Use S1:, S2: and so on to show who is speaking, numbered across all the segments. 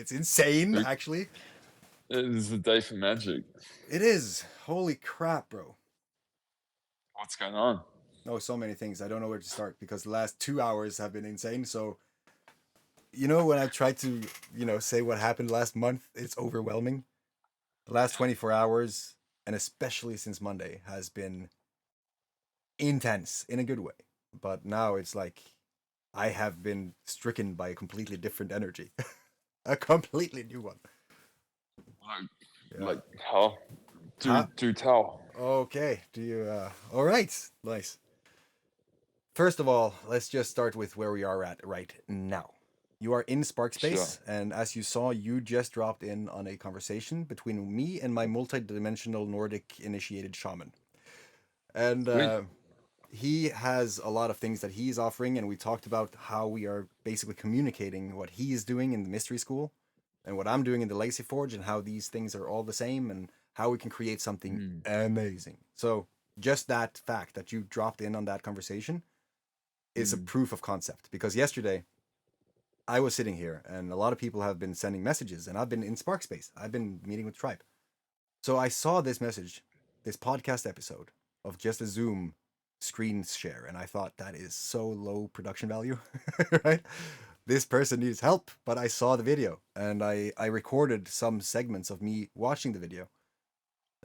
S1: It's insane,
S2: It
S1: actually.
S2: is a day for magic.
S1: It is. Holy crap, bro.
S2: What's going on?
S1: Oh, so many things. I don't know where to start because the last 2 hours have been insane. So, you know, when I try to, say what happened last month, it's overwhelming. The last 24 hours, and especially since Monday, has been intense in a good way. But now it's like I have been stricken by a completely different energy, a completely new one.
S2: Like,
S1: Yeah.
S2: like how? Do
S1: Huh?
S2: do tell.
S1: Okay. Do you? All right. Nice. First of all, let's just start with where we are at right now. You are in
S2: Sure.
S1: Sparkspace, and as you saw, you just dropped in on a conversation between me and my multi-dimensional Nordic initiated shaman. And
S2: Sweet.
S1: he has a lot of things that he's offering, and we talked about how we are basically communicating what he's doing in the mystery school and what I'm doing in the Lazy Forge, and how these things are all the same, and how we can create something
S2: Mm.
S1: amazing. So, just that fact that you dropped in on that conversation is a
S2: Mm.
S1: proof of concept. Because yesterday, I was sitting here, and a lot of people have been sending messages, and I've been in Sparkspace. I've been meeting with Tribe. So I saw this message, this podcast episode of just a Zoom screen share, and I thought that is so low production value, right? This person needs help, but I saw the video and I recorded some segments of me watching the video,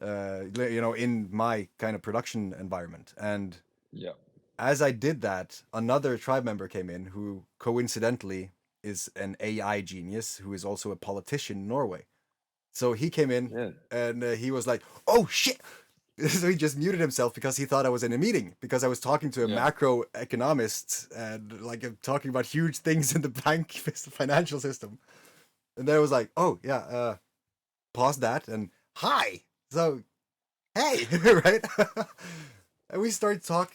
S1: in my kind of production environment. And
S2: Yeah.
S1: as I did that, another tribe member came in who coincidentally is an AI genius who is also a politician in Norway. So he came in
S2: Yeah.
S1: and he was like, "Oh shit!" So he just muted himself because he thought I was in a meeting because I was talking to a
S2: Yeah.
S1: macroeconomist and like I'm talking about huge things in the bank financial system. And then I was like, "Oh yeah, pause that and hi." So hey, right? And we started to talk.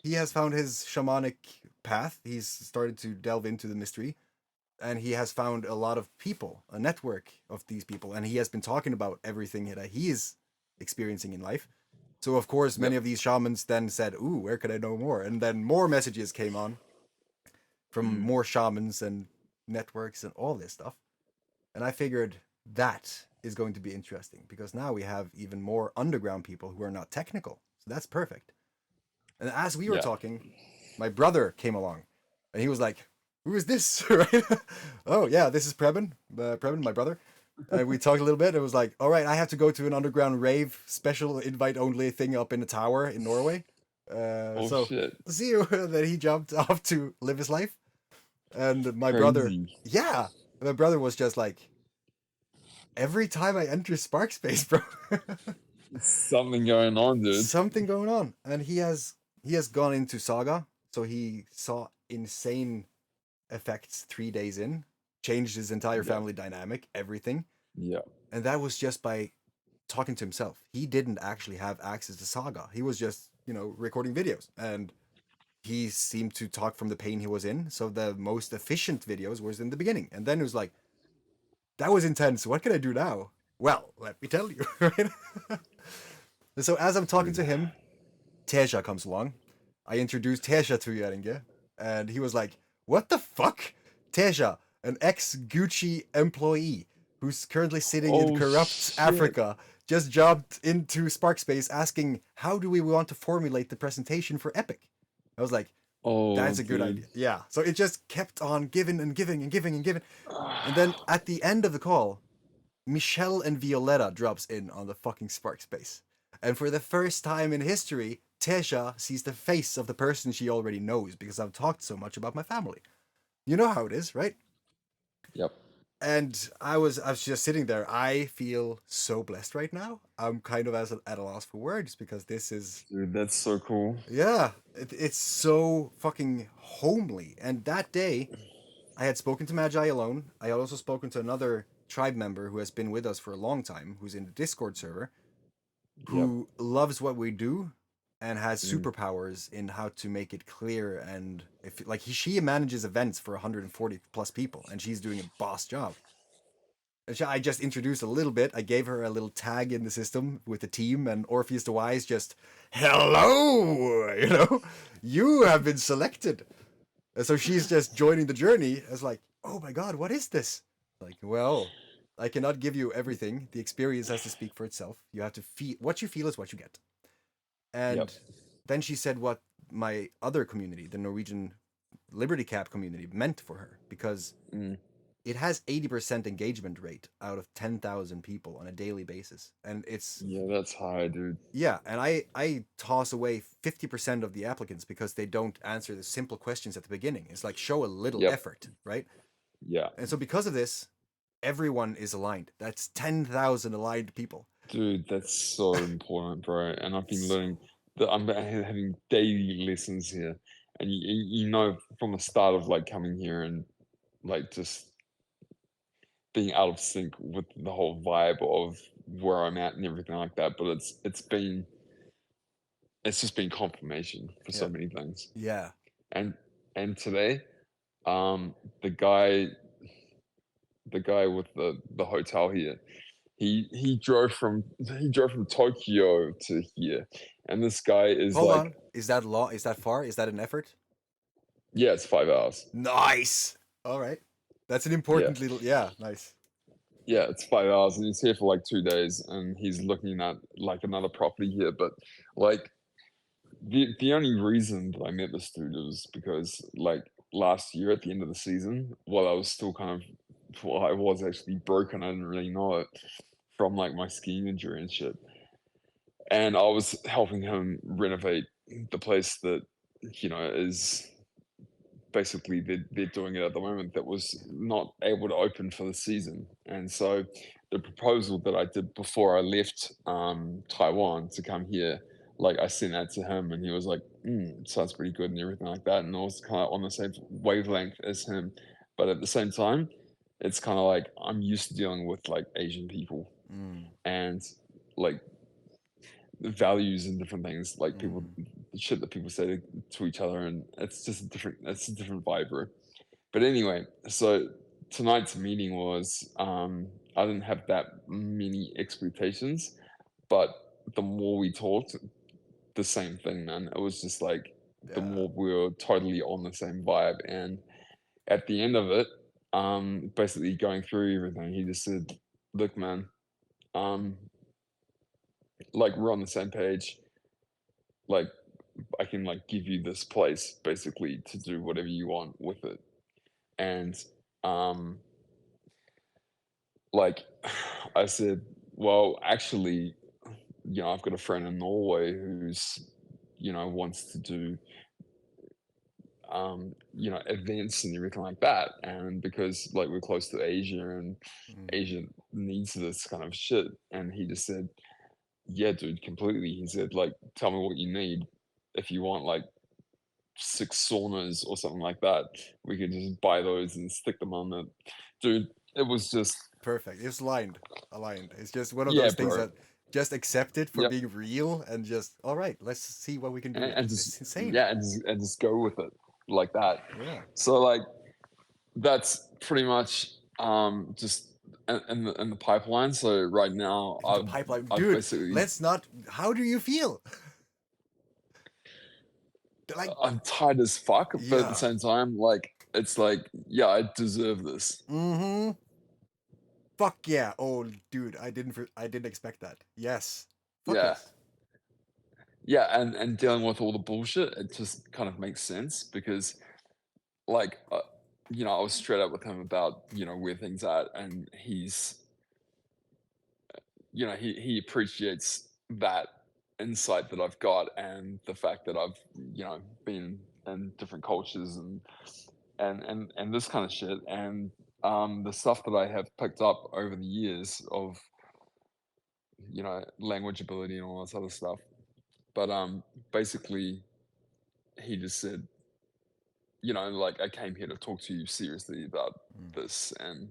S1: He has found his shamanic path. He's started to delve into the mystery, and he has found a lot of people, a network of these people, and he has been talking about everything that he is experiencing in life. So of course, many
S2: Yep.
S1: of these shamans then said, "Ooh, where could I know more?" And then more messages came on from
S2: Mm.
S1: more shamans and networks and all this stuff. And I figured that is going to be interesting because now we have even more underground people who are not technical. So that's perfect. And as we were
S2: Yeah.
S1: talking, my brother came along, and he was like, "Who is this?" Right? Oh yeah, this is Preben. Preben, my brother. And we talked a little bit. It was like, "All right, I have to go to an underground rave, special invite only thing up in the tower in Norway."
S2: Oh
S1: So
S2: shit.
S1: see you. That he jumped off to live his life, and my brother,
S2: Crazy.
S1: yeah, my brother was just like, every time I enter Sparkspace, bro,
S2: Something going on, dude.
S1: something going on, and he has gone into Saga, so he saw insane effects 3 days in, changed his entire
S2: Yeah.
S1: family dynamic, everything,
S2: Yeah.
S1: and that was just by talking to himself. He didn't actually have access to Saga. He was just recording videos, and he seemed to talk from the pain he was in. So the most efficient videos was in the beginning, and then it was like, that was intense. What can I do now? Well, let me tell you. Right? And so as I'm talking
S2: Dude.
S1: to him, Tesha comes along. I introduced Tesha to Jeringe, and he was like, "What the fuck?" Tesha, an ex Gucci employee who's currently sitting in
S2: Oh
S1: corrupt
S2: shit.
S1: Africa, just jumped into Sparkspace asking, "How do we want to formulate the presentation for Epic?" I was like,
S2: Oh
S1: "That's a good
S2: dude.
S1: idea." Yeah. So it just kept on giving and giving and giving and giving. And then at the end of the call, Michelle and Violetta drops in on the fucking Sparkspace. And for the first time in history, Tesha sees the face of the person she already knows because I've talked so much about my family. You know how it is, right?
S2: Yep.
S1: And I was just sitting there. I feel so blessed right now. I'm kind of at a loss for words because this is,
S2: Dude, that's so cool.
S1: yeah, it's so fucking homely. And that day, I had spoken to Magi alone. I had also spoken to another tribe member who has been with us for a long time, who's in the Discord server,
S2: Yep.
S1: who loves what we do and has
S2: Mm.
S1: superpowers in how to make it clear. And if like she manages events for 140 plus people, and she's doing a boss job. And I just introduced a little bit. I gave her a little tag in the system with the team, and Orpheus the Wise just, "Hello, you have been selected." And so she's just joining the journey as like, "Oh my god, what is this?" Like, well, I cannot give you everything. The experience has to speak for itself. You have to feel what you feel is what you get.
S2: Yep.
S1: And then she said what my other community, the Norwegian Liberty Cap community, meant for her because
S2: Mm.
S1: it has 80% engagement rate out of 10,000 people on a daily basis. And it's,
S2: Yeah, that's high, dude.
S1: yeah, and I toss away 50% of the applicants because they don't answer the simple questions at the beginning. It's like show a little
S2: Yep.
S1: effort, right?
S2: Yeah.
S1: And so because of this, everyone is aligned. That's 10,000 aligned people.
S2: Dude, that's so important, bro. And I've been learning that I'm having daily lessons here. And you know from the start of like coming here and like just being out of sync with the whole vibe of where I'm at and everything like that. But it's just been confirmation for
S1: Yeah.
S2: so many things.
S1: Yeah.
S2: And today, um, the guy with the hotel here, he drove from Tokyo to here, and this guy is
S1: Hold
S2: like,
S1: on. Is that law? Is that far? Is that an effort?
S2: yeah, it's 5 hours.
S1: Nice. All right. That's an
S2: Yeah,
S1: important little. Yeah. Nice.
S2: yeah, it's 5 hours, and he's here for like 2 days, and he's looking at like another property here. But like the only reason that I met this dude was because like last year at the end of the season, while I was still kind of, well, I was actually broken. I didn't really know it from like my skiing injury and shit. And I was helping him renovate the place that is basically they're doing it at the moment that was not able to open for the season. And so the proposal that I did before I left Taiwan to come here, like I sent that to him and he was like, sounds pretty good and everything like that. And I was kind of on the same wavelength as him. But at the same time, it's kind of like I'm used to dealing with like Asian people
S1: Mm,
S2: and like values and different things, like people,
S1: mm,
S2: shit that people say to each other, and it's a different vibe, bro. But anyway, so tonight's meeting was, I didn't have that many expectations, but the more we talked, the same thing, man. It was just like the
S1: yeah.
S2: more we were totally on the same vibe, and at the end of it, basically going through everything, he just said, "Look, man, um, like we're on the same page. Like I can like give you this place basically to do whatever you want with it." And um like I said, well, actually, I've got a friend in Norway who's, wants to do events and everything like that. And because like we're close to Asia and
S1: Mm,
S2: Asia needs this kind of shit. And he just said, yeah, dude, completely. He said, like, tell me what you need. If you want like 6 saunas or something like that, we could just buy those and stick them on the dude. It was just,
S1: perfect. It's aligned. Aligned. It's just one of
S2: yeah,
S1: those things
S2: bro.
S1: that just accept it for
S2: Yep.
S1: being real and just, all right, let's see what we can do with
S2: And
S1: this.
S2: just,
S1: It's insane.
S2: yeah, and just go with it like that.
S1: Yeah.
S2: So like that's pretty much just in the pipeline. So right now
S1: In the pipeline.
S2: I've
S1: Dude,
S2: basically,
S1: let's not. How do you feel? Like,
S2: I'm tired as fuck, but at the
S1: yeah.
S2: same time, like it's like, yeah, I deserve this.
S1: Mm hmm. Fuck yeah. Oh, dude, I didn't expect that. Yes. Fuck
S2: Yeah.
S1: yes.
S2: Yeah, and dealing with all the bullshit, it just kind of makes sense because like I was straight up with him about where things at, and he appreciates that insight that I've got and the fact that I've been in different cultures and this kind of shit, and the stuff that I have picked up over the years of language ability and all this other stuff. But basically he just said, like, I came here to talk to you seriously about
S1: Mm.
S2: this, and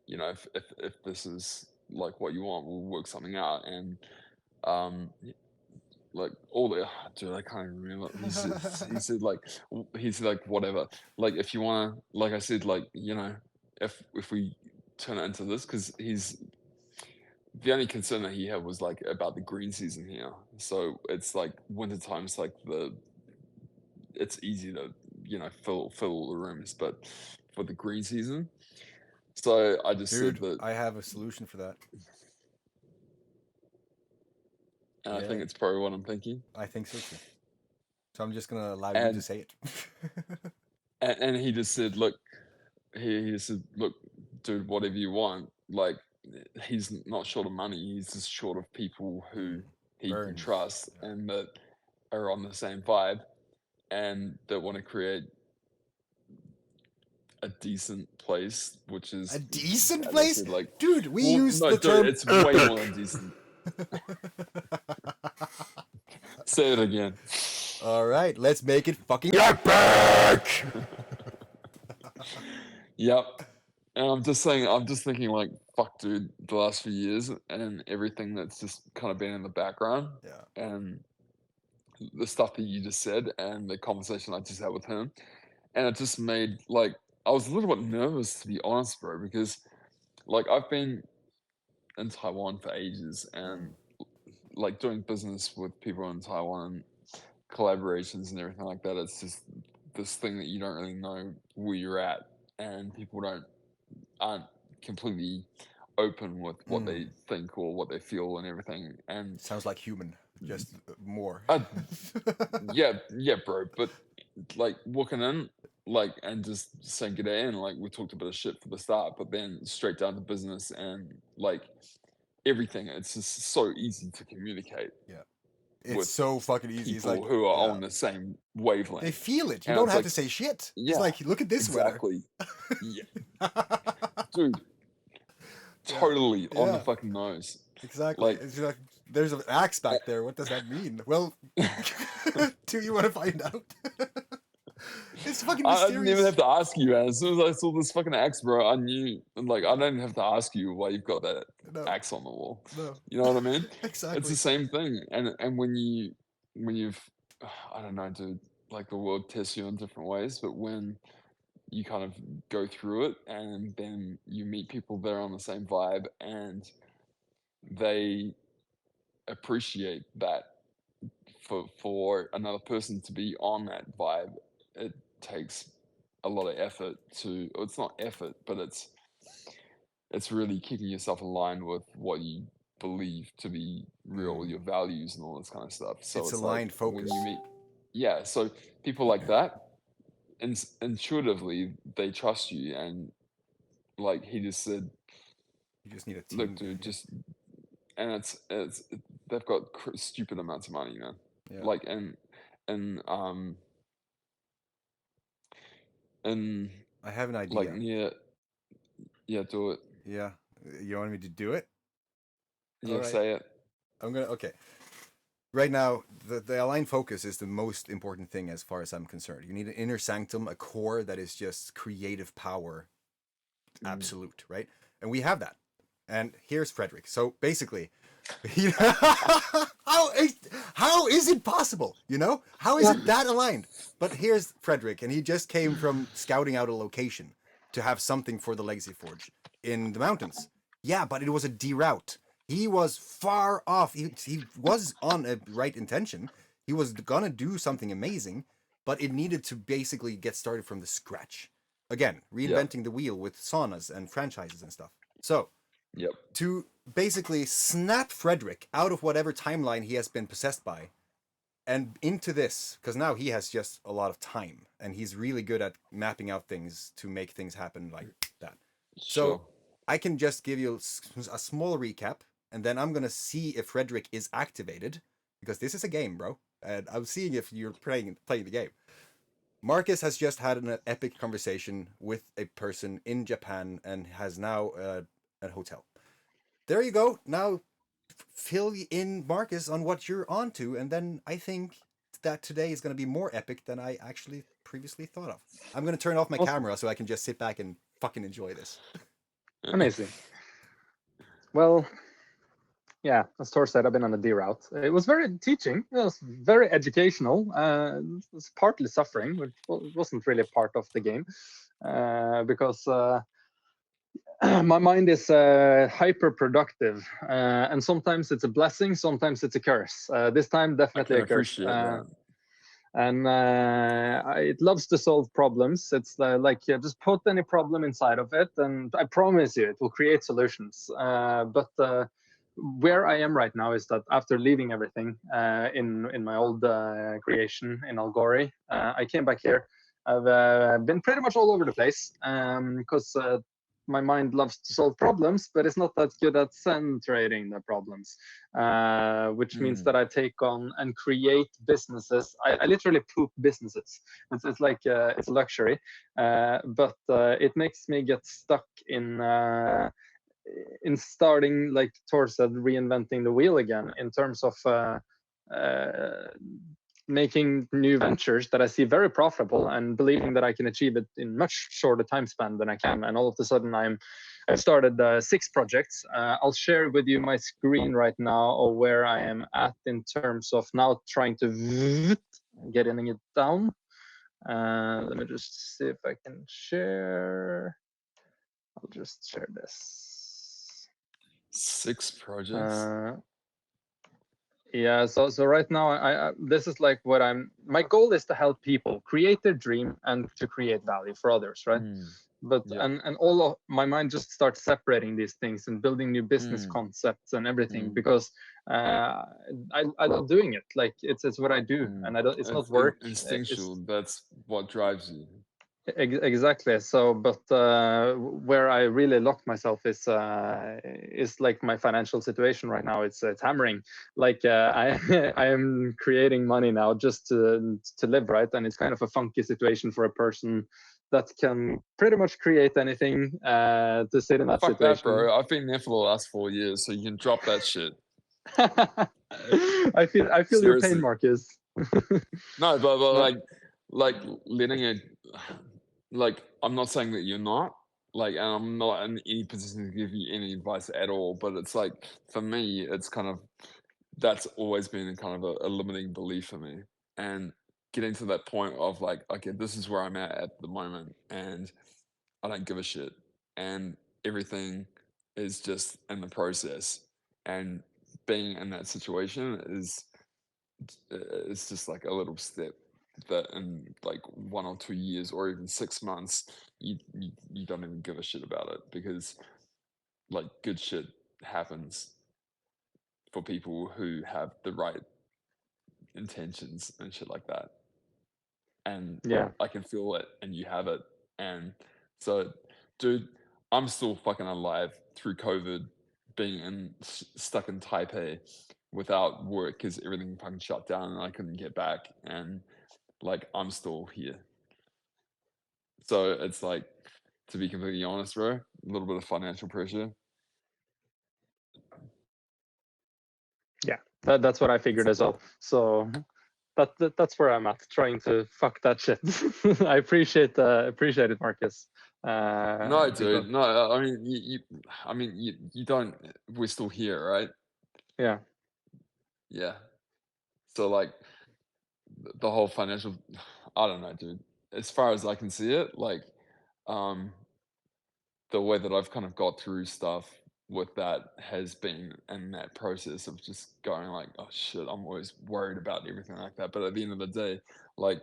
S2: if this is like what you want, we'll work something out. And like all the dude, I can't even remember. He said like whatever. Like if you wanna, like I said, like if we turn it into this, because the only concern that he had was like about the green season here. So it's like winter time's like it's easy to fill all the rooms, but for the green season, So I just
S1: Dude,
S2: said that,
S1: I have a solution for that.
S2: and I
S1: Yeah,
S2: think it's probably what I'm thinking.
S1: I think so too. So I'm just gonna allow you to
S2: And
S1: say it.
S2: and he just said, look, he just said, look, dude, whatever you want. Like, he's not short of money. He's just short of people who he can
S1: Burns.
S2: trust
S1: Yeah.
S2: and that are on the same vibe and that want to create a decent place, which
S1: A
S2: is,
S1: decent
S2: as I
S1: place?
S2: said, like,
S1: Dude, we
S2: well,
S1: use
S2: no,
S1: the
S2: dude,
S1: term
S2: it's way more than
S1: epic.
S2: decent. Say it again.
S1: All right, let's make it fucking epic.
S2: Yep. And I'm just saying, I'm just thinking, like, fuck, dude, the last few years and everything that's just kind of been in the background
S1: Yeah.
S2: and the stuff that you just said and the conversation I just had with him. And it just made, like, I was a little bit nervous, to be honest, bro, because, like, I've been in Taiwan for ages and, like, doing business with people in Taiwan, collaborations and everything like that. It's just this thing that you don't really know where you're at, and people aren't completely open with what they think or what they feel and everything. And
S1: Sounds like human, just more.
S2: yeah, bro. But like walking in, like, and just saying good day, and like we talked a bit of shit for the start, but then straight down to business and like everything. It's just so easy to communicate
S1: Yeah. It's
S2: with
S1: so fucking easy. It's
S2: people
S1: like,
S2: who are
S1: yeah.
S2: on the same
S1: They
S2: wavelength.
S1: feel it. You
S2: And
S1: don't
S2: it's
S1: have
S2: like,
S1: to say shit. It's
S2: yeah,
S1: like, look at this
S2: exactly. Yeah, dude,
S1: Yeah.
S2: totally on the
S1: Yeah.
S2: fucking nose.
S1: Exactly.
S2: Like,
S1: It's like there's an axe back there. What does that mean? Well, do you want to find out? It's fucking
S2: I didn't even
S1: mysterious.
S2: have to ask you, man. As soon as I saw this fucking axe, bro, I knew. Like, I don't have to ask you why you've got that
S1: No,
S2: axe on the wall.
S1: no.
S2: You know what I mean? It's
S1: Exactly.
S2: the same thing. And when you've, I don't know, dude, like the world tests you in different ways, but when you kind of go through it and then you meet people that are on the same vibe and they appreciate that for another person to be on that vibe, it takes a lot of effort to, it's not effort, but it's really keeping yourself aligned with what you believe to be real, your values and all this kind of stuff. So
S1: It's
S2: it's like
S1: aligned
S2: when
S1: focus.
S2: you meet, yeah, so people like that, intuitively they trust you. And like he just said,
S1: You just need a team.
S2: look, dude, just, and they've got stupid amounts of money, man.
S1: Yeah.
S2: Like, and and
S1: I have an idea.
S2: like yeah, do it.
S1: Yeah. You want me to do it?
S2: Yeah,
S1: All right.
S2: say it.
S1: Okay. Right now, the aligned focus is the most important thing as far as I'm concerned. You need an inner sanctum, a core that is just creative power, absolute, right? And we have that. And here's Frederick. So basically, how is it possible? You know, how is it that aligned? But here's Frederick, and he just came from scouting out a location to have something for the Legacy Forge in the mountains. Yeah, but it was a deroute. He was far off. He was on a right intention. He was gonna do something amazing, but it needed to basically get started from the scratch. Again, reinventing the wheel with saunas and franchises and stuff. So,
S2: Yep.
S1: to basically snap Frederick out of whatever timeline he has been possessed by and into this, because now he has just a lot of time and he's really good at mapping out things to make things happen like that.
S2: Sure.
S1: So I can just give you a small recap, and then I'm gonna see if Frederick is activated, because this is a game, bro, and I'm seeing if you're playing the game. Marcus has just had an epic conversation with a person in Japan and has now a hotel. There you go. Now fill in Marcus on what you're onto, and then I think that today is going to be more epic than I actually previously thought of. I'm going to turn off my camera so I can just sit back and fucking enjoy this.
S3: Amazing. Well, yeah, as Tor said, I've been on a deroute. It was very teaching. It was very educational. It was partly suffering, which wasn't really a part of the game, because my mind is hyper productive, and sometimes it's a blessing, sometimes it's a curse. This time,
S2: I
S3: definitely
S2: can
S3: a curse.
S2: appreciate that.
S3: and it loves to solve problems. It's just put any problem inside of it, and I promise you, it will create solutions. But where I am right now is that after leaving everything in my old creation in Algori, I came back here. I've been pretty much all over the place because my mind loves to solve problems, but it's not that good at centrating the problems, which means that I take on and create businesses. I literally poop businesses. It's like it's a luxury, but it makes me get stuck in starting, like Tor said, reinventing the wheel again in terms of making new ventures that I see very profitable and believing that I can achieve it in much shorter time span than I can. And all of a sudden I've started 6 projects. I'll share with you my screen right now of where I am at in terms of now trying to getting it down. Let me just see if I can share. I'll just share this.
S2: 6 projects.
S3: Yeah, so right now I this is like what my goal is to help people create their dream and to create value for others, right? But and all of my mind just starts separating these things and building new business concepts and everything because I love doing it. Like it's what I do, and it's not work.
S2: Instinctual. That's what drives you.
S3: Exactly. So, but where I really locked myself is like my financial situation right now. It's hammering. Like I I am creating money now just to live, right? And it's kind of a funky situation for a person that can pretty much create anything to sit in that
S2: Fuck
S3: situation.
S2: that, bro. I've been there for the last 4 years, so you can drop that shit.
S3: I feel
S2: Seriously.
S3: your pain, Marcus.
S2: No, but like letting it. Like, I'm not saying that you're not, like, and I'm not in any position to give you any advice at all, but it's like, for me, it's kind of, that's always been a kind of a limiting belief for me. And getting to that point of like, okay, this is where I'm at the moment, and I don't give a shit. And everything is just in the process. And being in that situation is, it's just like a little step that in like 1 or 2 years or even 6 months you don't even give a shit about it, because like good shit happens for people who have the right intentions and shit like that. And
S3: Yeah,
S2: I can feel it and you have it. And so, dude, I'm still fucking alive through COVID, being stuck in Taipei without work because everything fucking shut down and I couldn't get back. And like, I'm still here. So it's like, to be completely honest, bro, a little bit of financial pressure.
S3: yeah, that's what I figured as well. So that's where I'm at, trying to fuck that shit. I appreciate it, Marcus.
S2: No, dude, no. I mean, you don't. We're still here, right?
S3: Yeah.
S2: Yeah. So like, the whole financial, I don't know, dude. As far as I can see it, like, the way that I've kind of got through stuff with that has been in that process of just going like, oh shit, I'm always worried about everything like that. But at the end of the day, like,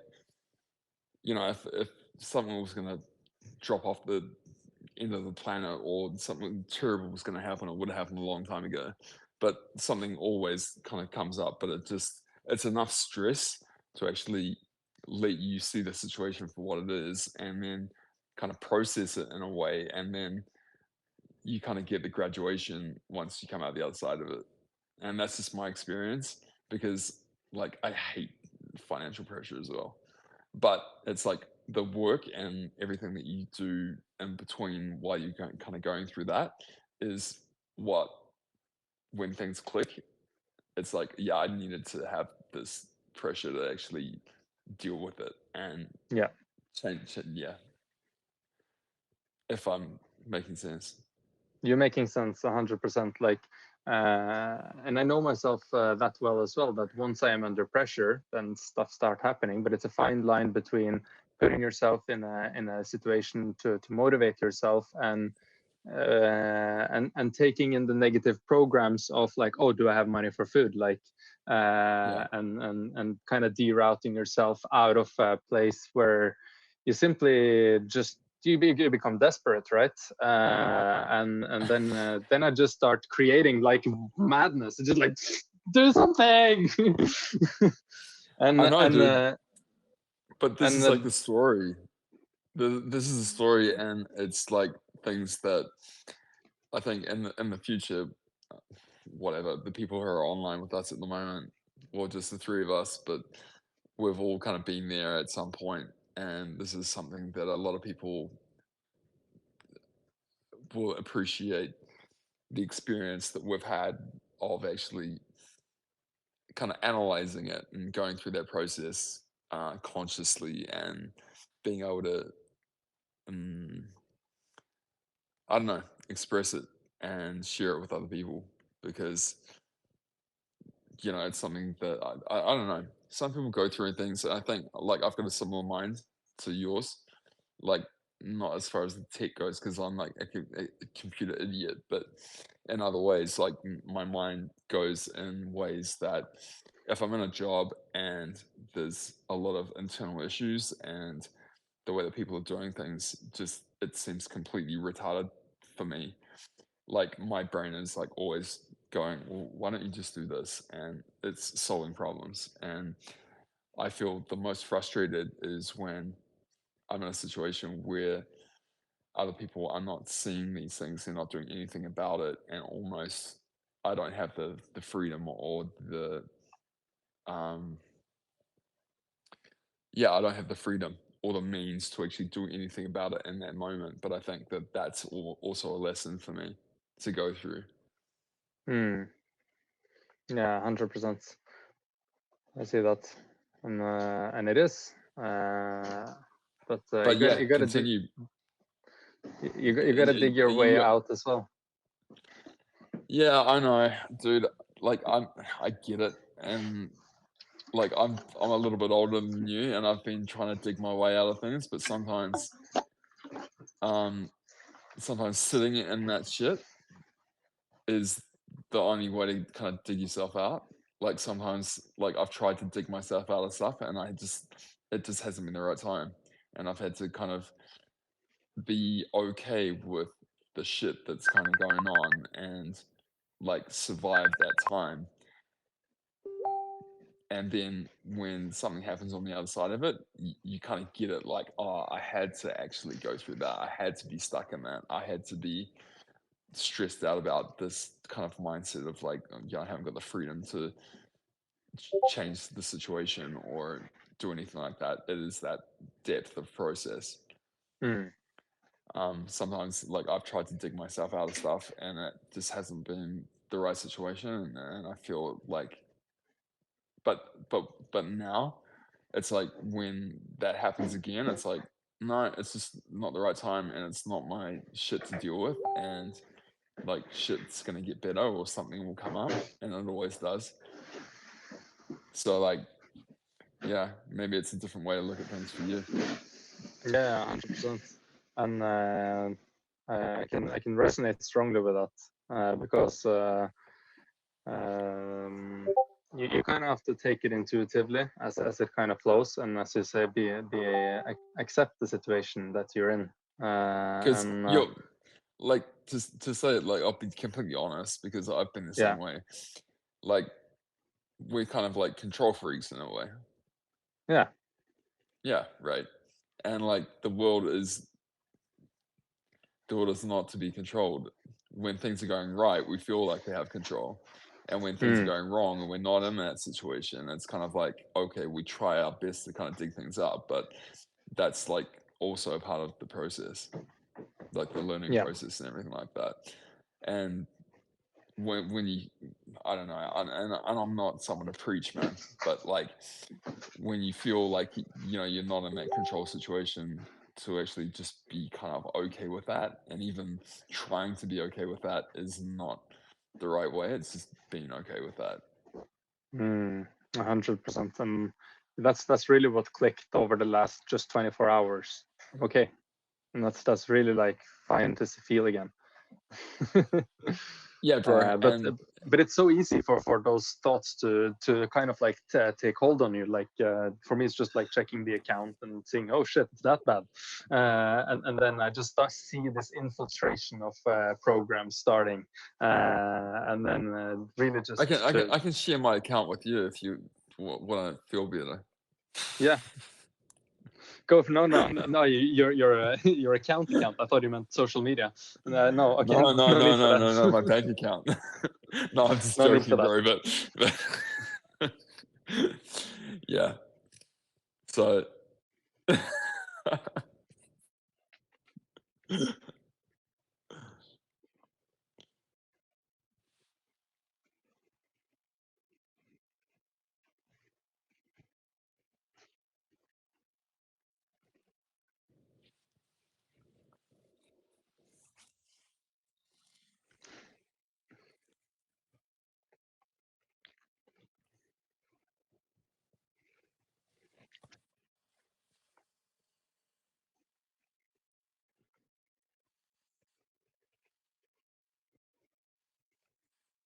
S2: you know, if something was gonna drop off the end of the planet or something terrible was gonna happen, it would have happened a long time ago. But something always kind of comes up, but it's enough stress to actually let you see the situation for what it is and then kind of process it in a way, and then you kind of get the graduation once you come out the other side of it. And that's just my experience, because like I hate financial pressure as well. But it's like the work and everything that you do in between while you're kind of going through that is what, when things click, it's like, yeah, I needed to have this pressure to actually deal with it and
S3: Yeah.
S2: change it. Yeah. If I'm making sense.
S3: You're making sense 100%. Like, and I know myself that well as well, that once I am under pressure, then stuff start happening. But it's a fine line between putting yourself in a situation to motivate yourself and and taking in the negative programs of like, oh, do I have money for food, like and kind of derouting yourself out of a place where you simply just you become desperate, right? And then I just start creating like madness. It's just like, do something.
S2: I know, dude. But this
S3: and
S2: is like the story. This is the story, and it's like things that I think in the future, whatever, the people who are online with us at the moment, or just the three of us, but we've all kind of been there at some point, and this is something that a lot of people will appreciate the experience that we've had of actually kind of analyzing it and going through that process consciously and being able to I don't know, express it and share it with other people, because it's something that I don't know. Some people go through things, and I think like I've got a similar mind to yours, like not as far as the tech goes, because I'm like a computer idiot, but in other ways, like my mind goes in ways that if I'm in a job and there's a lot of internal issues and the way that people are doing things, just it seems completely retarded for me. Like my brain is like always going, well, why don't you just do this? And it's solving problems. And I feel the most frustrated is when I'm in a situation where other people are not seeing these things, they're not doing anything about it, and almost I don't have the freedom or the I don't have the freedom or the means to actually do anything about it in that moment. But I think that that's also a lesson for me to go through.
S3: Yeah, 100%. I see that, and it is. But you gotta
S2: continue.
S3: you gotta dig your way out as well.
S2: Yeah, I know, dude. Like I get it, and like I'm a little bit older than you, and I've been trying to dig my way out of things, but sometimes sitting in that shit is the only way to kind of dig yourself out. Like sometimes, like I've tried to dig myself out of stuff, and it just hasn't been the right time, and I've had to kind of be okay with the shit that's kind of going on and like survive that time. And then when something happens on the other side of it, you kind of get it, like, oh, I had to actually go through that. I had to be stuck in that. I had to be stressed out about this kind of mindset of like, I haven't got the freedom to change the situation or do anything like that. It is that depth of process. Sometimes like I've tried to dig myself out of stuff and it just hasn't been the right situation, and I feel like but now it's like when that happens again, it's like, no, it's just not the right time and it's not my shit to deal with, and like shit's gonna get better or something will come up, and it always does. So like, yeah, maybe it's a different way to look at things for you.
S3: Yeah, 100%. And I can resonate strongly with that because you kind of have to take it intuitively as it kind of flows, and as you say, accept the situation that you're in.
S2: Because you're like to say it, like I'll be completely honest, because I've been the same way. Like we're kind of like control freaks in a way. Yeah, right. And like the world is not to be controlled. When things are going right, we feel like we have control. And when things are going wrong and we're not in that situation, it's kind of like, okay, we try our best to kind of dig things up, but that's like also a part of the process, like the learning process and everything like that. And when you, I don't know, and I'm not someone to preach, man, but like when you feel like, you're not in that control situation, to actually just be kind of okay with that, and even trying to be okay with that is not the right way. It's just being okay with that.
S3: 100%. And that's really what clicked over the last just 24 hours. Okay. And that's really like fine to feel again.
S2: Yeah, bro.
S3: But it's so easy for those thoughts to kind of like take hold on you. Like for me, it's just like checking the account and seeing, oh shit, it's that bad, and then I just start seeing this infiltration of programs starting, and then really just
S2: I can share my account with you if you want to feel better.
S3: Yeah. Go for, no. Your account. I thought you meant social media. No, okay.
S2: No, my bank account. No, I'm just joking, bro. But yeah. So.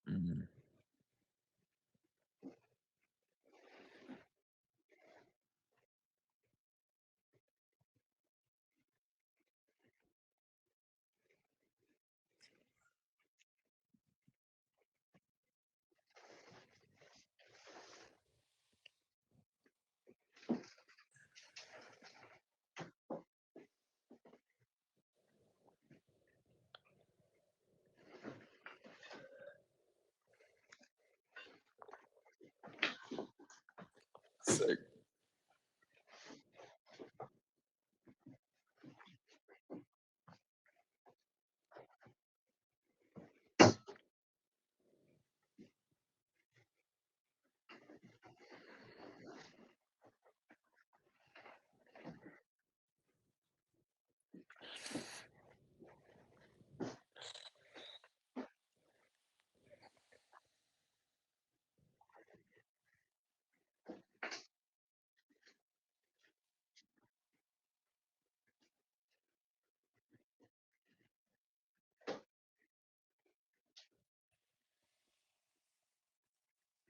S2: Mm. Sick.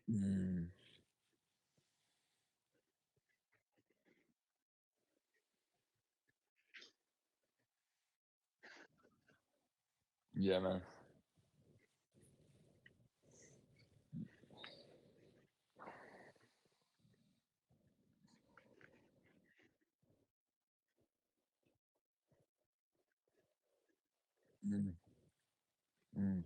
S2: Mm. Yeah, man. Mm. Mm.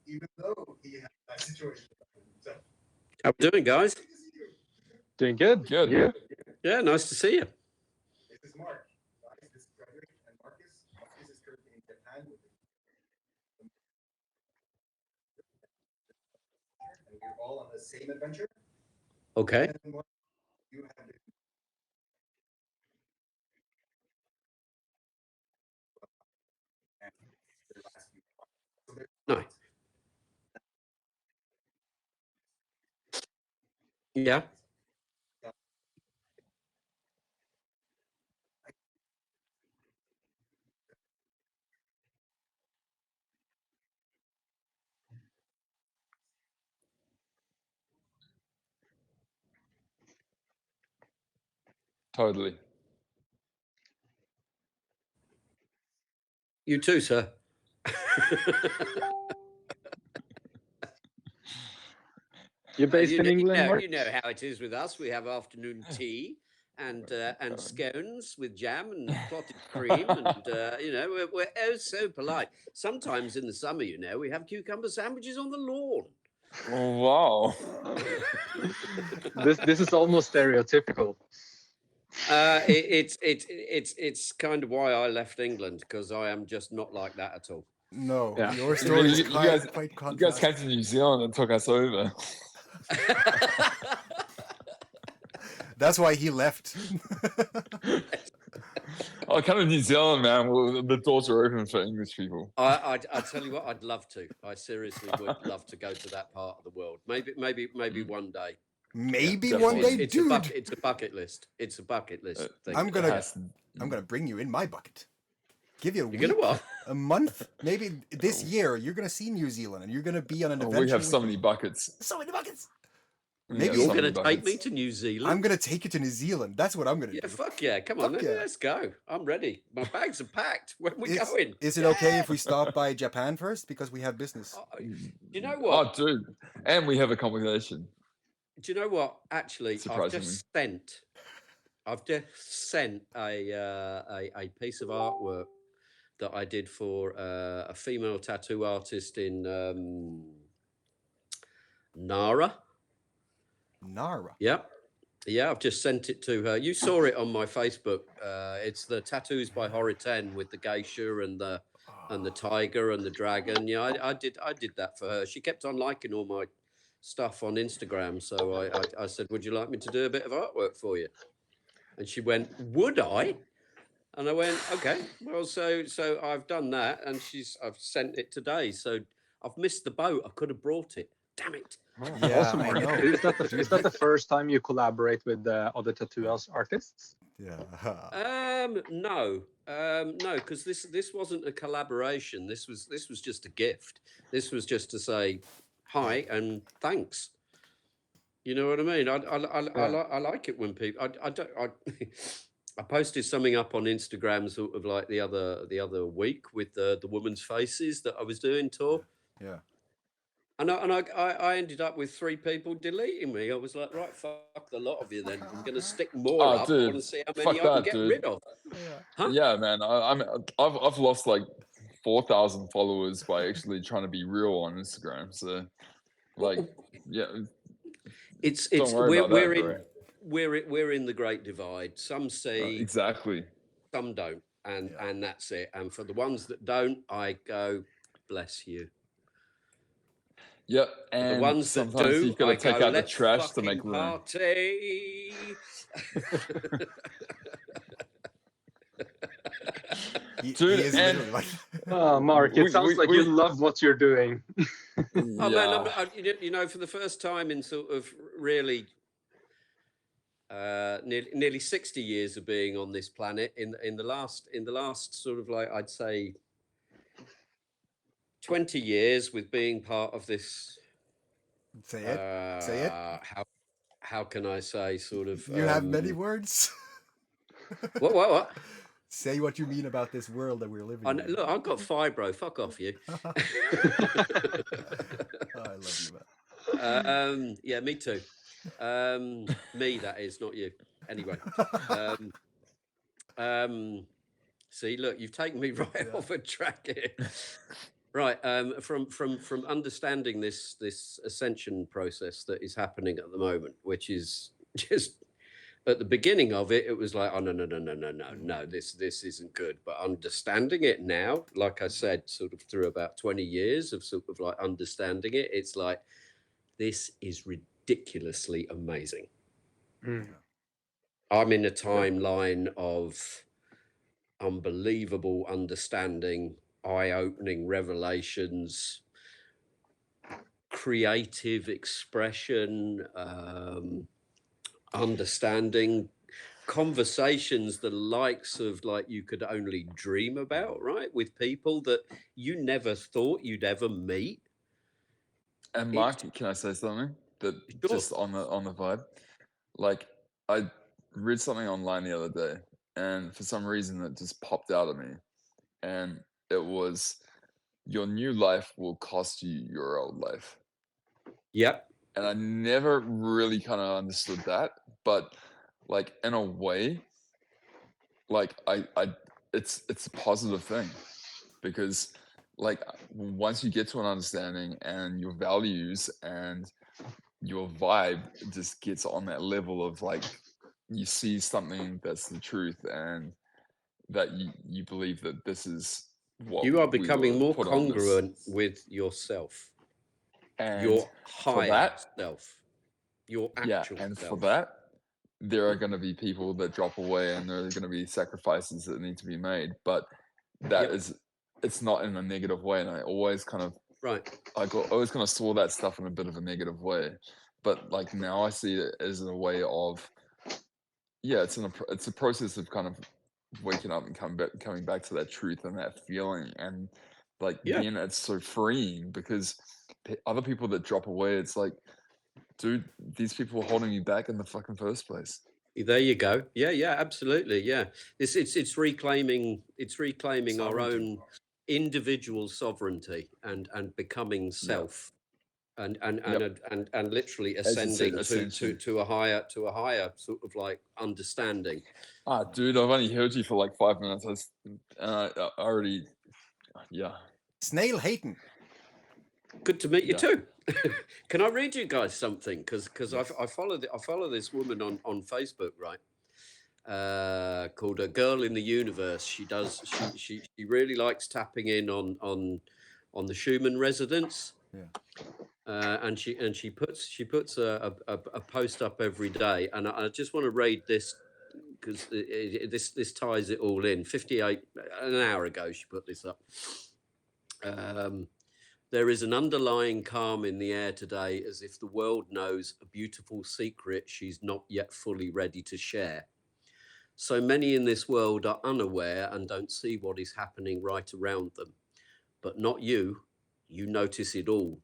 S1: Even though he had that situation. So,
S4: how we doing, guys?
S3: Doing good.
S2: Good.
S3: Yeah.
S4: Yeah, nice to see you.
S1: This is Mark. Guys, this is Frederick and Marcus. Marcus is currently in Japan with and we're all on the same adventure.
S4: Okay.
S1: And what you have been the last few months. So
S4: No. Yeah.
S2: Totally.
S4: You too, sir.
S3: You're based in England, Mark?
S4: You know how it is with us. We have afternoon tea and scones with jam and clotted cream, and we're oh so polite. Sometimes in the summer, we have cucumber sandwiches on the lawn.
S2: Oh, wow.
S3: This is almost stereotypical.
S4: It's kind of why I left England, because I am just not like that at all.
S1: No,
S3: Yeah.
S1: your story is quite
S2: You guys
S1: contrasting.
S2: came to New Zealand and took us over.
S1: That's why he left.
S2: Oh, come to New Zealand, man. Well, the doors are open for English people.
S4: I tell you what, I'd love to. I seriously would love to go to that part of the world. Maybe one day.
S1: Maybe
S2: definitely.
S1: one day,
S4: It's
S1: dude.
S4: it's a bucket list. It's a bucket list thing.
S1: I'm gonna
S2: Has to-
S1: I'm gonna bring you in my bucket. Give you a
S4: You're
S1: week,
S4: gonna what?
S1: a month, maybe this year. You're gonna see New Zealand, and you're gonna be on an
S2: Oh,
S1: adventure.
S2: we have so
S1: with
S2: many
S1: me.
S2: buckets.
S1: So many buckets.
S2: We
S1: Maybe
S2: have
S4: You're
S2: so
S4: gonna
S2: many
S4: take me
S2: buckets.
S4: to New Zealand?
S1: I'm gonna take you to New Zealand. That's what I'm gonna
S4: Yeah,
S1: do.
S4: fuck yeah! Come on,
S1: Fuck
S4: then,
S1: yeah.
S4: let's go. I'm ready. My bags are packed. When we going?
S1: Is it okay if we stop by Japan first because we have business?
S4: Do you know what?
S2: Oh, dude, and we have accommodation.
S4: Do you know what? Actually,
S2: Surprisingly.
S4: I've just sent a piece of artwork that I did for a female tattoo artist in Nara.
S1: Nara.
S4: Yep. Yeah, I've just sent it to her. You saw it on my Facebook. It's the tattoos by Horiten with the geisha and the tiger and the dragon. Yeah, I did that for her. She kept on liking all my stuff on Instagram, so I said, "Would you like me to do a bit of artwork for you?" And she went, "Would I?" And I went, "Okay, well, so I've done that, and I've sent it today. So I've missed the boat. I could have brought it. Damn it."
S1: Yeah,
S3: Awesome,
S1: I
S3: Mark.
S1: know.
S3: Is that the first time you collaborate with other tattoo artists?
S1: Yeah.
S4: No, because this wasn't a collaboration. This was just a gift. This was just to say hi and thanks. You know what I mean? I like it when people. I posted something up on Instagram sort of like the other week with the woman's faces that I was doing tour.
S1: Yeah.
S4: And I ended up with 3 people deleting me. I was like, right, fuck the lot of you then. I'm going to stick more
S2: Oh,
S4: up. I
S2: dude,
S4: want to see how
S2: fuck
S4: many I can
S2: that,
S4: get
S2: dude.
S4: rid of. Huh?
S2: Yeah, man. I've lost like 4,000 followers by actually trying to be real on Instagram. So, like, yeah,
S4: It's
S2: don't worry about
S4: we're
S2: that,
S4: in we're in the great divide. Some see,
S2: exactly.
S4: some don't, and
S1: Yeah.
S4: that's it. And for the ones that don't, I go, bless you.
S2: Yep.
S4: The
S2: And
S4: ones that
S2: sometimes
S4: do,
S2: you've got to
S4: I
S2: take
S4: go,
S2: out the
S4: let's
S2: trash to
S4: fucking
S2: make room.
S4: party.
S1: He
S2: Dude,
S1: is
S2: and-
S1: literally like.
S3: Oh, Mark, it sounds like you love what you're doing.
S4: Oh man, you know, for the first time in sort of really nearly 60 years of being on this planet, in the last sort of like, I'd say 20 years with being part of this.
S1: Say it. Say it.
S4: How can I say sort of?
S1: You have many words.
S4: What?
S1: Say what you mean about this world that we're living in.
S4: Look, I've got fibro. Fuck off, you.
S1: Oh, I love you, man.
S4: Yeah, me too. Me, that is, not you. Anyway. See, look, you've taken me right off a track here. Right. From understanding this ascension process that is happening at the moment, which is just at the beginning of it, it was like, oh no, this isn't good. But understanding it now, like I said, sort of through about 20 years of sort of like understanding it, it's like, this is ridiculously amazing. I'm in a timeline of unbelievable understanding, eye-opening revelations, creative expression, understanding, conversations the likes of like you could only dream about, right? With people that you never thought you'd ever meet.
S2: And Mark, can I say something that
S4: Sure.
S2: just on the vibe? Like, I read something online the other day, and for some reason it just popped out of me, and it was, your new life will cost you your old life.
S4: Yep.
S2: And I never really kind of understood that, but like in a way, like it's a positive thing, because like once you get to an understanding and your values and your vibe just gets on that level of like, you see something that's the truth, and that you believe that this is what
S4: You are
S2: we
S4: becoming
S2: were
S4: more
S2: put on this.
S4: congruent with yourself,
S2: And
S4: your
S2: for
S4: higher
S2: that,
S4: self, your
S2: yeah,
S4: actual
S2: and
S4: self.
S2: for that, there are going to be people that drop away, and there are going to be sacrifices that need to be made. But that is, it's not in a negative way. And I always kind of,
S4: Right.
S2: always kind of saw that stuff in a bit of a negative way. but like now I see it as a way of, yeah, it's a process of kind of waking up and coming back to that truth and that feeling, and like
S4: Yeah.
S2: being it's so freeing because other people that drop away, it's like, dude, these people were holding me back in the fucking first place.
S4: There you go. Yeah, absolutely. Yeah, it's reclaiming our
S1: Sovereignty.
S4: own individual sovereignty and becoming self, and literally ascending
S2: ascension.
S4: to a higher sort of like understanding.
S2: Ah, dude, I've only heard you for like 5 minutes. I already, yeah.
S1: Snail Hayton.
S4: Good to meet you
S2: Yeah.
S4: too. Can I read you guys something? Because I follow this woman on Facebook, right? Called A Girl in the Universe. She really likes tapping in on the Schumann resonance.
S1: Yeah.
S4: And she puts a post up every day, and I just want to read this because this ties it all in. 58 an hour ago, she put this up. There is an underlying calm in the air today, as if the world knows a beautiful secret she's not yet fully ready to share. So many in this world are unaware and don't see what is happening right around them. But not you. You notice it all.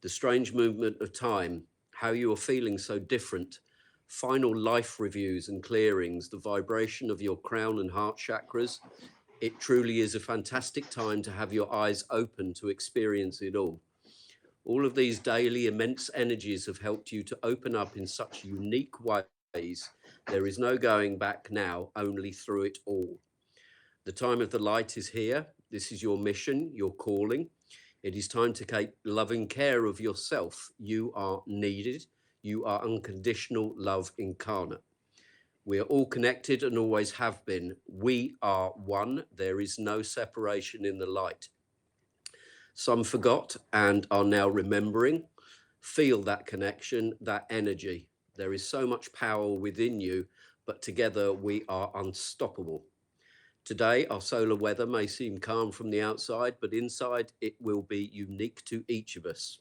S4: The strange movement of time, how you are feeling so different, final life reviews and clearings, the vibration of your crown and heart chakras. It truly is a fantastic time to have your eyes open to experience it all. All of these daily immense energies have helped you to open up in such unique ways. There is no going back now, only through it all. The time of the light is here. This is your mission, your calling. It is time to take loving care of yourself. You are needed. You are unconditional love incarnate. We are all connected and always have been. We are one. There is no separation in the light. Some forgot and are now remembering. Feel that connection, that energy. There is so much power within you, but together we are unstoppable. Today, our solar weather may seem calm from the outside, but inside it will be unique to each of us.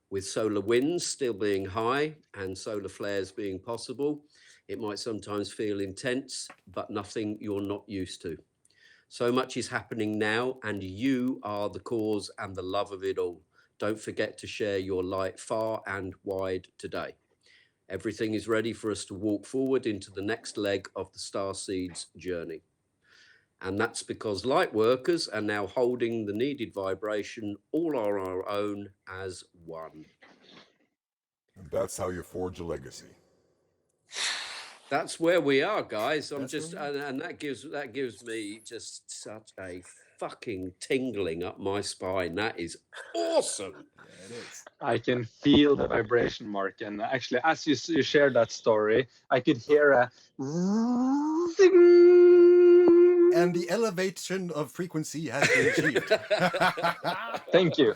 S4: With solar winds still being high and solar flares being possible, it might sometimes feel intense, but nothing you're not used to. So much is happening now, and you are the cause and the love of it all. Don't forget to share your light far and wide today. Everything is ready for us to walk forward into the next leg of the Starseeds journey. And that's because light workers are now holding the needed vibration all on our own as one.
S5: And that's how you forge a legacy.
S4: That's where we are, guys. I'm
S1: That's
S4: just,
S1: where we
S4: and that gives me just such a fucking tingling up my spine. That is awesome.
S1: Yeah, it is.
S3: I can feel the vibration, Mark. And actually, as you shared that story, I could hear a zing.
S1: And the elevation of frequency has been achieved.
S3: Thank you.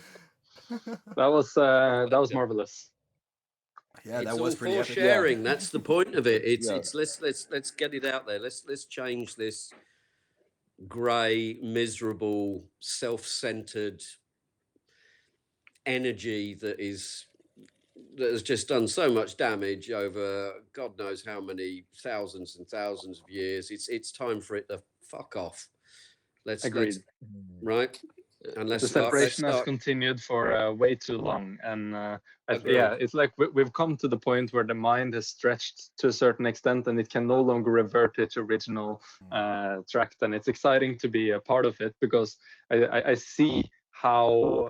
S3: That was marvelous.
S1: Yeah,
S4: It's
S1: that was
S4: all
S1: pretty
S4: for
S1: epic.
S4: sharing. That's the point of it. It's
S2: Yeah.
S4: it's let's get it out there. Let's change this grey, miserable, self-centered energy that has just done so much damage over God knows how many thousands and thousands of years. It's time for it to fuck off.
S3: Agreed.
S4: Right? And
S3: The separation has continued for way too long, and yeah, it's like we've come to the point where the mind has stretched to a certain extent, and it can no longer revert its original track. And it's exciting to be a part of it because I see how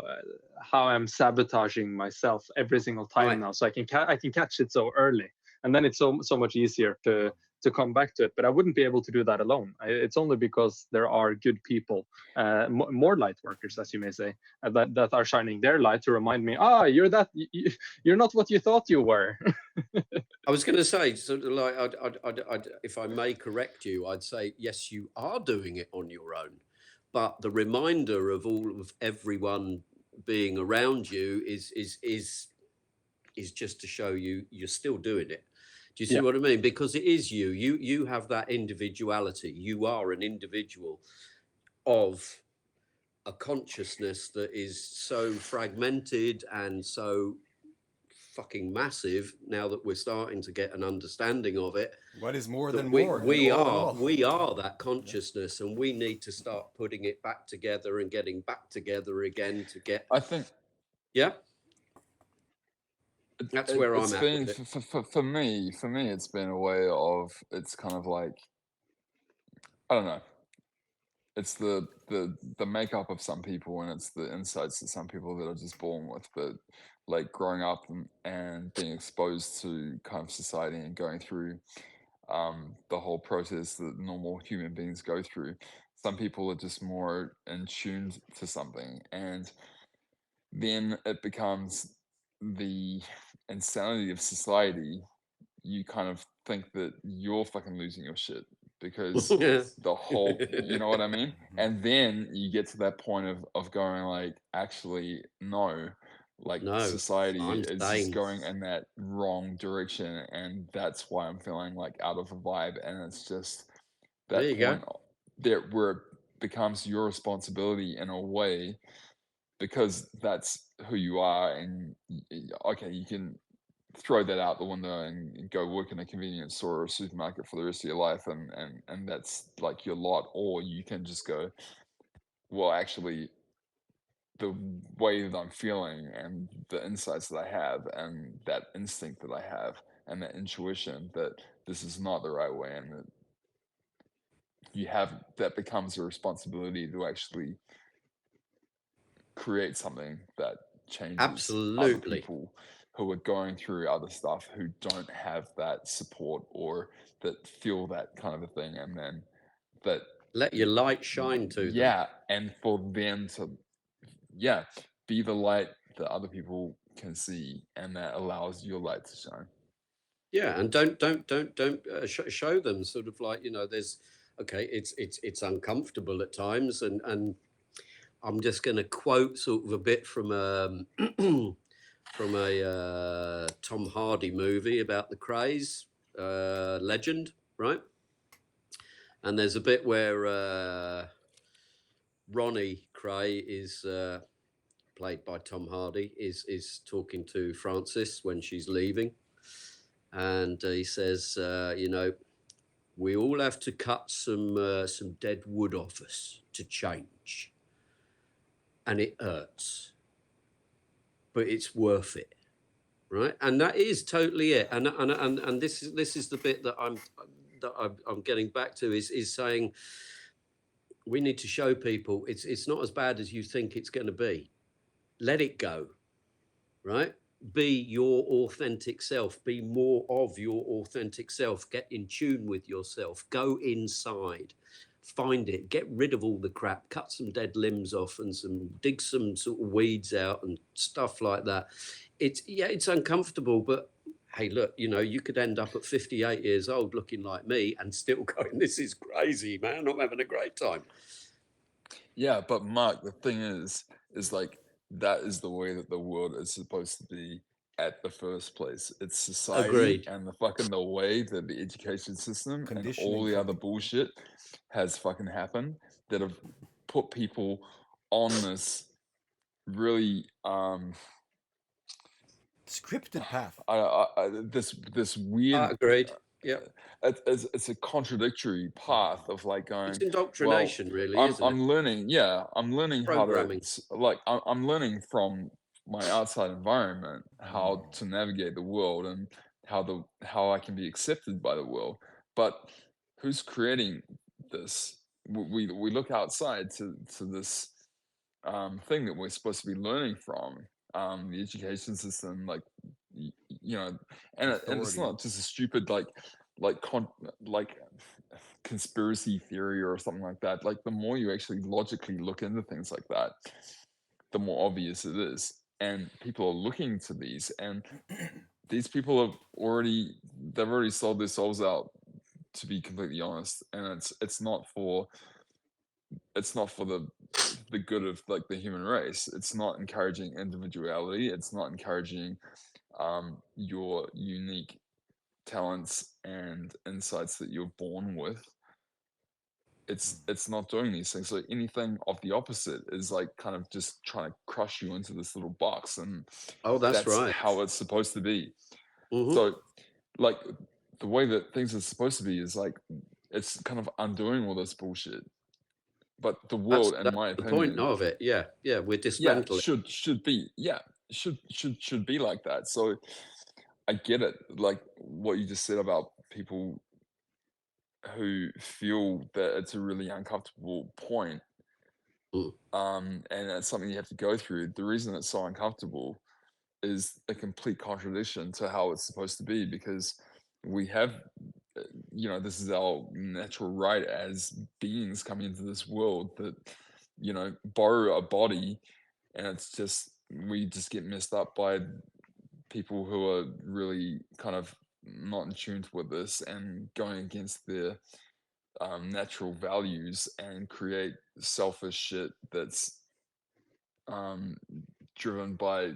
S3: I'm sabotaging myself every single time now. So I can catch it so early, and then it's so much easier to come back to it. But I wouldn't be able to do that alone. It's only because there are good people, more light workers, as you may say, that are shining their light to remind me, you're not what you thought you were.
S4: I was going to say, sort of like, I'd, if I may correct you, I'd say, yes, you are doing it on your own. But the reminder of everyone being around you is just to show you're still doing it. Do you see what I mean? Because it is you. You have that individuality. You are an individual of a consciousness that is so fragmented and so fucking massive now that we're starting to get an understanding of it.
S1: What is more
S4: that
S1: than
S4: we,
S1: more?
S4: we
S1: and all in
S4: are
S1: all.
S4: we are that consciousness, and we need to start putting it back together and getting back together again to get.
S2: I think
S4: Yeah, that's where
S2: it's
S4: I'm at
S2: been
S4: with it.
S2: for me. For me, it's been a way of, it's kind of like, I don't know. It's the makeup of some people, and it's the insights that some people that are just born with. But like growing up and being exposed to kind of society and going through the whole process that normal human beings go through, some people are just more in tune to something, and then it becomes the insanity of society. You kind of think that you're fucking losing your shit because the whole, you know what I mean? And then you get to that point of going like, actually, no, like
S4: No,
S2: society
S4: I'm
S2: is just
S4: sane.
S2: going in that wrong direction, and that's why I'm feeling like out of a vibe. And it's just
S4: There
S2: that
S4: you go.
S2: point there where it becomes your responsibility in a way, because that's who you are. And okay, you can throw that out the window and go work in a convenience store or a supermarket for the rest of your life, and that's like your lot. Or you can just go, well, actually, the way that I'm feeling and the insights that I have and that instinct that I have and that intuition that this is not the right way, and that you have, that becomes a responsibility to actually create something that changes other
S4: Absolutely.
S2: people who are going through other stuff, who don't have that support or that feel that kind of a thing. And then that,
S4: Let your light shine to them.
S2: yeah, and for them to, yeah, be the light that other people can see, and that allows your light to shine.
S4: Yeah, and don't show them sort of like, there's, okay, it's uncomfortable at times, and I'm just going to quote sort of a bit from from a Tom Hardy movie about the Krays, Legend, right? And there's a bit where Ronnie Kray is played by Tom Hardy, is talking to Frances when she's leaving, and he says, we all have to cut some dead wood off us to change, and it hurts, but it's worth it, right? And that is totally it. And this is the bit that I'm getting back to, is saying we need to show people it's not as bad as you think it's going to be. Let it go, right? Be your authentic self. Be more of your authentic self. Get in tune with yourself. Go inside. Find it. Get rid of all the crap. Cut some dead limbs off and dig some sort of weeds out and stuff like that. It's uncomfortable, but hey, look, you could end up at 58 years old looking like me and still going, this is crazy, man. I'm having a great time.
S2: Yeah, but Mark, the thing is like, that is the way that the world is supposed to be at the first place. It's society.
S4: Agreed.
S2: And the way that the education system and all
S1: Conditioning
S2: the
S1: for
S2: other
S1: people.
S2: bullshit has fucking happened, that have put people on this really
S1: Scripted path.
S2: this weird,
S4: Agreed. Yeah.
S2: it's a contradictory path of like going,
S4: It's indoctrination, really, isn't it?
S2: I'm learning how
S4: Programming.
S2: to, like, I'm learning from my outside environment how to navigate the world, and how I can be accepted by the world. But who's creating this? We look outside to this thing that we're supposed to be learning from, the education system, like, and it's
S1: Authority.
S2: not just a stupid like conspiracy theory or something like that. Like, the more you actually logically look into things like that, the more obvious it is. And people are looking to these, and these people they've already sold their souls out, to be completely honest. And it's not for the good of like the human race. It's not encouraging individuality. It's not encouraging your unique talents and insights that you're born with. it's not doing these things. So anything of the opposite is like kind of just trying to crush you into this little box, and
S4: Oh, that's right.
S2: how it's supposed to be.
S4: Mhm.
S2: So like the way that things are supposed to be is like it's kind of undoing all this bullshit. But the world, in my
S4: the
S2: opinion,
S4: point of it. Yeah, we're
S2: yeah,
S4: dismantling.
S2: should be, yeah, should be like that. So I get it, like what you just said about people who feel that it's a really uncomfortable point,
S4: Mm.
S2: and it's something you have to go through. The reason it's so uncomfortable is a complete contradiction to how it's supposed to be, because we have this is our natural right as beings coming into this world that borrow a body, and it's just we just get messed up by people who are really kind of not in tune with this and going against their natural values and create selfish shit that's driven by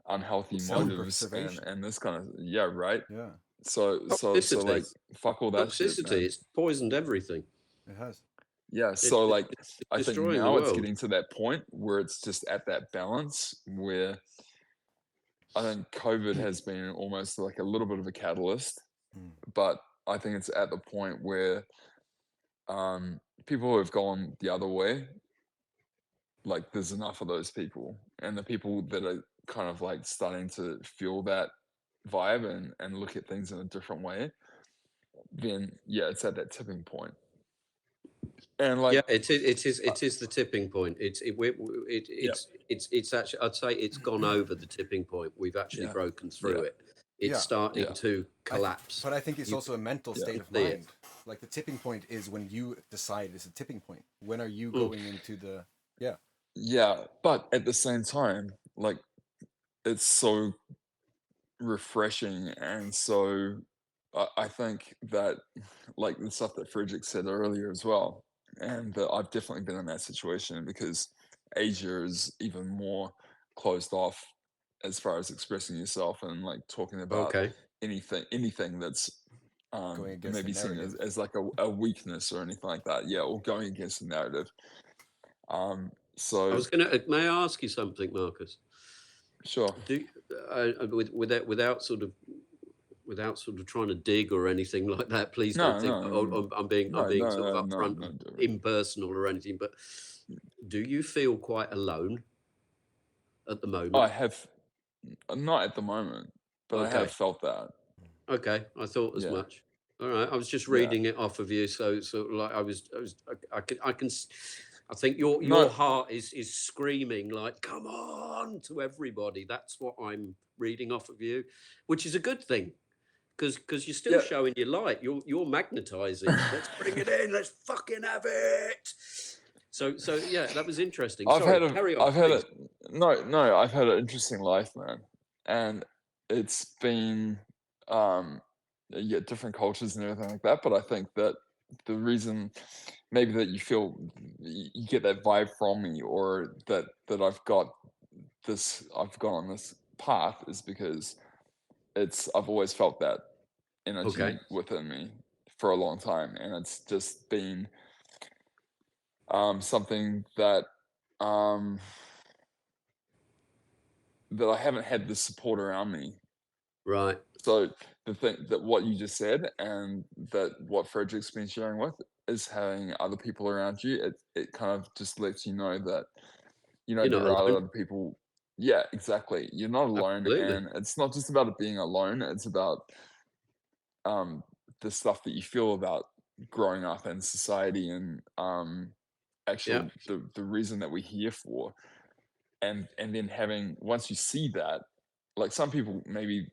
S2: unhealthy motives
S1: Self-preservation.
S2: and this kind of right.
S1: Yeah,
S2: So
S4: Toxicity.
S2: like fuck all that shit,
S4: Toxicity.
S2: man.
S4: It's poisoned everything.
S1: it has.
S2: Yeah, so like I think
S4: destroying the
S2: now it's
S4: world.
S2: getting to that point where it's just at that balance where I think COVID has been almost like a little bit of a catalyst,
S1: Mm.
S2: but I think it's at the point where people who have gone the other way, like there's enough of those people, and the people that are kind of like starting to feel that vibe and look at things in a different way, then yeah, it's at that tipping point. And like
S4: Yeah, it is the tipping point. It's actually, I'd say it's gone over the tipping point. We've actually
S2: Yeah.
S4: broken through
S2: Yeah.
S4: it. It's
S1: Yeah.
S4: starting
S2: Yeah.
S4: to collapse.
S1: But I think it's
S4: You-
S1: also a mental
S2: Yeah.
S1: state of
S4: See it.
S1: mind. Like the tipping point is when you decide it's a tipping point. When are you
S4: Mm.
S1: going into the
S2: yeah, but at the same time, like it's so refreshing, and so I think that like the stuff that Frederick said earlier as well, and that I've definitely been in that situation because Asia is even more closed off as far as expressing yourself and like talking about
S4: Okay.
S2: anything that's
S1: Going against the
S2: maybe seen
S1: narrative.
S2: as like a weakness or anything like that, yeah, or going against the narrative.
S4: I
S2: So
S4: was gonna. May I ask you something, Marcus?
S2: sure.
S4: Do without sort of trying to dig or anything like that. Please
S2: No,
S4: don't think I'm being
S2: no,
S4: sort of
S2: no,
S4: upfront,
S2: no, no.
S4: impersonal or anything. But do you feel quite alone at the moment?
S2: I have not at the moment, but I
S4: Okay.
S2: have felt that.
S4: Okay, I thought as
S2: Yeah.
S4: much. All right, I was just
S2: Yeah.
S4: reading it off of you, so like I think your
S2: No.
S4: heart is screaming like, "Come on!" to everybody. That's what I'm reading off of you, which is a good thing, because you're still
S2: Yeah.
S4: showing your light. You're magnetizing. Let's bring it in. Let's fucking have it. So yeah, that was interesting. Carry on.
S2: I've had
S4: please.
S2: I've had an interesting life, man, and it's been different cultures and everything like that. But I think that the reason maybe that you feel you get that vibe from me, or that I've gone on this path, is because I've always felt that energy
S4: Okay.
S2: within me for a long time, and it's just been something that that I haven't had the support around me.
S4: Right.
S2: So the thing that what you just said, and that what Frederick's been sharing with, is having other people around you. It kind of just lets you know that
S4: You're not
S2: there are
S4: alone.
S2: other people. Yeah, exactly. You're not alone,
S4: Absolutely.
S2: and it's not just about it being alone. It's about the stuff that you feel about growing up in society, and actually the reason that we're here for, and then having, once you see that, like some people maybe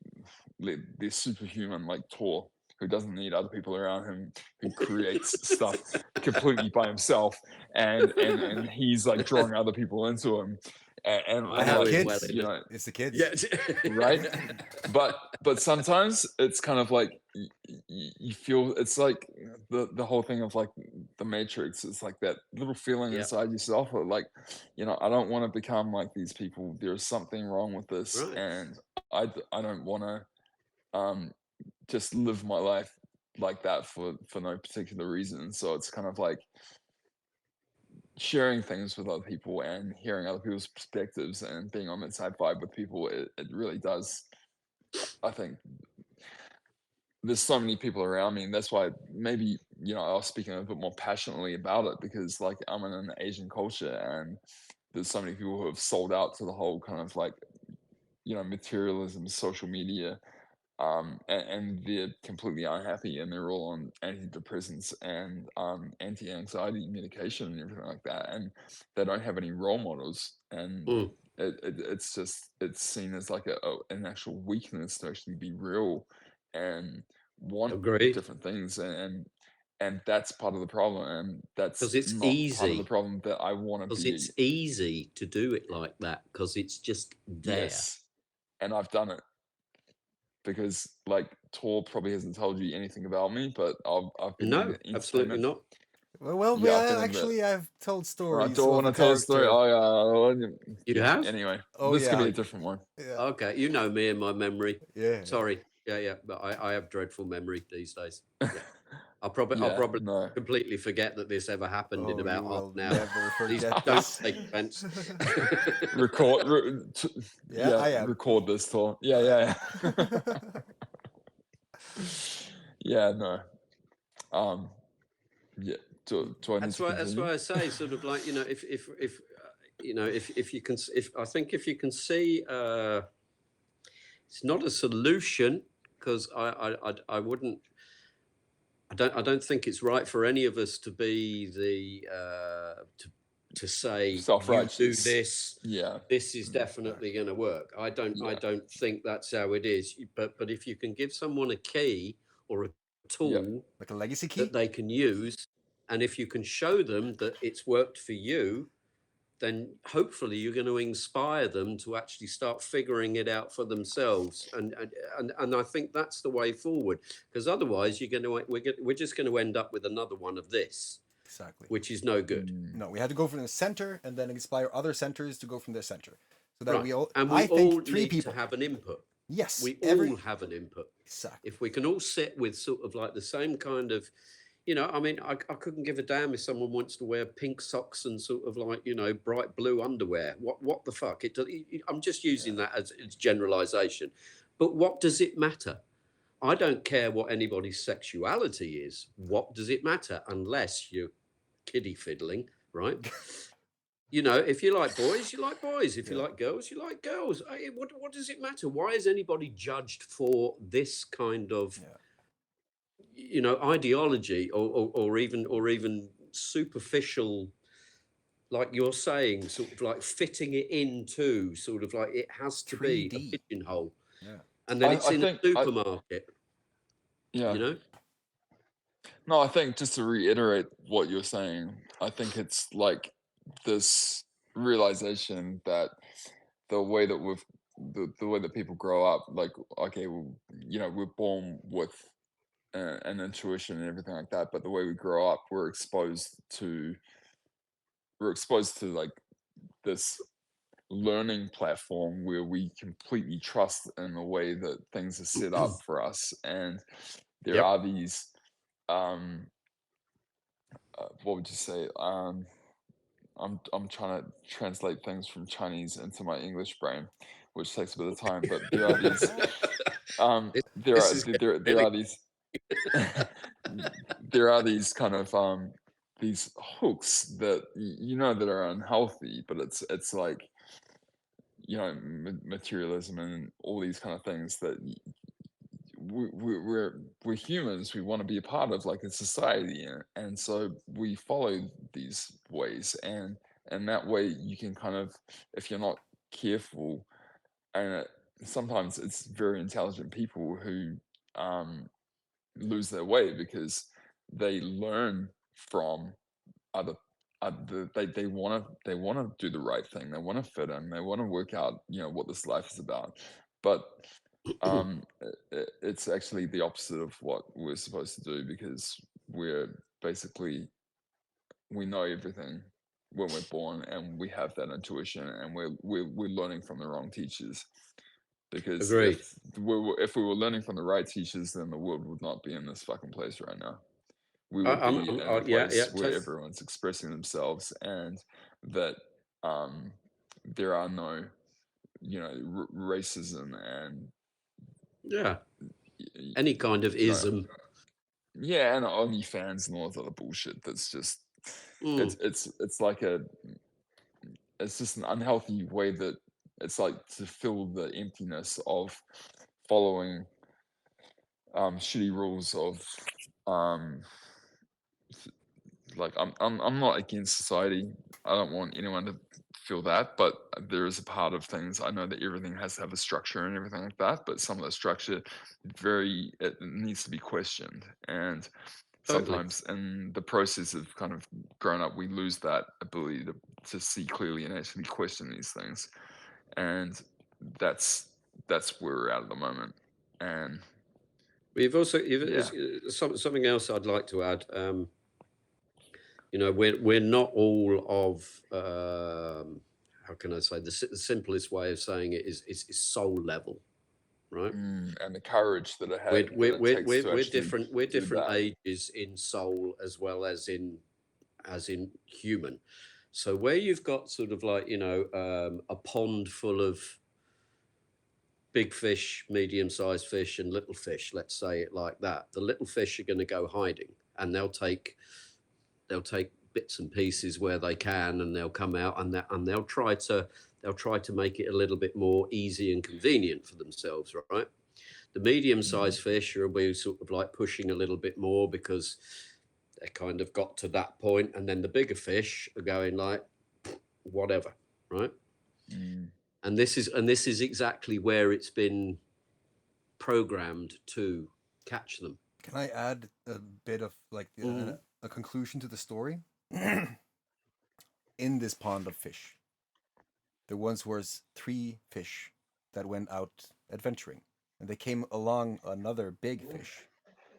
S2: they're superhuman, like Thor, who doesn't need other people around him, who creates stuff completely by himself, and he's like drawing other people into him, and
S4: I
S1: I have
S4: know him
S1: kids.
S4: well.
S1: It's the kids.
S4: Yeah.
S2: right? But sometimes it's kind of like you feel it's like the whole thing of like the Matrix. It's like that little feeling
S4: Yeah.
S2: inside yourself of like, I don't want to become like these people. There's something wrong with this,
S4: Right.
S2: and I don't want to just live my life like that for no particular reason. So it's kind of like sharing things with other people and hearing other people's perspectives and being on that side vibe with people. It really does. I think there's so many people around me, and that's why maybe, you know, I was speaking a bit more passionately about it, because like I'm in an Asian culture and there's so many people who have sold out to the whole kind of like, you know, materialism, social media, and they're completely unhappy, and they're all on antidepressants and anti-anxiety medication and everything like that, and they don't have any role models, and
S4: Mm,
S2: it's just, it's seen as like an actual weakness to actually be real and want
S4: agreed.
S2: different things, and that's part of the problem, and that's
S4: Because it's
S2: not part of the
S4: easy.
S2: problem that I want to
S4: Because
S2: be.
S4: it's easy to do it like that. Because it's just there.
S2: Yes, and I've done it. Because like Tor probably hasn't told you anything about me, but I've been in
S4: No,
S2: the
S4: absolutely
S2: entertainment.
S4: not.
S1: Well,
S2: Yeah, I've been in the.
S1: actually, I've told
S2: I
S1: stories
S2: don't
S1: of
S2: want
S1: a
S2: to tell a story.
S1: character.
S2: Oh
S4: You
S2: yeah.
S4: have?
S2: Anyway,
S1: Oh,
S2: this could be
S1: yeah.
S2: a different one.
S1: Yeah,
S4: Okay, you know me and my memory.
S1: yeah.
S4: Sorry. Yeah, but I have dreadful memory these days. Yeah. I'll probably
S2: Yeah, no.
S4: completely forget that this ever happened in
S1: Oh,
S4: about
S1: you
S4: half
S1: will
S4: an hour.
S1: never
S4: Please
S1: forget
S4: don't
S1: this.
S4: take offense.
S1: Yeah, I am.
S2: Record this, Tor. Yeah. Yeah, no. Yeah. Do I need to
S4: That's
S2: continue?
S4: why I say sort of like, you know, if you know, if you can, if I think if you can see, it's not a solution, because I wouldn't. I don't think it's right for any of us to be the to say you do
S2: Self-righteous.
S4: this.
S2: Yeah.
S4: This is definitely going to work. I
S2: Yeah.
S4: don't think that's how it is. But if you can give someone a key or a tool
S1: Like a legacy key.
S4: that they can use, and if you can show them that it's worked for you, then hopefully you're going to inspire them to actually start figuring it out for themselves. And I think that's the way forward, because otherwise we're just going to end up with another one of this,
S1: Exactly.
S4: which is no good.
S1: No, we had to go from the center and then inspire other centers to go from their center, so that
S4: Right.
S1: we all.
S4: And we
S1: I
S4: all
S1: think three
S4: need
S1: people.
S4: to have an input.
S1: Yes,
S4: We
S1: every
S4: all have an input.
S1: exactly.
S4: If we can all sit with sort of like the same kind of, you know, I mean, I couldn't give a damn if someone wants to wear pink socks and sort of like, you know, bright blue underwear. What the fuck? I'm just using that as generalization. But what does it matter? I don't care what anybody's sexuality is. What does it matter? Unless you're kiddie fiddling, right? You know, if you like boys, you like boys. If you
S1: Yeah.
S4: like girls, you like girls. What does it matter? Why is anybody judged for this kind of,
S1: Yeah.
S4: you know, ideology or even superficial, like you're saying, sort of like fitting it into sort of like it has to be a
S1: 3D.
S4: pigeonhole,
S1: Yeah.
S4: and then
S2: I
S4: it's in a
S2: think
S4: supermarket.
S2: Yeah.
S4: You know,
S2: No, I think just to reiterate what you're saying, I think it's like this realization that the way that the way that people grow up, like, okay, well, you know, we're born with an intuition and everything like that, but the way we grow up, we're exposed to like this learning platform where we completely trust in the way that things are set up for us, and there
S4: Yep.
S2: are these what would you say? I'm trying to translate things from Chinese into my English brain, which takes a bit of time. But there are these,
S4: This is
S2: there are these, there are these kind of these hooks that you know that are unhealthy, but it's like, you know, materialism and all these kind of things that we're humans. We want to be a part of like a society, and so we follow these ways, and that way you can kind of, if you're not careful, and sometimes it's very intelligent people who lose their way because they learn from other they want to do the right thing, they want to fit in, they want to work out, you know, what this life is about, but it's actually the opposite of what we're supposed to do, because we're basically, we know everything when we're born, and we have that intuition, and we're learning from the wrong teachers. Because
S4: Agreed.
S2: if we were learning from the right teachers, then the world would not be in this fucking place right now. We would
S4: I'm,
S2: be in a
S4: yeah,
S2: place where
S4: tot-
S2: everyone's expressing themselves, and that there are no, racism and
S4: yeah.
S2: y-
S4: Any kind of
S2: you know,
S4: ism.
S2: yeah, and OnlyFans and all that other bullshit. That's just
S4: Mm.
S2: it's like it's just an unhealthy way that it's like to fill the emptiness of following shitty rules of um like I'm not against society. I don't want anyone to feel that, but there is a part of things. I know that everything has to have a structure and everything like that, but some of the structure it needs to be questioned. And
S4: Totally.
S2: sometimes in the process of kind of growing up, we lose that ability to see clearly and actually question these things. And that's where we're at the moment. And
S4: We've also
S2: yeah.
S4: something else I'd like to add. We're not all of how can I say, the simplest way of saying it is soul level, right?
S2: And the courage that it
S4: We're
S2: that
S4: we're
S2: it
S4: we're,
S2: takes
S4: we're,
S2: to
S4: we're
S2: actually
S4: different. We're
S2: do
S4: different
S2: that.
S4: ages in soul as well as in human. So where you've got sort of like a pond full of big fish, medium-sized fish, and little fish, let's say it like that. The little fish are going to go hiding, and they'll take bits and pieces where they can, and they'll come out, and they'll try to make it a little bit more easy and convenient for themselves, right? The medium-sized fish will be sort of like pushing a little bit more because they kind of got to that point, and then the bigger fish are going like whatever, right? And this is exactly where it's been programmed to catch them.
S1: Can I add a bit of like a conclusion to the story? In this pond of fish, there once was 3 fish that went out adventuring, and they came along another big fish,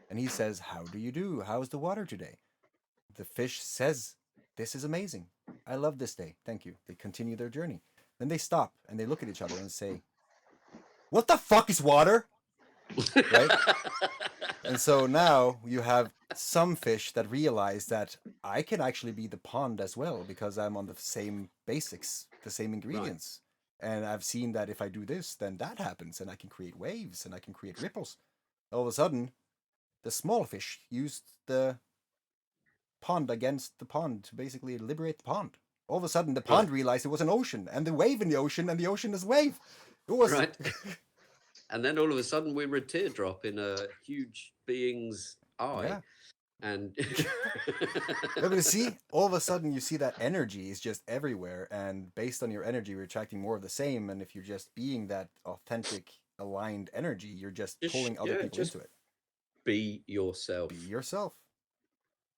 S1: and he says, "How do you do? How's the water today?" The fish says, "This is amazing. I love this day. Thank you." They continue their journey. Then they stop and they look at each other and say, "What the fuck is water?" Right? And so now you have some fish that realize that I can actually be the pond as well because I'm on the same basics, the same ingredients. Right. And I've seen that if I do this, then that happens, and I can create waves and I can create ripples. All of a sudden, the small fish used the pond against the pond to basically liberate the pond. All of a sudden, the pond realized it was an ocean, and the wave in the ocean, and the ocean is wave. It was
S4: right. And then all of a sudden, we were a teardrop in a huge being's eye.
S1: Yeah.
S4: And
S1: but see, all of a sudden you see that energy is just everywhere, and based on your energy, you're attracting more of the same. And if you're just being that authentic, aligned energy, you're just pulling other people into it.
S4: Be yourself.
S1: Be yourself.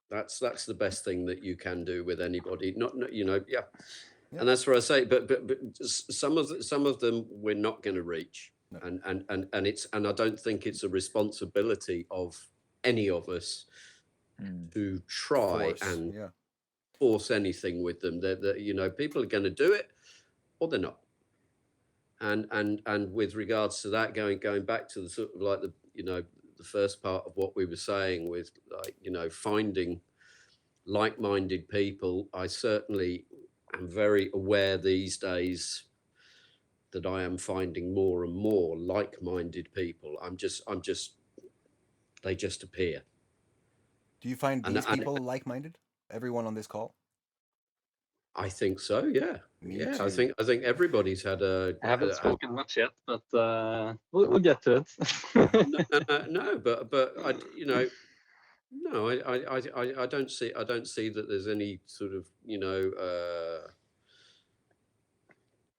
S4: That's the best thing that you can do with anybody. Not yeah. And that's where I say, but some of them we're not going to reach, no. and I don't think it's a responsibility of any of us to try and force anything with them. That people are going to do it or they're not. And with regards to that, going back to the sort of like the first part of what we were saying with finding like-minded people, I certainly am very aware these days that I am finding more and more like-minded people. They just appear.
S1: Do you find these people like-minded? Everyone on this call?
S4: I think so. Yeah.
S1: Me too.
S4: I think everybody's had a.
S3: I haven't spoken much yet, but we'll get to
S4: it. No, but I don't see that there's any sort of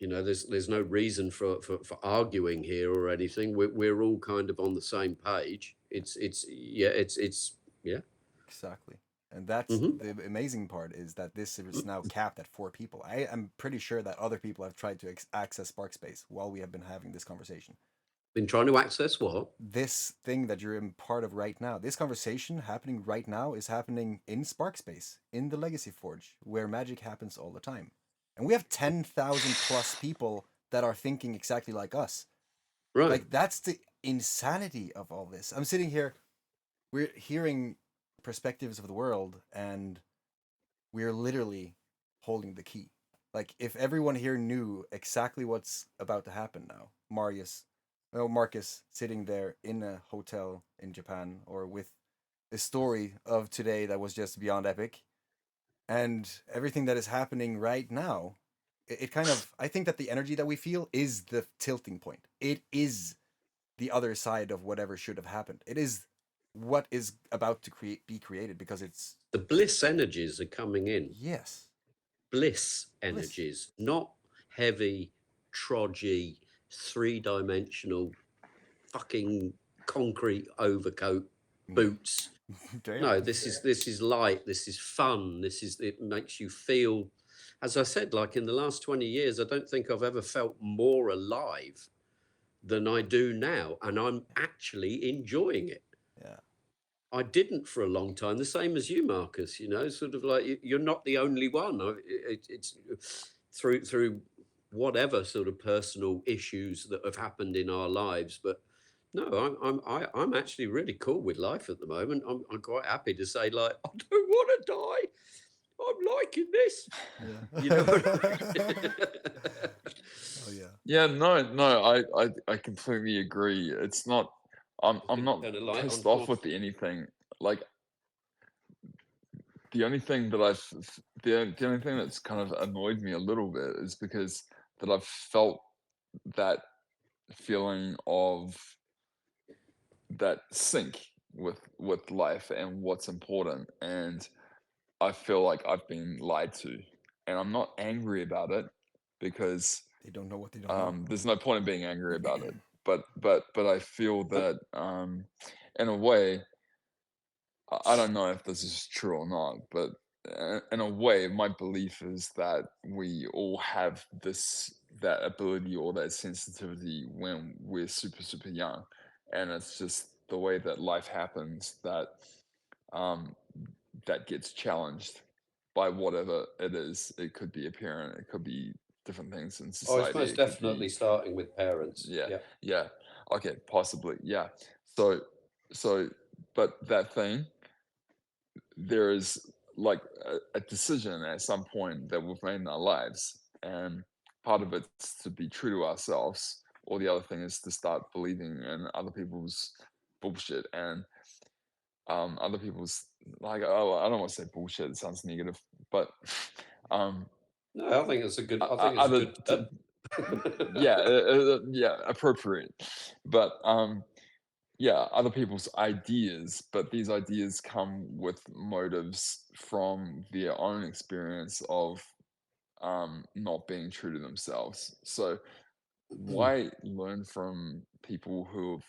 S4: there's no reason for arguing here or anything. We're all kind of on the same page. It's
S1: exactly. And that's the amazing part, is that this is now capped at 4 people. I am pretty sure that other people have tried to access SparkSpace while we have been having this conversation.
S4: Been trying to access what?
S1: This thing that you're in part of right now. This conversation happening right now is happening in SparkSpace, in the Legacy Forge, where magic happens all the time. And we have 10,000 plus people that are thinking exactly like us.
S4: Right.
S1: Like that's the insanity of all this. I'm sitting here, we're hearing perspectives of the world, and we're literally holding the key. Like if everyone here knew exactly what's about to happen now, Marcus sitting there in a hotel in Japan, or with a story of today that was just beyond epic, and everything that is happening right now, it kind of, I think that the energy that we feel is the tilting point. It is the other side of whatever should have happened. It is what is about to be created, because it's,
S4: The bliss energies are coming in.
S1: yes,
S4: Bliss
S1: bliss.
S4: energies, not heavy, trodgy, three-dimensional, fucking concrete overcoat boots.
S1: Damn.
S4: No, this is light. This is fun. It makes you feel, as I said, like in the last 20 years, I don't think I've ever felt more alive than I do now, and I'm actually enjoying it.
S1: Yeah.
S4: I didn't for a long time, the same as you, Marcus. Sort of like you're not the only one. It's through whatever sort of personal issues that have happened in our lives, but no, I'm actually really cool with life at the moment. I'm quite happy to say, like, I don't want to die. I'm liking this.
S1: Yeah.
S4: You know what I mean?
S1: Oh yeah.
S2: Yeah, no, I completely agree. It's not. I'm not
S4: Turn a light
S2: pissed
S4: on,
S2: off with anything. Like the only thing that the only thing that's kind of annoyed me a little bit is because that I've felt that feeling of that sync with life and what's important, and I feel like I've been lied to, and I'm not angry about it because
S1: They don't know what they don't know.
S2: there's no point in being angry about it. But I feel that in a way, I don't know if this is true or not, but in a way, my belief is that we all have that ability or that sensitivity when we're super young, and it's just the way that life happens that um, that gets challenged by whatever it is. It could be a parent, it could be different things in
S4: Oh, it's
S2: society.
S4: most
S2: It could
S4: definitely
S2: be
S4: starting with parents.
S2: yeah, yeah. Okay, possibly, yeah. So, but that thing, there is like a decision at some point that we've made in our lives, and part of it's to be true to ourselves, or the other thing is to start believing in other people's bullshit and other people's like, oh, I don't want to say bullshit. It sounds negative, but um,
S4: No, I think it's a good. I think it's a
S2: other
S4: good term.
S2: yeah, yeah, appropriate, but yeah, other people's ideas, but these ideas come with motives from their own experience of not being true to themselves. So why learn from people who've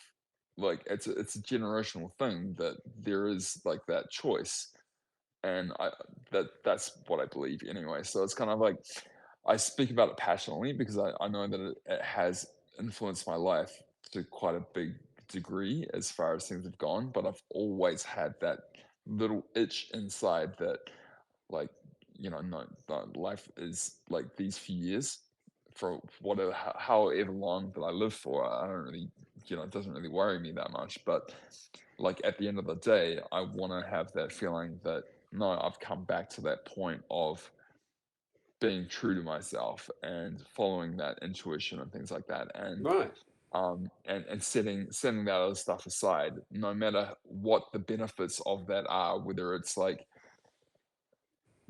S2: like it's a generational thing that there is like that choice, and that's what I believe anyway. So it's kind of like I speak about it passionately because I know that it has influenced my life to quite a big degree as far as things have gone, but I've always had that little itch inside that, like, no, life is like these few years for whatever, however long that I live for. I don't really, it doesn't really worry me that much. But like at the end of the day, I want to have that feeling that no, I've come back to that point of being true to myself and following that intuition and things like that, and
S4: Right.
S2: and setting that other stuff aside, no matter what the benefits of that are, whether it's like,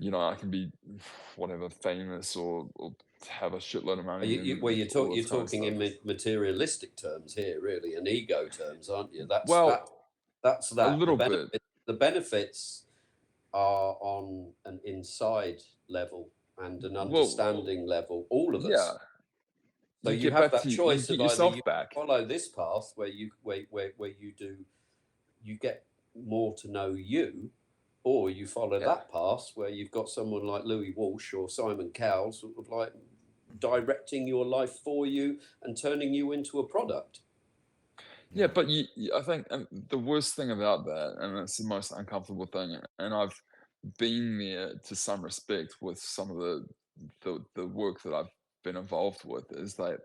S2: I can be whatever famous or have a shitload of money and
S4: Well,
S2: all
S4: you're
S2: this kind of
S4: talking in
S2: stuff.
S4: materialistic terms here, really, and ego terms, aren't you?
S2: Well,
S4: That's
S2: a
S4: that.
S2: little bit.
S4: The benefits are on an inside level and an
S2: Well,
S4: understanding level. All of
S2: yeah,
S4: us. So
S2: you
S4: you
S2: get
S4: have
S2: back
S4: that
S2: to you
S4: choice
S2: get
S4: of either
S2: yourself
S4: you
S2: back.
S4: follow this path where you get more to know you, or you follow
S2: Yeah.
S4: that path where you've got someone like Louis Walsh or Simon Cowell sort of like directing your life for you and turning you into a product.
S2: Yeah, but I think the worst thing about that, and it's the most uncomfortable thing, and I've been there to some respect with some of the work that I've been involved with, is that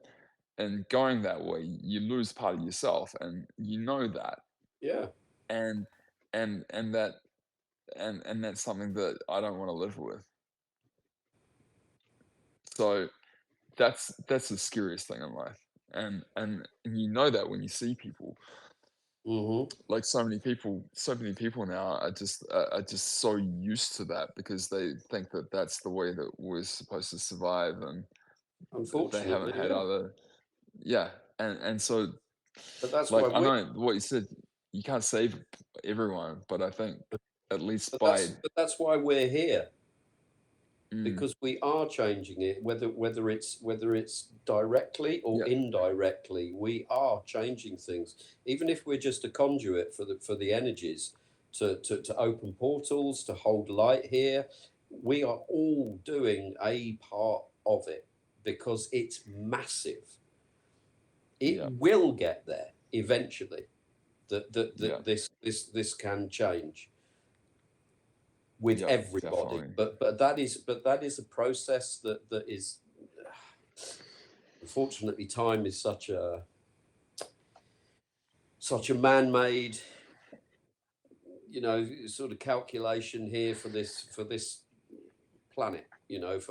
S2: and going that way, you lose part of yourself, and you know that,
S4: Yeah.
S2: and and that and that's something that I don't want to live with. So that's the scariest thing in life, and you know that when you see people. Like so many people now are just so used to that because they think that that's the way that we're supposed to survive, and they haven't
S4: Unfortunately,
S2: had
S4: yeah.
S2: other. Yeah, and so
S4: But that's
S2: like
S4: why
S2: I
S4: we.
S2: know what you said, you can't save everyone, but I think at least
S4: But
S2: by
S4: that's why we're here,
S2: mm,
S4: because we are changing it, whether it's directly or
S2: yeah,
S4: indirectly, we are changing things. Even if we're just a conduit for the energies to open portals, to hold light here, we are all doing a part of it because it's massive. It
S2: yeah,
S4: will get there eventually.
S2: yeah,
S4: That this can change with
S2: yeah,
S4: everybody,
S2: definitely.
S4: but that is a process that is, unfortunately, time is such a man-made, sort of calculation here for this planet,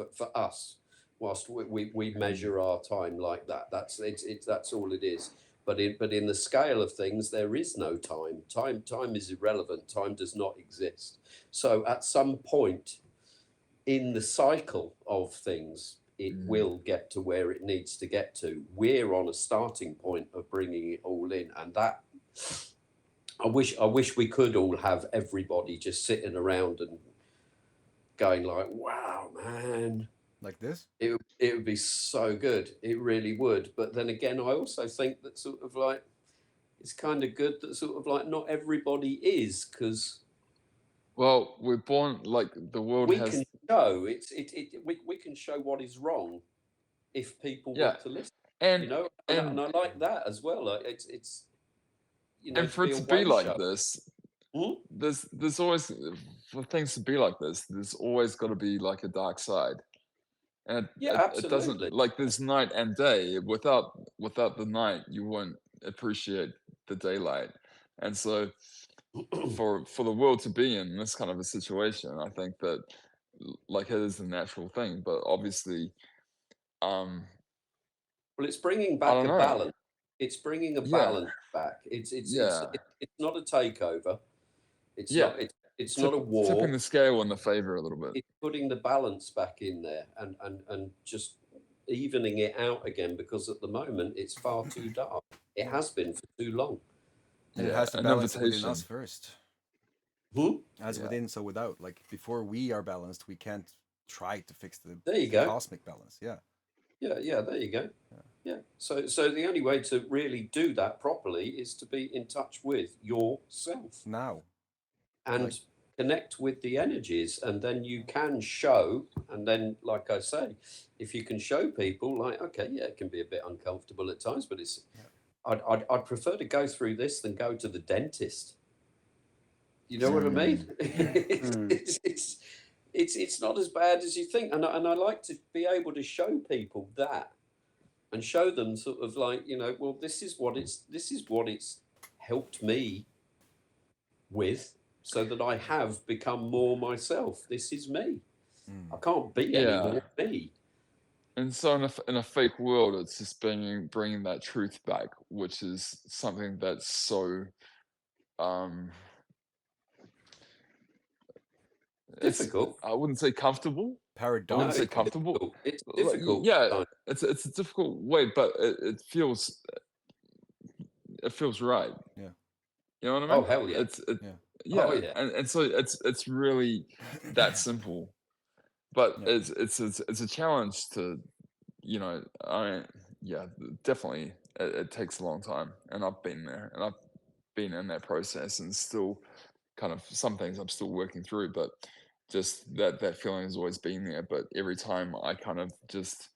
S4: for us. Whilst we measure our time like that, that's all it is. But in the scale of things, there is no time. Time is irrelevant. Time does not exist. So at some point in the cycle of things, it
S2: Mm,
S4: will get to where it needs to get to. We're on a starting point of bringing it all in, and that I wish we could all have everybody just sitting around and going like, "Wow, man."
S1: Like this.
S4: It would be so good. It really would. But then again, I also think that sort of like it's kind of good that sort of like not everybody is, because
S2: well, we're born like the world
S4: we
S2: has.
S4: can show we can show what is wrong if people
S2: Yeah,
S4: want to listen,
S2: and
S4: and I like that as well. Like it's
S2: and
S4: to
S2: for
S4: be
S2: it
S4: a
S2: to be
S4: way
S2: like
S4: show.
S2: this,
S4: Hmm?
S2: there's always for things to be like this. There's always got to be like a dark side, and
S4: Yeah,
S2: it
S4: absolutely.
S2: doesn't like there's night and day. Without the night, you won't appreciate the daylight, and so for the world to be in this kind of a situation, I think that like it is a natural thing, but obviously, um,
S4: Well, it's bringing
S2: I
S4: back
S2: don't
S4: a
S2: know.
S4: balance. It's bringing a
S2: Yeah,
S4: balance back.
S2: yeah,
S4: It's not a takeover. It's
S2: yeah.
S4: not it's not a
S2: Tipping
S4: war.
S2: the scale in the favor a little bit.
S4: It's putting the balance back in there, and just evening it out again, because at the moment it's far too dark. It
S1: Yeah.
S4: has been for too long.
S1: And it
S2: Yeah,
S1: has to
S2: an
S1: balance it within us
S2: invitation.
S1: first.
S4: Hmm?
S1: As
S2: Yeah,
S1: within, so without. Like before we are balanced, we can't try to fix
S4: There you
S1: the
S4: go.
S1: cosmic balance. Yeah.
S4: Yeah, there you go.
S1: Yeah.
S4: Yeah. So the only way to really do that properly is to be in touch with yourself
S1: Now,
S4: and
S1: like
S4: connect with the energies, and then you can show. And then, like I say, if you can show people, like, okay, yeah, it can be a bit uncomfortable at times, but it's
S1: yeah.
S4: I'd prefer to go through this than go to the dentist. You know what I mean?
S3: Mm.
S4: It's not as bad as you think, and I like to be able to show people that, and show them sort of like, well, this is what it's helped me with, so that I have become more myself. This is me. I
S1: Mm.
S4: can't be any
S2: yeah.
S4: more me.
S2: And so in a fake world, it's just bringing that truth back, which is something that's so um, it's
S4: Difficult.
S2: I wouldn't say comfortable. I
S4: No,
S2: wouldn't say
S1: Paradoxical.
S4: it's
S2: comfortable.
S4: difficult. It's
S2: Like,
S4: difficult.
S2: yeah,
S4: Time.
S2: it's a difficult way, but it feels right.
S1: Yeah.
S2: You know what I
S4: Oh,
S2: mean?
S4: hell yeah.
S2: It
S1: Yeah.
S4: Oh
S2: yeah,
S4: yeah.
S2: and so it's really that simple. But
S1: Yeah.
S2: it's a challenge to yeah, definitely it takes a long time, and I've been there, and I've been in that process, and still kind of some things I'm still working through, but just that feeling has always been there. But every time I kind of just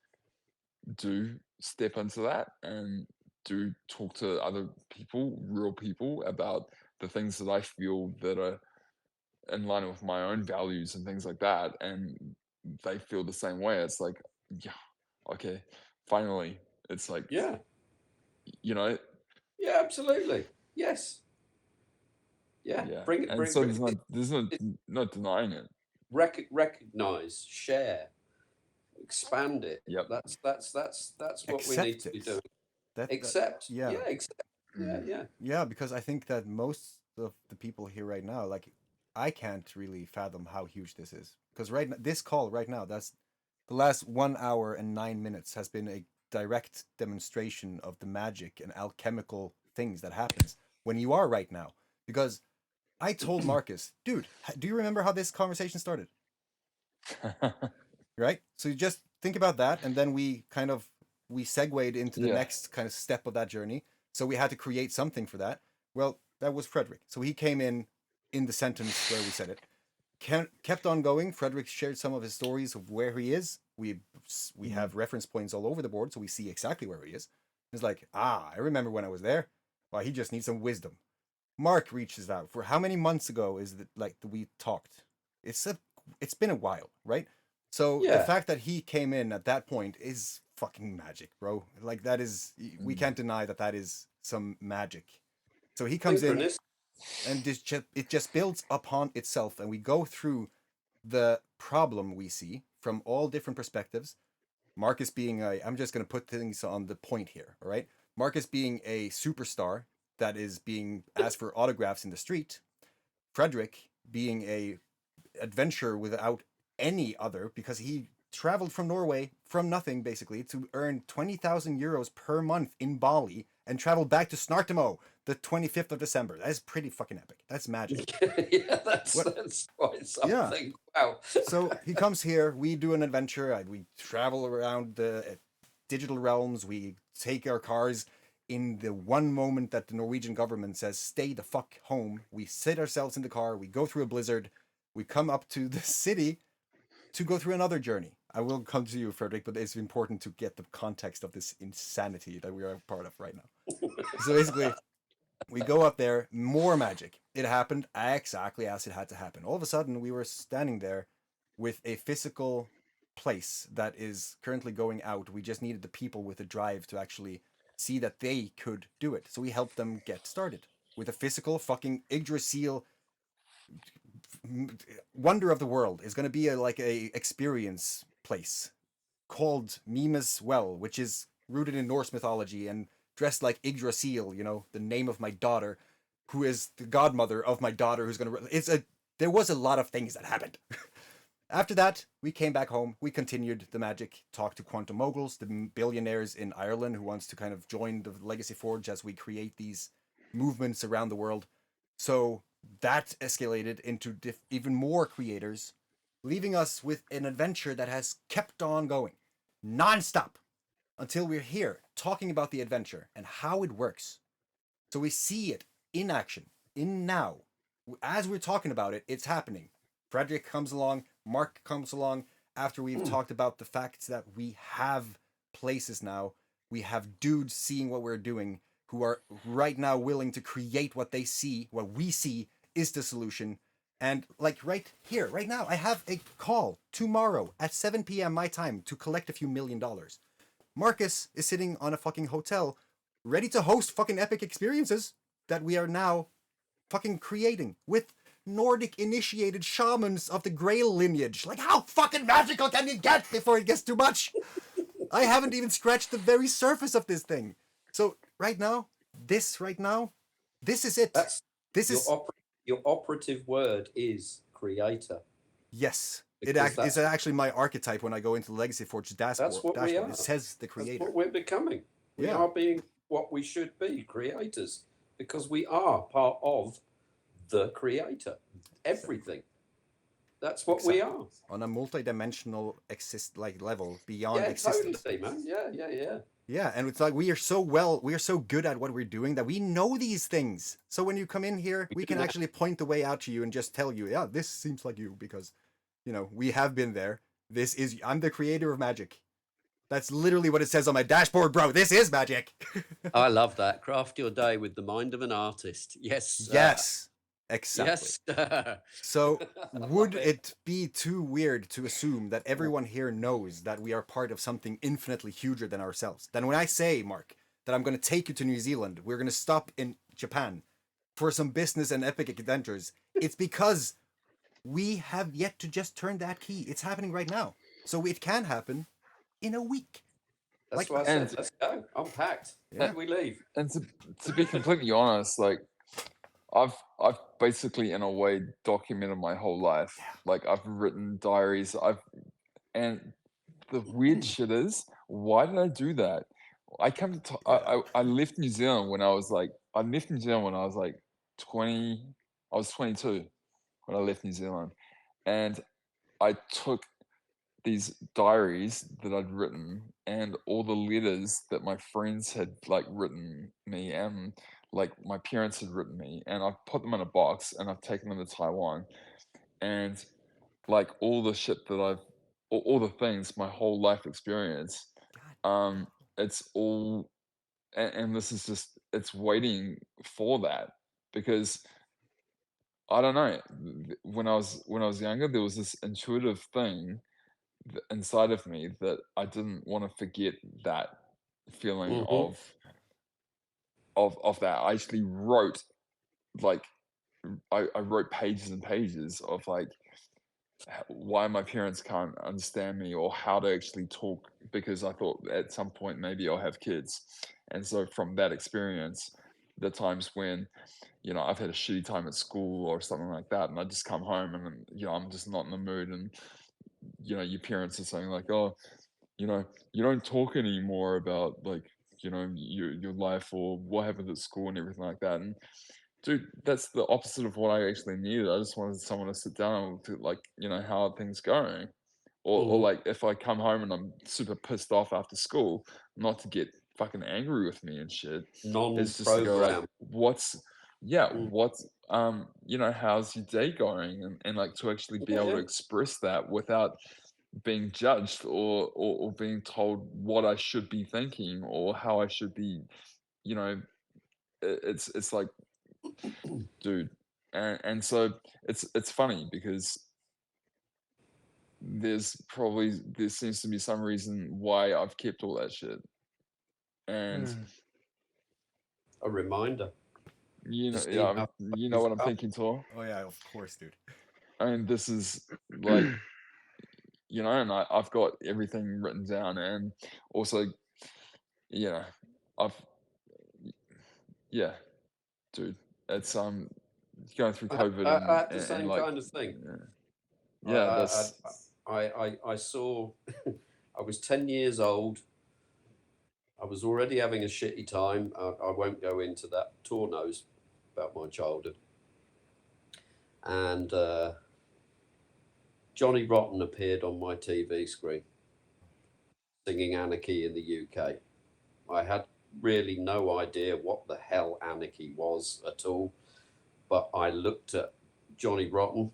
S2: do step into that and do talk to other people, real people, about the things that I feel that are in line with my own values and things like that, and they feel the same way. It's like, yeah, okay, finally, It's like,
S4: Yeah.
S2: you know,
S4: Yeah. Absolutely. Yes. Yeah.
S2: yeah.
S4: Bring it.
S2: And
S4: Bring,
S2: so
S4: bring
S2: there's no denying it.
S4: recognize, share, expand it.
S2: Yep.
S4: That's what we need
S1: Accept
S4: to be
S1: it.
S4: doing.
S1: That
S4: Accept.
S1: yeah.
S4: Yeah. Accept. Yeah. Yeah.
S1: Yeah, because I think that most of the people here right now, like, I can't really fathom how huge this is. Because right now, this call right now, that's the last 1 hour and 9 minutes has been a direct demonstration of the magic and alchemical things that happens when you are right now. Because I told Marcus, dude, do you remember how this conversation started? Right? So you just think about that, and then we segued into the
S2: Yeah.
S1: next kind of step of that journey. So we had to create something for that. Well, that was Frederick. So he came in the sentence where we said it. Kept on going. Frederick shared some of his stories of where he is. We have reference points all over the board, so we see exactly where he is. It's like, I remember when I was there. Well, he just needs some wisdom. Mark reaches out. For how many months ago is that we talked? It's been a while, right? So the
S4: Yeah.
S1: fact that he came in at that point is fucking magic, bro. Like, that is, we can't deny that is some magic. So he comes in,
S4: Synchronous.
S1: and it just builds upon itself, and we go through the problem we see from all different perspectives. Marcus being I'm just going to put things on the point here, all right? Marcus being a superstar that is being asked for autographs in the street. Frederick being a adventurer without any other, because he traveled from Norway from nothing basically to earn 20,000 euros per month in Bali and traveled back to Snartamo the 25th of December. That is pretty fucking epic. That's magic.
S4: Yeah, that's quite something. Wow.
S1: So he comes here, we do an adventure, we travel around the digital realms, we take our cars. In the one moment that the Norwegian government says, stay the fuck home, we sit ourselves in the car, we go through a blizzard, we come up to the city to go through another journey. I will come to you, Frederick, but it's important to get the context of this insanity that we are a part of right now. So basically, we go up there, more magic. It happened exactly as it had to happen. All of a sudden, we were standing there with a physical place that is currently going out. We just needed the people with the drive to actually see that they could do it. So we helped them get started with a physical fucking Yggdrasil wonder of the world. Is going to be like a experience place called Mimas Well, which is rooted in Norse mythology and dressed like Yggdrasil, the name of my daughter, who is the godmother of my daughter, who's going to... There was a lot of things that happened. After that, we came back home. We continued the magic, talked to Quantum Moguls, the billionaires in Ireland who wants to kind of join the Legacy Forge as we create these movements around the world. So that escalated into even more creators, leaving us with an adventure that has kept on going, non-stop, until we're here talking about the adventure and how it works. So we see it in action, in now. As we're talking about it, it's happening. Frederick comes along, Mark comes along, after we've talked about the fact that we have places now, we have dudes seeing what we're doing, who are right now willing to create what they see, what we see is the solution. And like right here, right now, I have a call tomorrow at 7 p.m. my time to collect a few $1 million. Marcus is sitting on a fucking hotel, ready to host fucking epic experiences that we are now fucking creating with Nordic initiated shamans of the Grail lineage. Like, how fucking magical can you get before it gets too much? I haven't even scratched the very surface of this thing. So right now, this is it.
S4: Your operative word is creator.
S1: Yes.
S4: Because
S1: It's actually my archetype when I go into the Legacy Forge dashboard.
S4: That's what we are.
S1: It says the creator.
S4: That's what we're becoming. We
S1: Yeah.
S4: are being what we should be, creators, because we are part of the creator. Everything. That's what we are.
S1: On a multi-dimensional level beyond existence.
S4: Totally, man. Yeah.
S1: Yeah, and it's like we are so good at what we're doing that we know these things. So when you come in here, we can actually point the way out to you and just tell you, yeah, this seems like you, because we have been there. I'm the creator of magic. That's literally what it says on my dashboard, bro. This is magic.
S4: I love that. Craft your day with the mind of an artist. Yes.
S1: Yes. Exactly.
S4: Yes.
S1: So,
S4: I love
S1: would it be too weird to assume that everyone here knows that we are part of something infinitely huger than ourselves? Then, when I say, Mark, that I'm going to take you to New Zealand, we're going to stop in Japan for some business and epic adventures, it's because we have yet to just turn that key. It's happening right now. So, it can happen in a week.
S4: That's
S1: Like-
S4: why I said,
S2: And-
S4: let's go. I'm packed.
S1: Yeah.
S4: When do we leave?
S2: And to be completely honest, like I've basically in a way documented my whole life. Like I've written diaries. And the weird shit is, why did I do that? I came to I left New Zealand when I was like 20. I was 22 when I left New Zealand, and I took these diaries that I'd written and all the letters that my friends had like written me and like my parents had written me, and I've put them in a box and I've taken them to Taiwan, and like all the shit that all the things, my whole life experience, it's all, and this is just, it's waiting for that, because I don't know, when I was younger, there was this intuitive thing inside of me that I didn't want to forget, that feeling
S4: Mhm.
S2: of that. I actually wrote like I wrote pages and pages of like why my parents can't understand me or how to actually talk, because I thought at some point maybe I'll have kids. And so from that experience, the times when, you know, I've had a shitty time at school or something like that, and I just come home and, you know, I'm just not in the mood, and, you know, your parents are saying like, oh, you know, you don't talk anymore about like, you know, your life or what happened at school and everything like that. And dude, that's the opposite of what I actually needed. I just wanted someone to sit down to like, you know, how are things going? Or
S4: Mhm.
S2: like if I come home and I'm super pissed off after school, not to get fucking angry with me and shit. It's just to go like,
S4: Non-program. Mm.
S2: what's you know, how's your day going? And like to actually be
S4: Yeah,
S2: able to
S4: yeah.
S2: express that without being judged or being told what I should be thinking or how I should be, you know, it's like, dude. And so it's funny because there seems to be some reason why I've kept all that shit. And
S3: Mm.
S4: A reminder.
S2: you know,
S4: Just
S2: yeah,
S4: need enough
S2: you know what I'm
S4: proof.
S2: thinking, Tor?
S1: Oh, yeah, of course, dude.
S2: And this is like, you know, and I've got everything written down, and also, you know, I've, yeah, dude, it's going through COVID
S4: I had the
S2: and
S4: same
S2: like,
S4: kind of thing.
S2: yeah, that's
S4: I saw. I was 10 years old. I was already having a shitty time. I won't go into that. Tor knows about my childhood. And Johnny Rotten appeared on my TV screen singing Anarchy in the UK. I had really no idea what the hell Anarchy was at all, but I looked at Johnny Rotten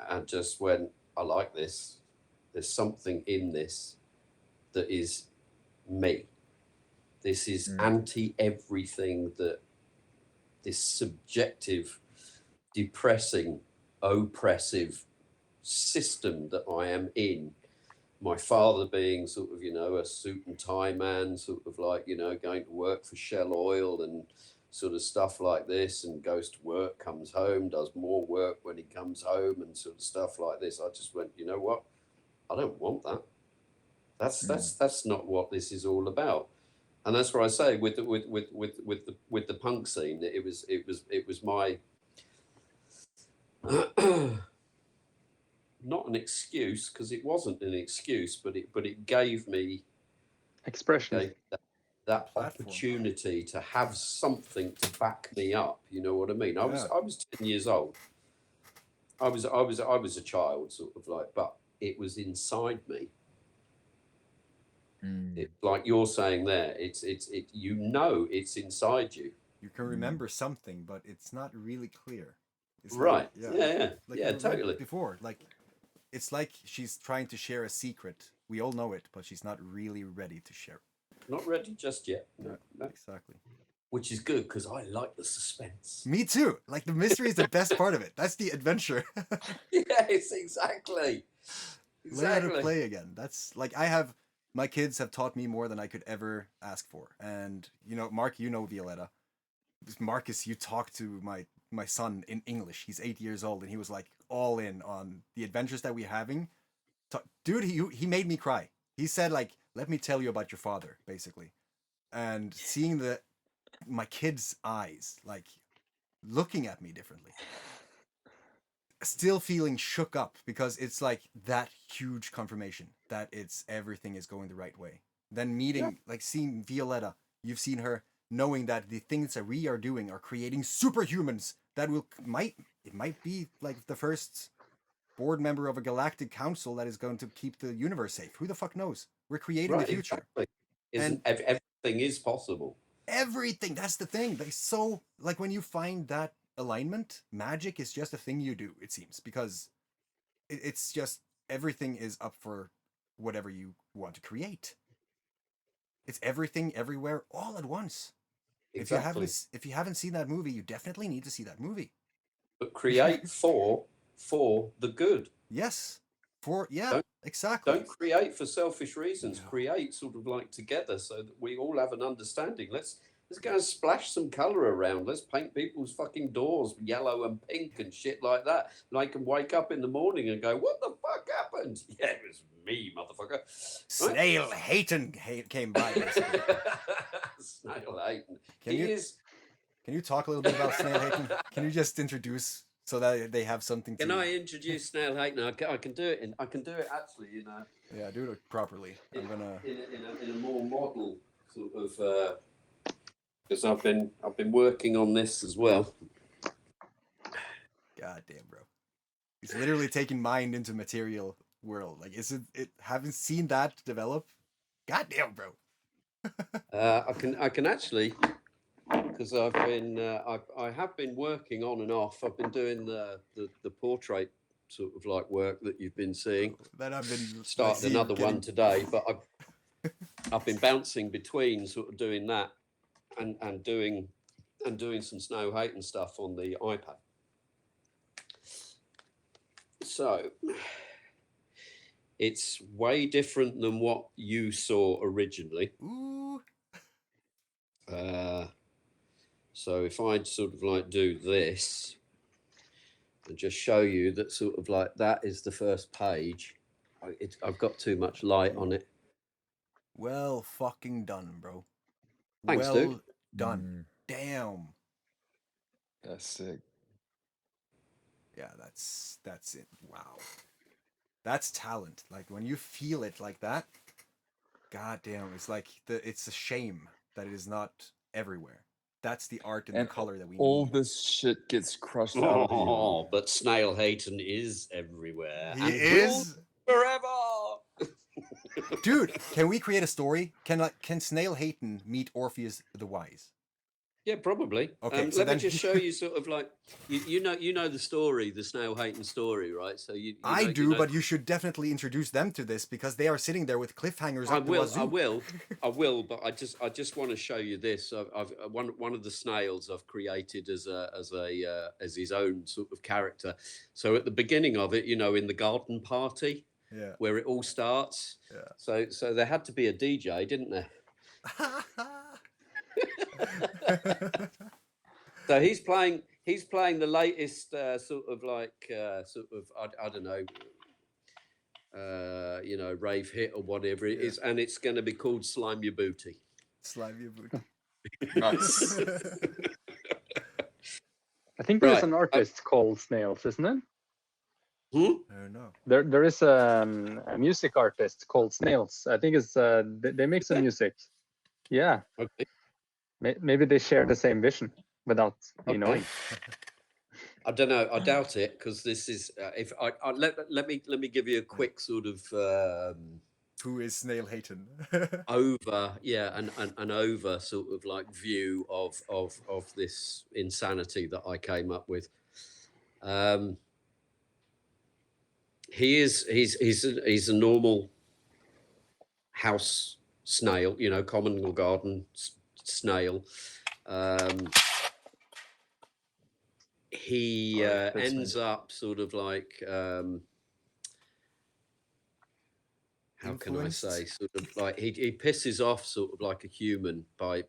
S4: and just went, I like this. There's something in this that is me. This is anti everything that this subjective, depressing, oppressive system that I am in. My father being sort of, you know, a suit and tie man, sort of like, you know, going to work for Shell Oil and sort of stuff like this, and goes to work, comes home, does more work when he comes home, and sort of stuff like this. I just went, you know what? I don't want that. That's not what this is all about. And that's what I say with the punk scene. It was my not an excuse, because it wasn't an excuse, but it gave me
S3: Expression.
S4: that
S1: Platform.
S4: opportunity to have something to back me up. You know what I mean? I was 10 years old. I was a child, sort of like, but it was inside me. It, like you're saying there, it's you know, it's inside you.
S1: You can remember something, but it's not really clear. It's
S4: Right.
S1: Like,
S4: Yeah.
S1: like
S4: Yeah,
S1: you read
S4: totally.
S1: before, like it's like she's trying to share a secret. We all know it, but she's not really ready to share.
S4: Not ready just yet. No.
S1: Exactly.
S4: which is good because I like the suspense.
S1: Me too. Like the mystery is the best part of it. That's the adventure.
S4: Yes, exactly.
S1: Learn how to play again. That's like my kids have taught me more than I could ever ask for. And Mark, Violetta. Marcus, you talked to my son in English. He's 8 years old, and he was like all in on the adventures that we're having. Dude, he made me cry. He said like, "Let me tell you about your father," basically. And seeing my kids' eyes, like looking at me differently, still feeling shook up because it's like that huge confirmation that everything is going the right way. Then meeting, like seeing Violetta, you've seen her, knowing that the things that we are doing are creating superhumans that might be like the first board member of a galactic council that is going to keep the universe safe. Who the fuck knows? We're creating the future.
S4: Exactly. Everything is possible.
S1: Everything. That's the thing. So like when you find that alignment, magic is just a thing you do, it seems, because it's just everything is up for whatever you want to create. It's everything everywhere all at once.
S4: Exactly.
S1: If you haven't seen that movie, you definitely need to see that movie.
S4: But create for the good.
S1: Yes. Exactly.
S4: Don't create for selfish reasons. No. Create sort of like together so that we all have an understanding. Let's go and splash some color around. Let's paint people's fucking doors yellow and pink and shit like that. And I can wake up in the morning and go, "What the fuck happened?" Yeah, it was me, motherfucker.
S1: Snail Hayton came by.
S4: Snail Hayton.
S1: Can you talk a little bit about Snail Hayton? Can you just introduce so that they have something to...
S4: Can I introduce Snail Hayton? I can do it. I can do it actually.
S1: Yeah, do it properly. I'm gonna
S4: in a more model sort of. Because I've been working on this as well.
S1: God damn, bro! He's literally taking mind into material world. Like, haven't seen that develop? God damn, bro!
S4: I can actually, because I have been working on and off. I've been doing the portrait sort of like work that you've been seeing.
S1: That I've been
S4: started another one today, but I've been bouncing between sort of doing that. And doing some Snow Hayton stuff on the iPad. So it's way different than what you saw originally.
S1: Ooh.
S4: So if I'd sort of like do this and just show you that sort of like that is the first page. I've got too much light on it.
S1: Well fucking done, bro.
S4: Thanks, dude.
S1: Done. Damn.
S2: That's sick.
S1: Yeah, that's it. Wow. That's talent. Like when you feel it like that, god damn, it's like it's a shame that it is not everywhere. That's the art and the color that we
S2: all
S1: need.
S2: This shit gets crushed out of you.
S4: But Snail Hayton is everywhere.
S1: He is
S4: forever.
S1: Dude, can we create a story? Can Snail Hayton meet Orpheus the Wise?
S4: Yeah, probably.
S1: Okay,
S4: let me just show you sort of like you know the story, the Snail Hayton story, right? So
S1: I do, but you should definitely introduce them to this because they are sitting there with cliffhangers.
S4: I will, but I just want to show you this. I've one of the snails I've created as his own sort of character. So at the beginning of it, in the garden party,
S1: yeah,
S4: where it all starts.
S1: Yeah.
S4: So there had to be a DJ, didn't there? So he's playing the latest sort of I don't know, rave hit or whatever it is, and it's going to be called Slime Your Booty.
S1: Slime Your Booty.
S2: Nice.
S3: I think there's an artist called Snails, isn't it?
S1: I don't know.
S3: There is a music artist called Snails. I think it's they make some music. Yeah.
S4: Okay.
S3: Maybe they share the same vision without knowing.
S4: I don't know. I doubt it because this is. If let me give you a quick sort of.
S1: Who is Snail Hayton?
S4: an over sort of like view of this insanity that I came up with. He's a normal house snail, common or garden snail. he
S1: Alright, that's
S4: ends
S1: fine.
S4: up sort of like how can I say,
S1: Influenced?
S4: sort of like he pisses off sort of like a human by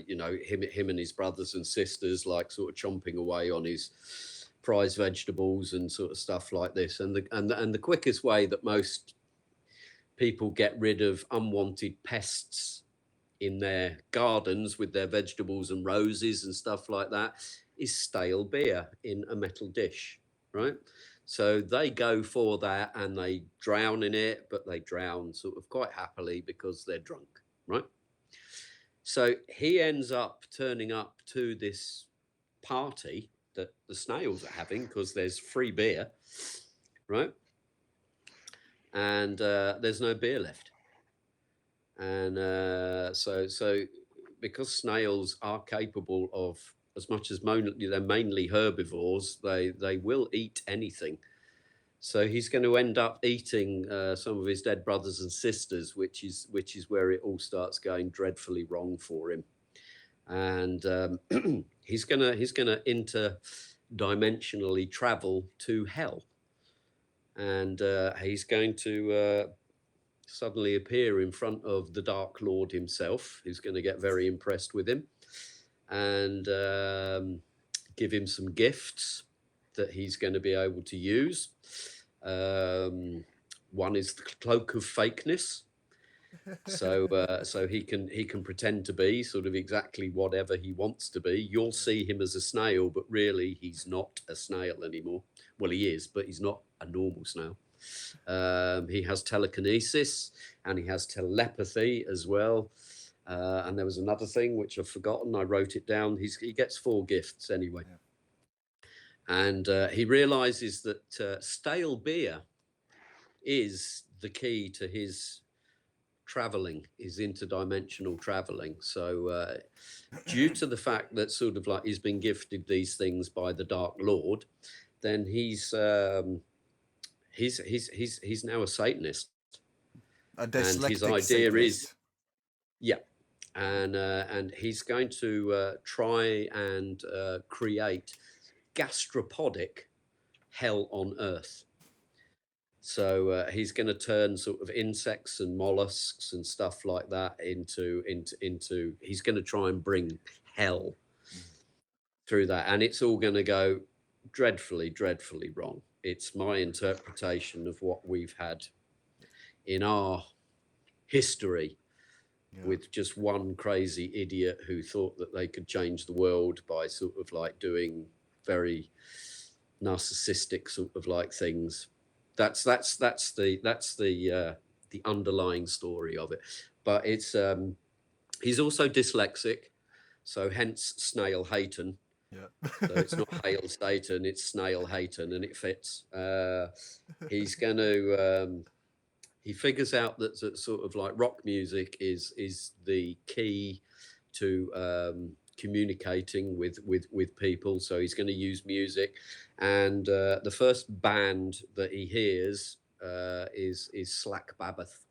S4: you know him and his brothers and sisters like sort of chomping away on his prize vegetables and sort of stuff like this. And the quickest way that most people get rid of unwanted pests in their gardens with their vegetables and roses and stuff like that is stale beer in a metal dish, right? So they go for that and they drown in it, but they drown sort of quite happily because they're drunk, right? So he ends up turning up to this party that the snails are having because there's free beer, right? And there's no beer left. And so because snails are capable of, as much as they're mainly herbivores, they will eat anything. So he's going to end up eating some of his dead brothers and sisters, which is where it all starts going dreadfully wrong for him. And he's gonna interdimensionally travel to hell, and he's going to suddenly appear in front of the Dark Lord himself, who's going to get very impressed with him and give him some gifts that he's going to be able to use. One is the cloak of fakeness. So he can pretend to be sort of exactly whatever he wants to be. You'll see him as a snail, but really he's not a snail anymore. Well, he is, but he's not a normal snail. He has telekinesis and he has telepathy as well. And there was another thing which I've forgotten. I wrote it down. He gets 4 gifts anyway.
S1: Yeah.
S4: And he realizes that stale beer is the key to his traveling, his interdimensional traveling. So due to the fact that sort of like he's been gifted these things by the Dark Lord, then he's now a Satanist.
S1: A
S4: And his
S1: dyslexic
S4: idea is,
S1: Satanist.
S4: yeah, and he's going to try and create gastropodic hell on Earth. So he's going to turn sort of insects and mollusks and stuff like that into. He's going to try and bring hell through that, and it's all going to go dreadfully, dreadfully wrong. It's my interpretation of what we've had in our history.
S1: Yeah.
S4: With just one crazy idiot who thought that they could change the world by sort of like doing very narcissistic sort of like things. That's the underlying story of it. But it's he's also dyslexic, so hence Snail Hayton.
S1: Yeah.
S4: So it's not Hail Satan, it's Snail Hayton, and it fits. He's going to he figures out that sort of like rock music is the key to communicating with people. So he's going to use music, and the first band that he hears is Slack Babbath.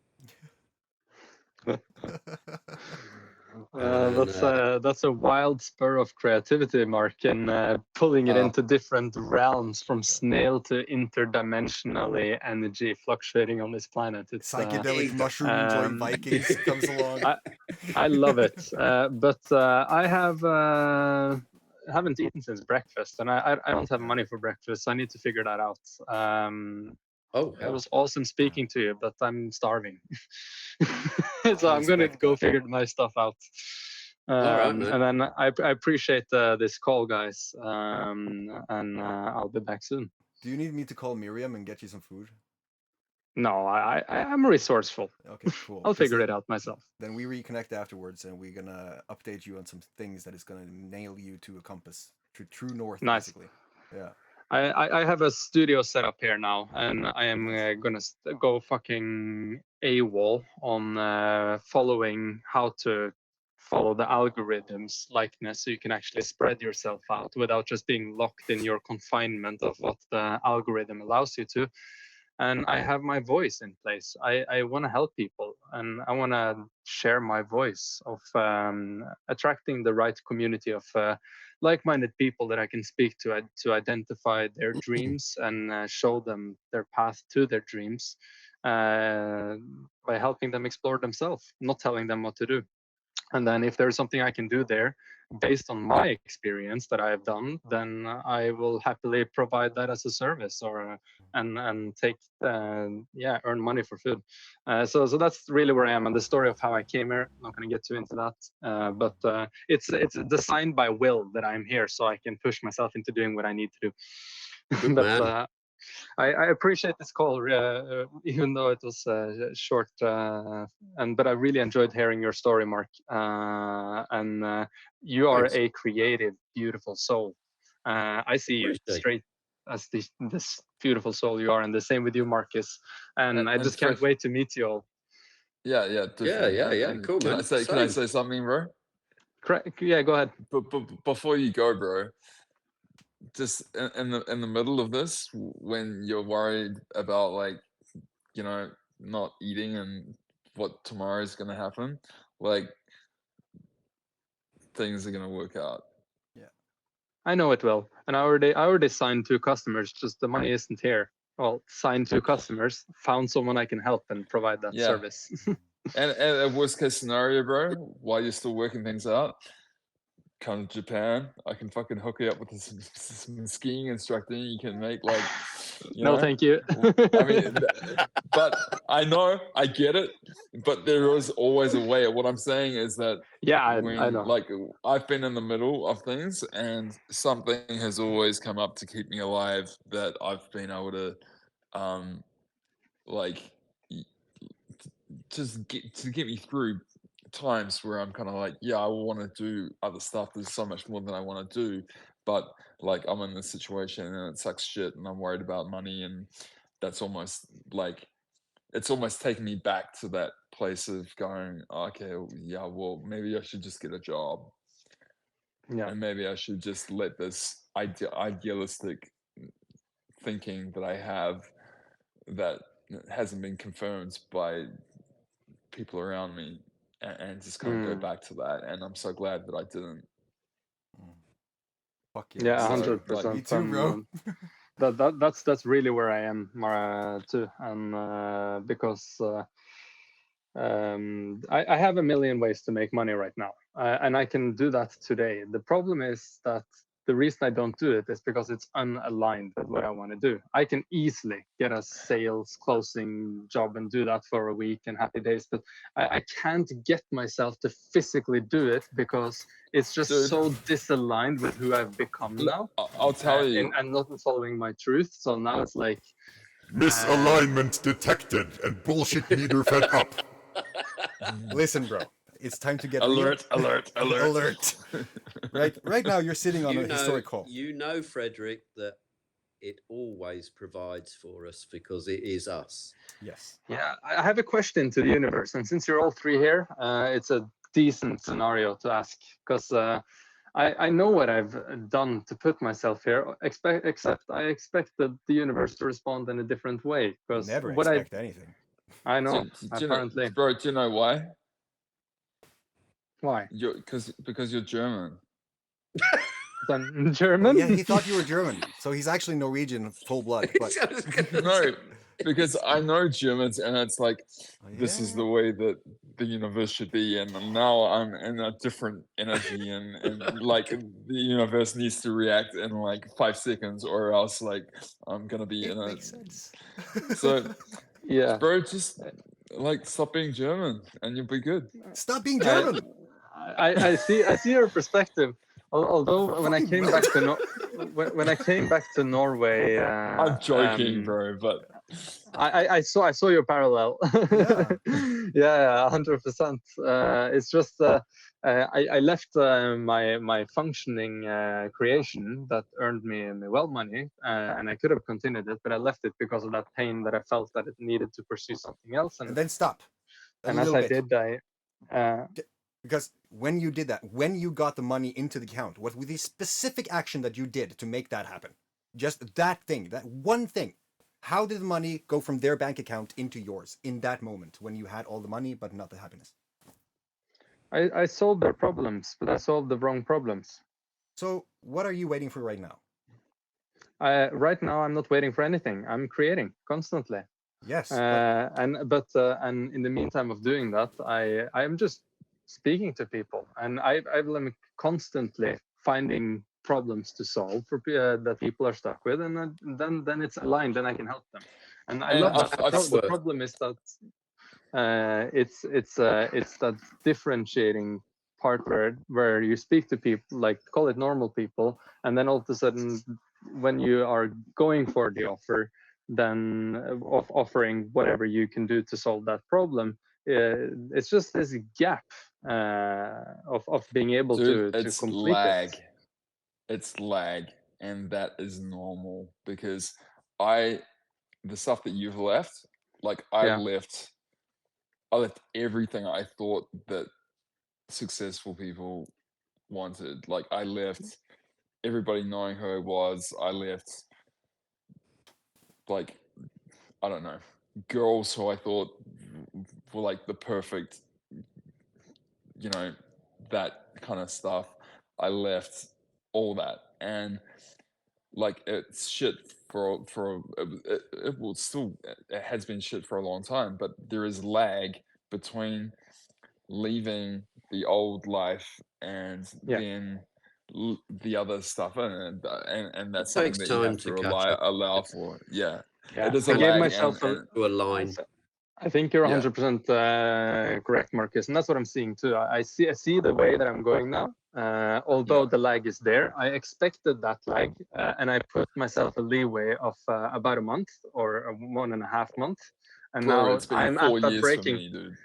S3: That's a wild spur of creativity, Mark, and pulling it into different realms from snail to interdimensionally energy fluctuating on this planet. It's
S1: psychedelic mushroom enjoying Vikings comes along.
S3: I love it, but I haven't eaten since breakfast, and I don't have money for breakfast. So I need to figure that out. It was awesome speaking to you, but I'm starving. So I'm going to go figure my stuff out. And then I appreciate this call, guys. And I'll be back soon.
S1: Do you need me to call Miriam and get you some food?
S3: No, I'm resourceful.
S1: Okay, cool.
S3: I'll figure it out myself.
S1: Then we reconnect afterwards, and we're gonna update you on some things that is gonna nail you to a compass, true north,
S3: nice.
S1: Basically. Yeah.
S3: I have a studio set up here now, and I am gonna go fucking AWOL on following how to follow the algorithms likeness, so you can actually spread yourself out without just being locked in your confinement of what the algorithm allows you to. and I have my voice in place. I want to help people, and I want to share my voice of attracting the right community of like-minded people that I can speak to identify their dreams and show them their path to their dreams by helping them explore themselves, not telling them what to do. And then if there's something I can do there based on my experience that I have done, then I will happily provide that as a service or and take earn money for food. So that's really where I am, and the story of how I came here. I'm not going to get too into that, but it's designed by will that I'm here, so I can push myself into doing what I need to do.
S4: Good man.
S3: But I appreciate this call, even though it was short, but I really enjoyed hearing your story, Mark. And you are
S4: Thanks.
S3: a creative, beautiful soul. I see you
S4: Appreciate it.
S3: straight as this beautiful soul you are, and the same with you, Marcus. And I
S2: And
S3: just can't
S2: Fred-
S3: wait to meet you all.
S2: Yeah, definitely.
S4: yeah.
S2: And
S4: Cool,
S2: can
S4: man.
S2: I
S4: Same.
S2: say something, bro?
S3: Yeah, go ahead.
S2: But before you go, bro, just in the middle of this, when you're worried about like, you know, not eating and what tomorrow is gonna happen, like things are gonna work out.
S3: I know it will, and I already signed 2 customers. Just the money isn't here. Well, signed 2 customers, found someone I can help and provide that
S2: Yeah.
S3: service.
S2: And a worst case scenario, bro, while you're still working things out, come to Japan. I can fucking hook you up with some skiing instructor. You can make like, you
S3: No,
S2: know.
S3: thank you.
S2: I mean, but I know, I get it, but there is always a way. What I'm saying is that
S3: yeah, I
S2: when
S3: know.
S2: like I've been in the middle of things and something has always come up to keep me alive that I've been able to like just get me through times where I'm kind of like, yeah, I want to do other stuff. There's so much more than I want to do, but like I'm in this situation and it sucks shit and I'm worried about money, and that's almost like it's almost taking me back to that place of going, okay, yeah, well, maybe I should just get a job.
S3: Yeah.
S2: And maybe I should just let this idealistic thinking that I have that hasn't been confirmed by people around me and just kind of go back to that. And I'm so glad that I didn't.
S1: Fuck yeah.
S3: Yeah,
S2: So,
S3: 100%.
S2: like,
S1: Me too, bro.
S3: That's really where I am too, and because I have a million ways to make money right now, and I can do that today. The problem is that the reason I don't do it is because it's unaligned with what I want to do. I can easily get a sales closing job and do that for a week and happy days, but I can't get myself to physically do it because it's just
S2: Dude.
S3: so disaligned with who I've become now.
S2: I'll tell you.
S3: And not following my truth. So now it's like,
S5: Misalignment detected and bullshit meter fed up.
S1: Listen, bro. It's time to get
S2: Alert.
S1: alert. Right now, you're sitting on a historic call.
S4: You know, Frederick, that it always provides for us because it is us.
S1: Yes.
S3: yeah, I have a question to the universe. And since you're all 3 here, it's a decent scenario to ask, because I know what I've done to put myself here, except I expect the universe to respond in a different way. Because
S1: Never
S3: what
S1: expect anything.
S3: I know,
S2: Do you know,
S3: apparently.
S2: bro, do you know why?
S3: Why?
S2: Because you're German.
S3: I'm German?
S1: Yeah, he thought you were German, so he's actually Norwegian, full blood. But
S2: No, because I know Germans, and it's like this is
S1: Yeah.
S2: the way that the universe should be, and now I'm in a different energy, and like the universe needs to react in like 5 seconds, or else like I'm gonna be
S1: It
S2: in a.
S1: makes sense.
S2: So,
S3: Yeah.
S2: bro, just like stop being German, and you'll be good.
S1: Stop being German.
S3: I see your perspective. Although when I
S1: fucking
S3: came
S1: will.
S3: back to when I came back to Norway,
S2: I'm joking, bro, but
S3: I saw your parallel.
S1: Yeah.
S3: Yeah, 100%. It's just I left my functioning creation that earned me well money, and I could have continued it, but I left it because of that pain that I felt that it needed to pursue something else.
S1: And then stop. A
S3: And as
S1: little
S3: I
S1: bit.
S3: did,
S1: Because when you did that, when you got the money into the account, what was the specific action that you did to make that happen? Just that thing, that one thing. How did the money go from their bank account into yours in that moment when you had all the money but not the happiness?
S3: I solved their problems, but I solved the wrong problems.
S1: So what are you waiting for right now?
S3: Right now, I'm not waiting for anything. I'm creating constantly.
S1: Yes,
S3: and in the meantime of doing that, I'm just speaking to people, and I'm constantly finding problems to solve for that people are stuck with, and then it's aligned, then I can help them. And I
S2: And
S3: love
S2: I've-
S3: that.
S2: I've-
S3: The problem is that it's that differentiating part where you speak to people, like call it normal people, and then all of a sudden when you are going for the offer, then of offering whatever you can do to solve that problem, it's just this gap of being able
S2: Dude,
S3: to
S2: it's
S3: complete
S2: lag.
S3: it.
S2: It's lag, and that is normal because the stuff that you've left, like I
S3: Yeah.
S2: left everything I thought that successful people wanted. Like I left everybody knowing who I was. I left, like, I don't know, girls who I thought were like the perfect, that kind of stuff. I left all that, and like it's shit it will still, it has been shit for a long time, but there is lag between leaving the old life and
S3: Yeah.
S2: then the other stuff in it, and that's
S4: It
S2: something
S4: takes
S2: that you
S4: time
S2: have to
S4: to catch up.
S2: allow for. Yeah,
S3: Yeah,
S2: it is
S3: I
S2: a
S3: gave
S2: lag,
S3: myself
S2: and
S4: To align.
S3: I think you're
S2: Yeah.
S3: 100% correct, Marcus, and that's what I'm seeing too. I see the way that I'm going now. Although
S2: Yeah.
S3: the lag is there, I expected that lag, and I put myself a leeway of about a month or 1.5 months, and
S2: bro,
S3: now
S2: it's been
S3: I'm
S2: 4
S3: at that
S2: years for
S3: breaking.
S2: me, dude.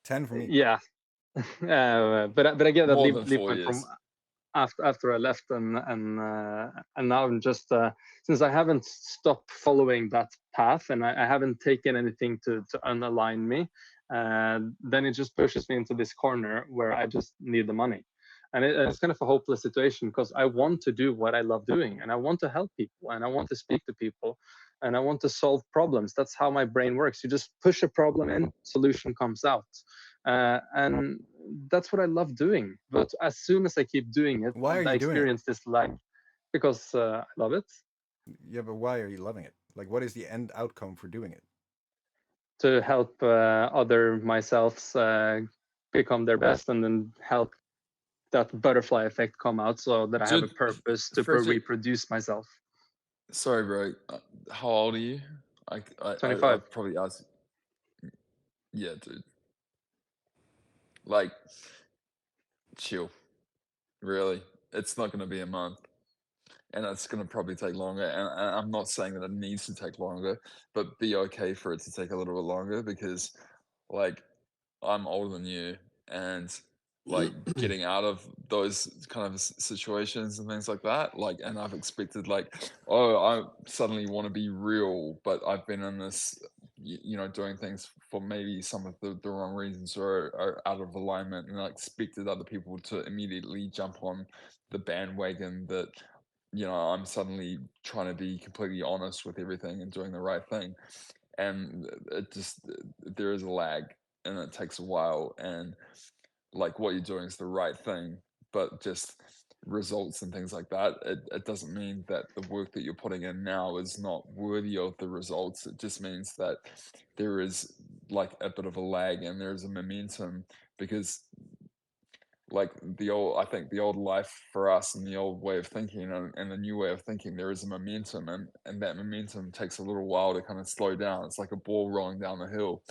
S1: 10 for me.
S3: Yeah, but I get that
S2: More
S3: leap,
S2: than
S3: leap
S2: 4
S3: went
S2: years.
S3: from after I left, and now I'm just since I haven't stopped following that path, and I haven't taken anything to unalign me, then it just pushes me into this corner where I just need the money, and it's kind of a hopeless situation because I want to do what I love doing, and I want to help people, and I want to speak to people, and I want to solve problems. That's how my brain works. You just push a problem in, solution comes out. And that's what I love doing. But as soon as I keep doing it,
S1: Why are
S3: I
S1: you doing it?
S3: experience this lag because I love it.
S1: Yeah, but why are you loving it? Like, what is the end outcome for doing it?
S3: To help other myself become their best, and then help that butterfly effect come out, so that I have a
S2: Dude,
S3: purpose to
S2: Frederick,
S3: reproduce myself.
S2: sorry, bro. How old are you? I
S3: 25.
S2: probably asked. Yeah, dude. Like, chill. Really, it's not going to be a month, and it's going to probably take longer. And I'm not saying that it needs to take longer, but be okay for it to take a little bit longer because, like, I'm older than you, and like getting out of those kind of situations and things like that, like, and I've expected, like, oh, I suddenly want to be real, but I've been in this, doing things for maybe some of the wrong reasons, or are out of alignment, and I expected other people to immediately jump on the bandwagon that, I'm suddenly trying to be completely honest with everything and doing the right thing, and it just, there is a lag, and it takes a while, and like what you're doing is the right thing, but just results and things like that, it doesn't mean that the work that you're putting in now is not worthy of the results. It just means that there is like a bit of a lag, and there's a momentum, because like I think the old life for us, and the old way of thinking, and the new way of thinking, there is a momentum, and that momentum takes a little while to kind of slow down. It's like a ball rolling down the hill,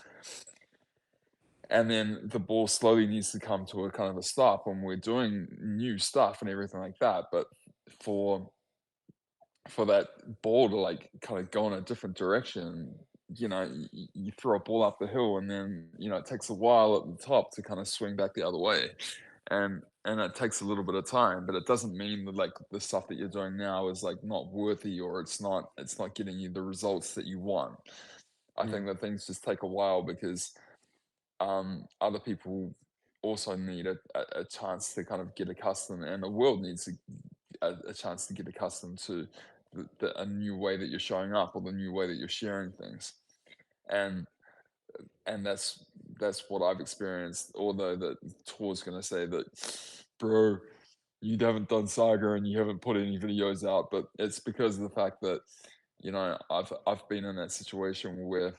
S2: and then the ball slowly needs to come to a kind of a stop when we're doing new stuff and everything like that. But for that ball to like kind of go in a different direction, you throw a ball up the hill, and then it takes a while at the top to kind of swing back the other way, and it takes a little bit of time. But it doesn't mean that like the stuff that you're doing now is like not worthy, or it's not getting you the results that you want. I think that things just take a while, because other people also need a chance to kind of get accustomed, and the world needs a chance to get accustomed to a new way that you're showing up or the new way that you're sharing things, and that's what I've experienced. Although that Tor's gonna say that, bro, you haven't done Saga and you haven't put any videos out, but it's because of the fact that, you know, I've been in that situation where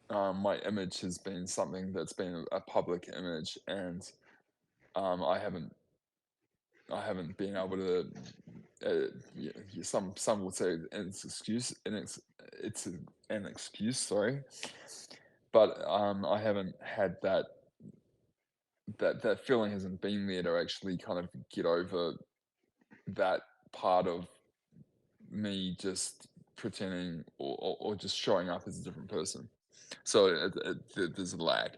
S2: my image has been something that's been a public image, and I haven't been able to. Some would say it's an excuse, sorry, but I haven't had that feeling hasn't been there to actually kind of get over that part of me just pretending or just showing up as a different person. So there's a lag,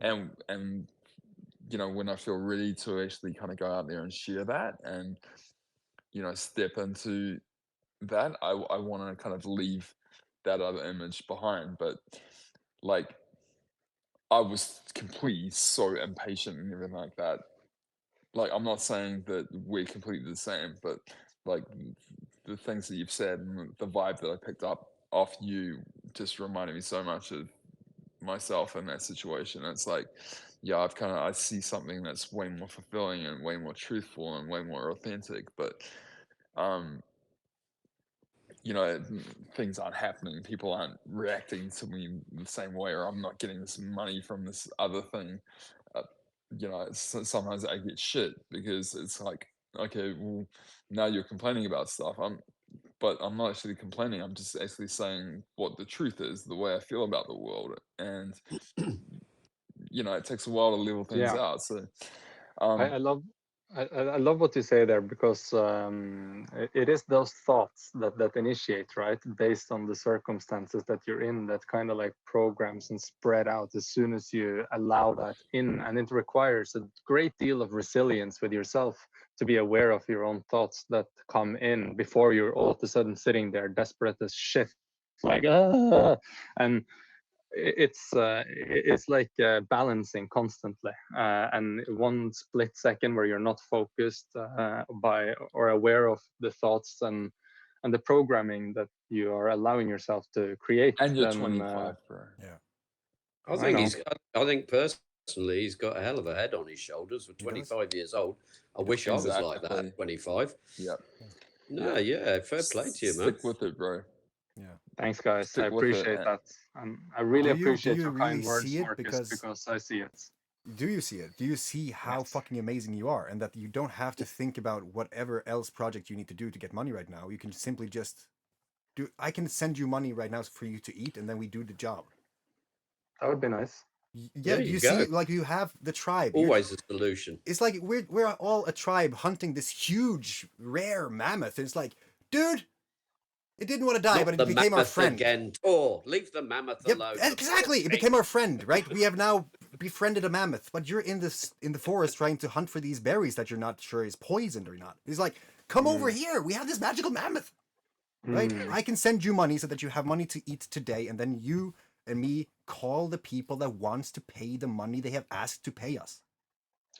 S2: and you know, when I feel ready to actually kind of go out there and share that, and you know, step into that, I want to kind of leave that other image behind. But like, I was completely so impatient and everything like that. Like, I'm not saying that we're completely the same, but like the things that you've said and the vibe that I picked up off you just reminded me so much of myself in that situation. It's like, yeah, I see something that's way more fulfilling and way more truthful and way more authentic, but you know, things aren't happening. People aren't reacting to me the same way, or I'm not getting this money from this other thing. You know, sometimes I get shit because it's like, okay, well, now you're complaining about stuff. But I'm not actually complaining. I'm just actually saying what the truth is, the way I feel about the world, and you know, it takes a while to level things
S3: Yeah.
S2: out. So,
S3: I love I love what you say there, because it is those thoughts that initiate, right, based on the circumstances that you're in, that kind of like programs and spread out as soon as you allow that in. And it requires a great deal of resilience with yourself to be aware of your own thoughts that come in before you're all of a sudden sitting there desperate as shit, like and it's like balancing constantly, and one split second where you're not focused by or aware of the thoughts and the programming that you are allowing yourself to create,
S2: and you're
S3: then
S2: 25, bro.
S1: Yeah.
S4: I think personally he's got a hell of a head on his shoulders for
S1: He does.
S4: 25 years old. I wish I was like that
S2: Exactly.
S4: at 25.
S2: Yeah.
S4: No, yeah, fair play to you, man.
S2: Stick with it, bro.
S1: Yeah.
S3: thanks guys, I
S2: Stick with it,
S3: appreciate
S2: and-
S3: that, and I really
S1: Do you
S3: appreciate your
S1: really
S3: kind words,
S1: see it?
S3: Marcus, because I see it.
S1: Do you see it? Do you see how
S3: Yes.
S1: fucking amazing you are, and that you don't have to think about whatever else project you need to do to get money right now? You can simply just do. I can send you money right now for you to eat, and then we do the job.
S3: That would be nice.
S1: Yeah,
S4: There
S1: do
S4: you
S1: you see?
S4: go.
S1: Like, you have the tribe. You're-
S4: Always a solution.
S1: It's like we're all a tribe hunting this huge rare mammoth. It's like, dude, it didn't want to die,
S4: Not
S1: but it
S4: the
S1: became our
S4: mammoth
S1: friend.
S4: again. Tor, leave the mammoth
S1: Yep,
S4: alone.
S1: exactly. It became our friend, right? We have now befriended a mammoth, but you're in the forest trying to hunt for these berries that you're not sure is poisoned or not. He's like, come over here. We have this magical mammoth, right? I can send you money so that you have money to eat today, and then you and me call the people that wants to pay the money they have asked to pay us.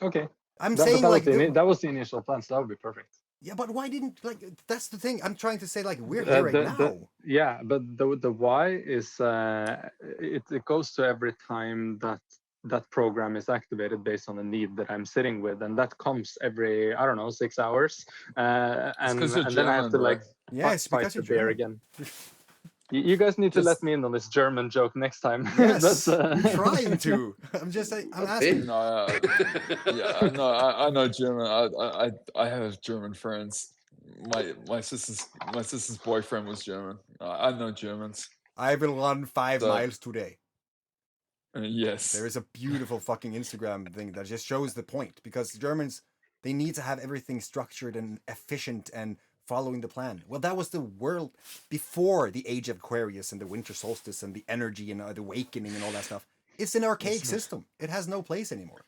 S3: Okay.
S1: I'm
S3: But
S1: saying, like,
S3: that was the initial plan, so that would be perfect.
S1: yeah, but why didn't, like, that's the thing. I'm trying to say, like, we're here right now.
S3: Yeah, but the why is it goes to every time that program is activated based on the need that I'm sitting with, and that comes every, I don't know, 6 hours, and
S2: 'cause you're
S3: then I have
S2: German,
S3: to
S2: bro.
S3: like
S1: Yes,
S3: fight
S1: because
S3: the
S1: you're
S3: bear
S1: German.
S3: again. You guys need to let
S2: Just-
S3: me in on this German joke next time.
S1: Yes,
S3: That's,
S1: I'm trying to. I'm just saying, I'm asking.
S2: No, yeah, no, I know German. I have German friends. My sister's boyfriend was German. I know Germans.
S1: I will run 5
S2: So-
S1: miles today.
S2: Yes.
S1: There is a beautiful fucking Instagram thing that just shows the point, because Germans, they need to have everything structured and efficient and following the plan. Well, that was the world before the age of Aquarius and the winter solstice and the energy and the awakening and all that stuff. It's an archaic system. It has no place anymore.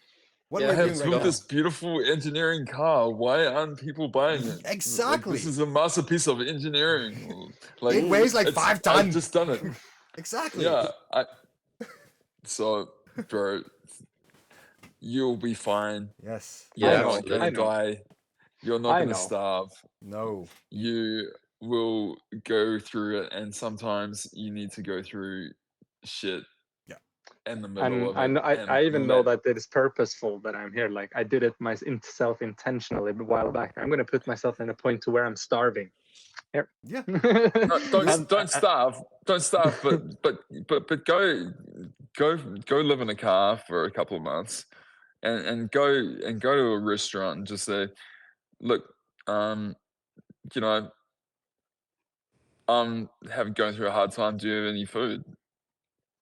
S1: What
S4: Yeah,
S1: am I
S2: I
S1: doing
S2: have
S1: right
S2: built
S1: now?
S2: this beautiful engineering car. Why aren't people buying it? Like,
S1: Exactly.
S2: this is a masterpiece of engineering. Like,
S1: It weighs like 5
S2: I've
S1: tons.
S2: just done it.
S1: Exactly.
S2: Yeah. So, bro, you'll be fine.
S1: Yes.
S4: Yeah,
S2: You're not
S4: absolutely.
S2: gonna die. You're not
S3: I
S2: gonna
S3: know.
S2: starve.
S1: No.
S2: You will go through it, and sometimes you need to go through shit
S1: Yeah.
S2: in the middle of
S3: And
S2: it.
S3: I even know
S2: let-
S3: that it is purposeful that I'm here. Like I did it myself intentionally a while back. I'm going to put myself in a point to where I'm starving. Here.
S1: Yeah.
S2: don't starve, but go live in a car for a couple of months, and go to a restaurant and just say, look, you know, I'm going through a hard time. Do you have any food?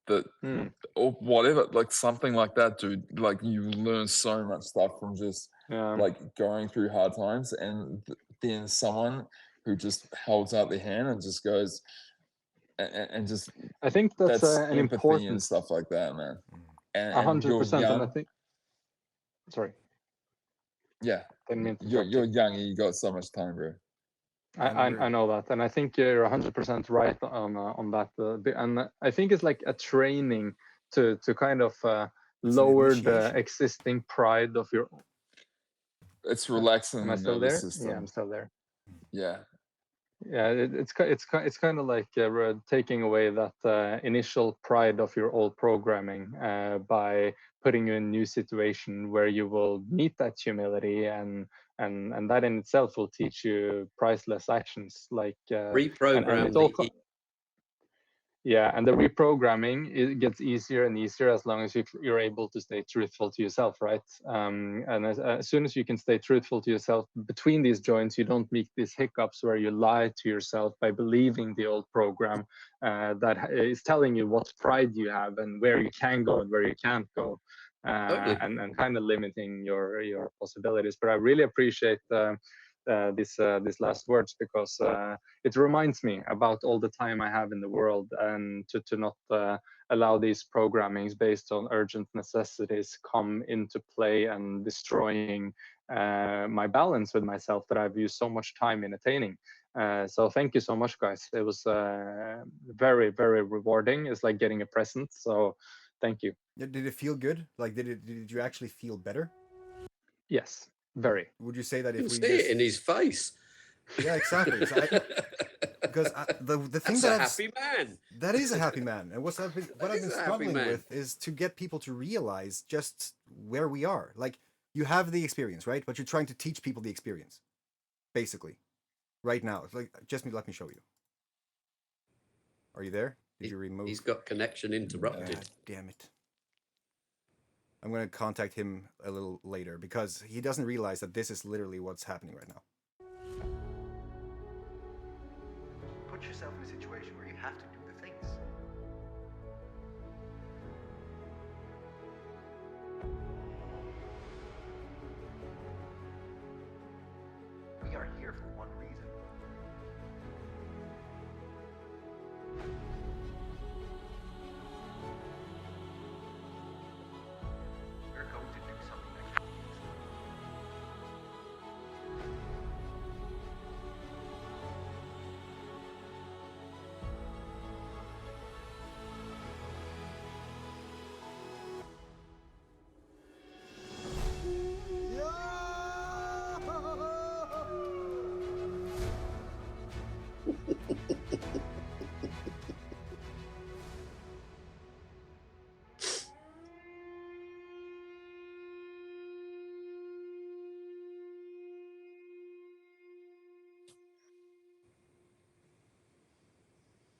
S2: That
S3: Hmm.
S2: or whatever, like something like that, dude. Like you learn so much stuff from just
S3: Yeah.
S2: like going through hard times, and then someone who just holds out their hand and just goes and just
S3: I think that's an
S2: empathy
S3: important
S2: and stuff like that, man. And
S3: 100%.
S2: you're
S3: And I
S2: young,
S3: think, sorry,
S2: yeah.
S3: didn't mean to
S2: You're
S3: interrupt you.
S2: young and you got so much time, bro.
S3: I know that, and I think you're 100% right on that. And I think it's like a training to kind of lower the
S1: initiation.
S3: existing pride of your.
S2: It's relaxing
S3: Am I
S2: the
S3: still
S2: nervous
S3: there?
S2: system.
S3: Yeah, I'm still there.
S2: Yeah.
S3: Yeah, it's kind of like taking away that initial pride of your old programming by putting you in a new situation where you will meet that humility, and that in itself will teach you priceless actions like and
S4: Reprogram
S3: it all
S4: the
S3: yeah, and the reprogramming, it gets easier and easier as long as you're able to stay truthful to yourself, right? And as soon as you can stay truthful to yourself between these joints, you don't make these hiccups where you lie to yourself by believing the old program that is telling you what pride you have and where you can go and where you can't go,
S4: Totally.
S3: and kind of limiting your possibilities. But I really appreciate these last words, because it reminds me about all the time I have in the world, and to not allow these programmings based on urgent necessities come into play and destroying my balance with myself that I've used so much time in attaining. So thank you so much, guys. It was very, very rewarding. It's like getting a present. So thank you.
S1: Did it feel good? Like, did you actually feel better?
S3: Yes, very.
S1: Would you say that
S4: You
S1: if
S4: can
S1: we
S4: see
S1: just
S4: it in his face.
S1: Yeah, exactly. Because the thing
S4: That's a
S1: that
S4: happy man.
S1: that is a happy man, and what I've been
S4: is a happy
S1: struggling
S4: man.
S1: with is to get people to realize just where we are. Like, you have the experience, right? But you're trying to teach people the experience, basically, right now. It's like, just let me show you. Are you there? Did you remove?
S4: He's got connection interrupted.
S1: God damn it. I'm going to contact him a little later because he doesn't realize that this is literally what's happening right now. Put yourself in a situation where you have to do the things. We are here for one reason. We're going to do something extra.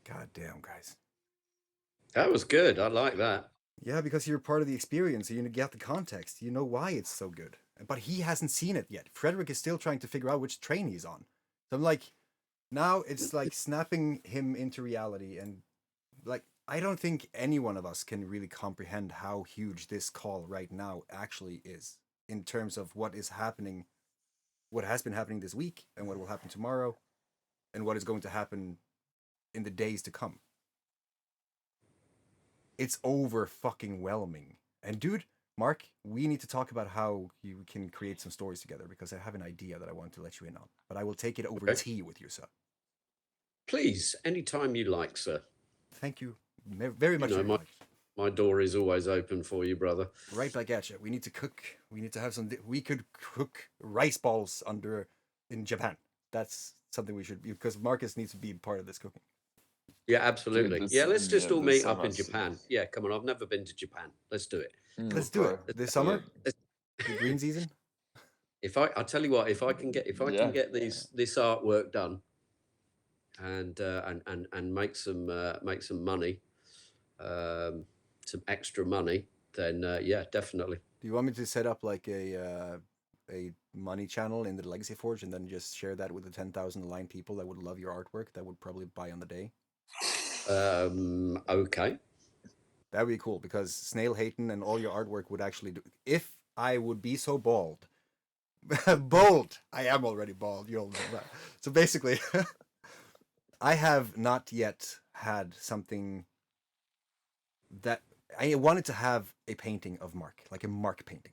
S1: God damn, guys.
S4: That was good. I like that.
S1: Yeah, because you're part of the experience, so you get the context. You know why it's so good. But he hasn't seen it yet. Frederick is still trying to figure out which train he's on. So I'm like, now it's like snapping him into reality. And like, I don't think any one of us can really comprehend how huge this call right now actually is in terms of what is happening, what has been happening this week, and what will happen tomorrow, and what is going to happen in the days to come. It's over fucking whelming. And dude, Mark, we need to talk about how you can create some stories together, because I have an idea that I want to let you in on. But I will take it over tea with you, sir.
S4: Please, anytime you like, sir.
S1: Thank you very much.
S4: You know, my door is always open for you, brother.
S1: Right back at you. We need to cook. We need to have some. We could cook rice balls in Japan. that's something we should, because Marcus needs to be part of this cooking.
S4: Yeah, absolutely.
S2: this-
S4: Yeah, let's just
S2: yeah,
S4: all
S2: this
S4: meet up in
S2: summer's-
S4: Japan. Yeah, come on. I've never been to Japan. Let's do it.
S1: Let's do it
S2: bro.
S1: this summer,
S2: Yeah.
S1: the green season.
S4: I'll tell you what, if I can get
S2: Yeah.
S4: this artwork done and make some money, some extra money, then yeah, definitely.
S1: Do you want me to set up like a money channel in the Legacy Forge and then just share that with the 10,000 aligned people that would love your artwork that would probably buy on the day?
S4: Okay.
S1: That'd be cool, because Snail Hayton and all your artwork would actually do. If I would be so bold, I am already bald. You all know that. So basically, I have not yet had something that I wanted to have a painting of Mark, like a Mark painting,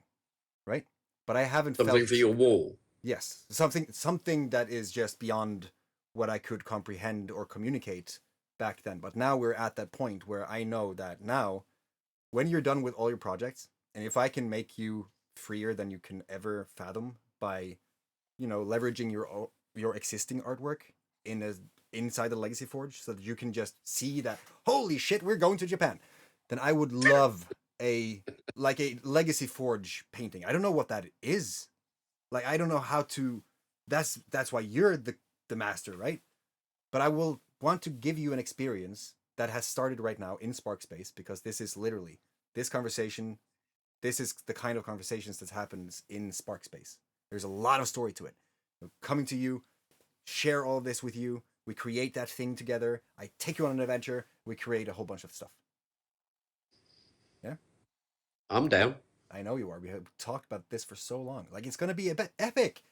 S1: right? But I haven't
S4: Something
S1: felt
S4: for your wall.
S1: Yes, something that is just beyond what I could comprehend or communicate back then. But now we're at that point where I know that now, when you're done with all your projects, and if I can make you freer than you can ever fathom by, leveraging your existing artwork inside the Legacy Forge, so that you can just see that, holy shit, we're going to Japan, then I would love a Legacy Forge painting. I don't know what that is. Like, I don't know how to. That's why you're the master, right? But I will want to give you an experience that has started right now in Sparkspace, because this is literally this conversation. This is the kind of conversations that happens in Sparkspace. There's a lot of story to it. Coming to you, share all of this with you. We create that thing together. I take you on an adventure. We create a whole bunch of stuff. Yeah,
S4: I'm down.
S1: I know you are. We have talked about this for so long. Like, it's gonna be a bit epic.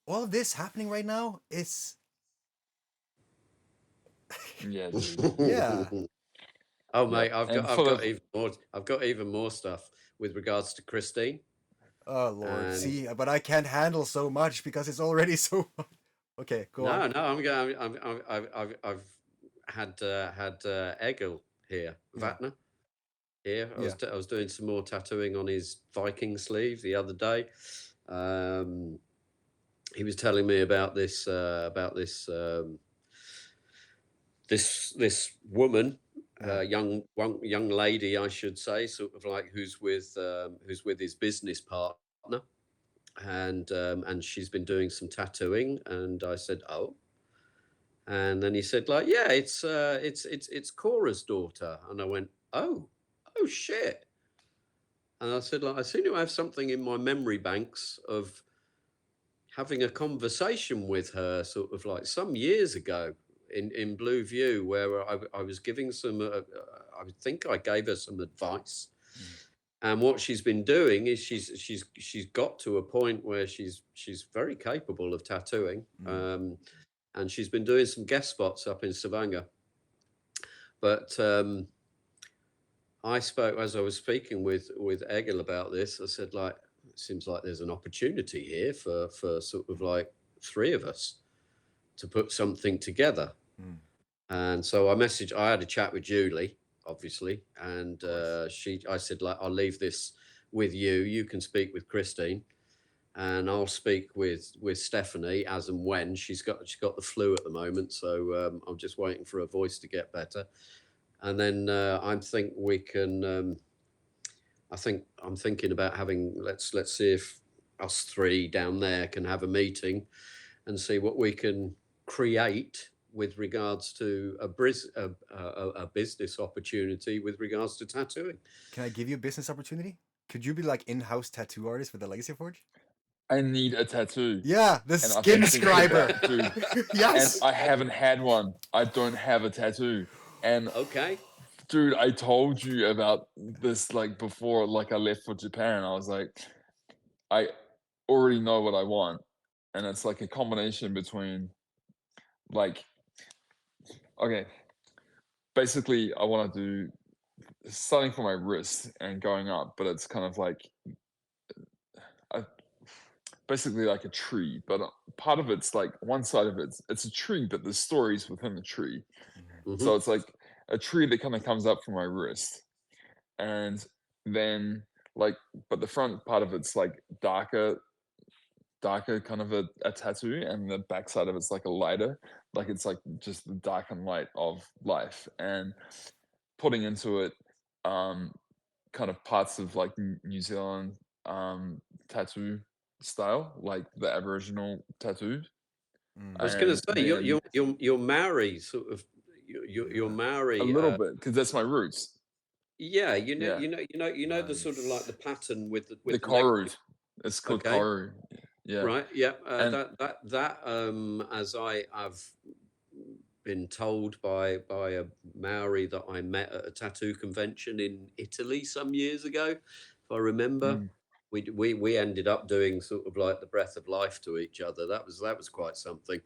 S1: All of this happening right now is
S2: Yeah, dude.
S1: Yeah.
S4: Oh mate, I've
S2: And
S4: got
S2: full of-
S4: even more. I've got even more stuff with regards to Christine.
S1: oh Lord.
S4: And-
S1: See, but I can't handle so much because it's already so much. Okay, go on.
S4: No, I'm going. I've had Egil here,
S1: Yeah.
S4: Vatner. Here, I was doing some more tattooing on his Viking sleeve the other day. He was telling me about this this woman, young lady, I should say, sort of like who's with his business partner, and she's been doing some tattooing, and I said, oh. And then he said, like, yeah, it's Cora's daughter. And I went, oh shit. And I said, like, I seem to have something in my memory banks of having a conversation with her, sort of like some years ago in Blue View, where I was giving some, I think I gave her some advice. And what she's been doing is she's got to a point where she's very capable of tattooing. And she's been doing some guest spots up in Stavanger. But I spoke, as I was speaking with Egil about this, I said, like, it seems like there's an opportunity here for sort of like three of us to put something together. And so I had a chat with Julie, obviously, and I said, like, I'll leave this with you. You can speak with Christine, and I'll speak with Stephanie as and when. She's got the flu at the moment, so I'm just waiting for her voice to get better. And then I'm thinking about having, let's see if us three down there can have a meeting and see what we can create with regards to a business opportunity with regards to tattooing.
S1: Can I give you a business opportunity? Could you be like in-house tattoo artist for the Legacy Forge?
S2: I need a tattoo.
S1: Yeah, the
S2: And I've
S1: skin
S2: been thinking
S1: scriber.
S2: about it, dude.
S1: Yes.
S2: And I haven't had one. I don't have a tattoo. And
S4: Okay.
S2: dude, I told you about this like before, like I left for Japan. I was like, I already know what I want. And it's like a combination between like, okay, basically I want to do starting from my wrist and going up, but it's kind of like basically like a tree, but part of it's like one side of it's a tree, but the stories within the tree. So it's like a tree that kind of comes up from my wrist, and then like, but the front part of it's like darker darker kind of a tattoo, and the backside of it's like a lighter, like it's like just the dark and light of life, and putting into it kind of parts of like New Zealand tattoo style, like the Aboriginal tattoo.
S4: I was going to say
S2: then
S4: you're Maori sort of. You're Maori.
S2: a little bit, because that's my roots.
S4: Yeah,
S2: Yeah.
S4: you know the sort of like the pattern with the leg-
S2: Koru. It's called
S4: Okay.
S2: Koru. Yeah.
S4: Right. Yeah.
S2: And-
S4: That as I've been told by a Maori that I met at a tattoo convention in Italy some years ago, if I remember.
S2: Mm.
S4: We ended up doing sort of like the breath of life to each other. That was quite something.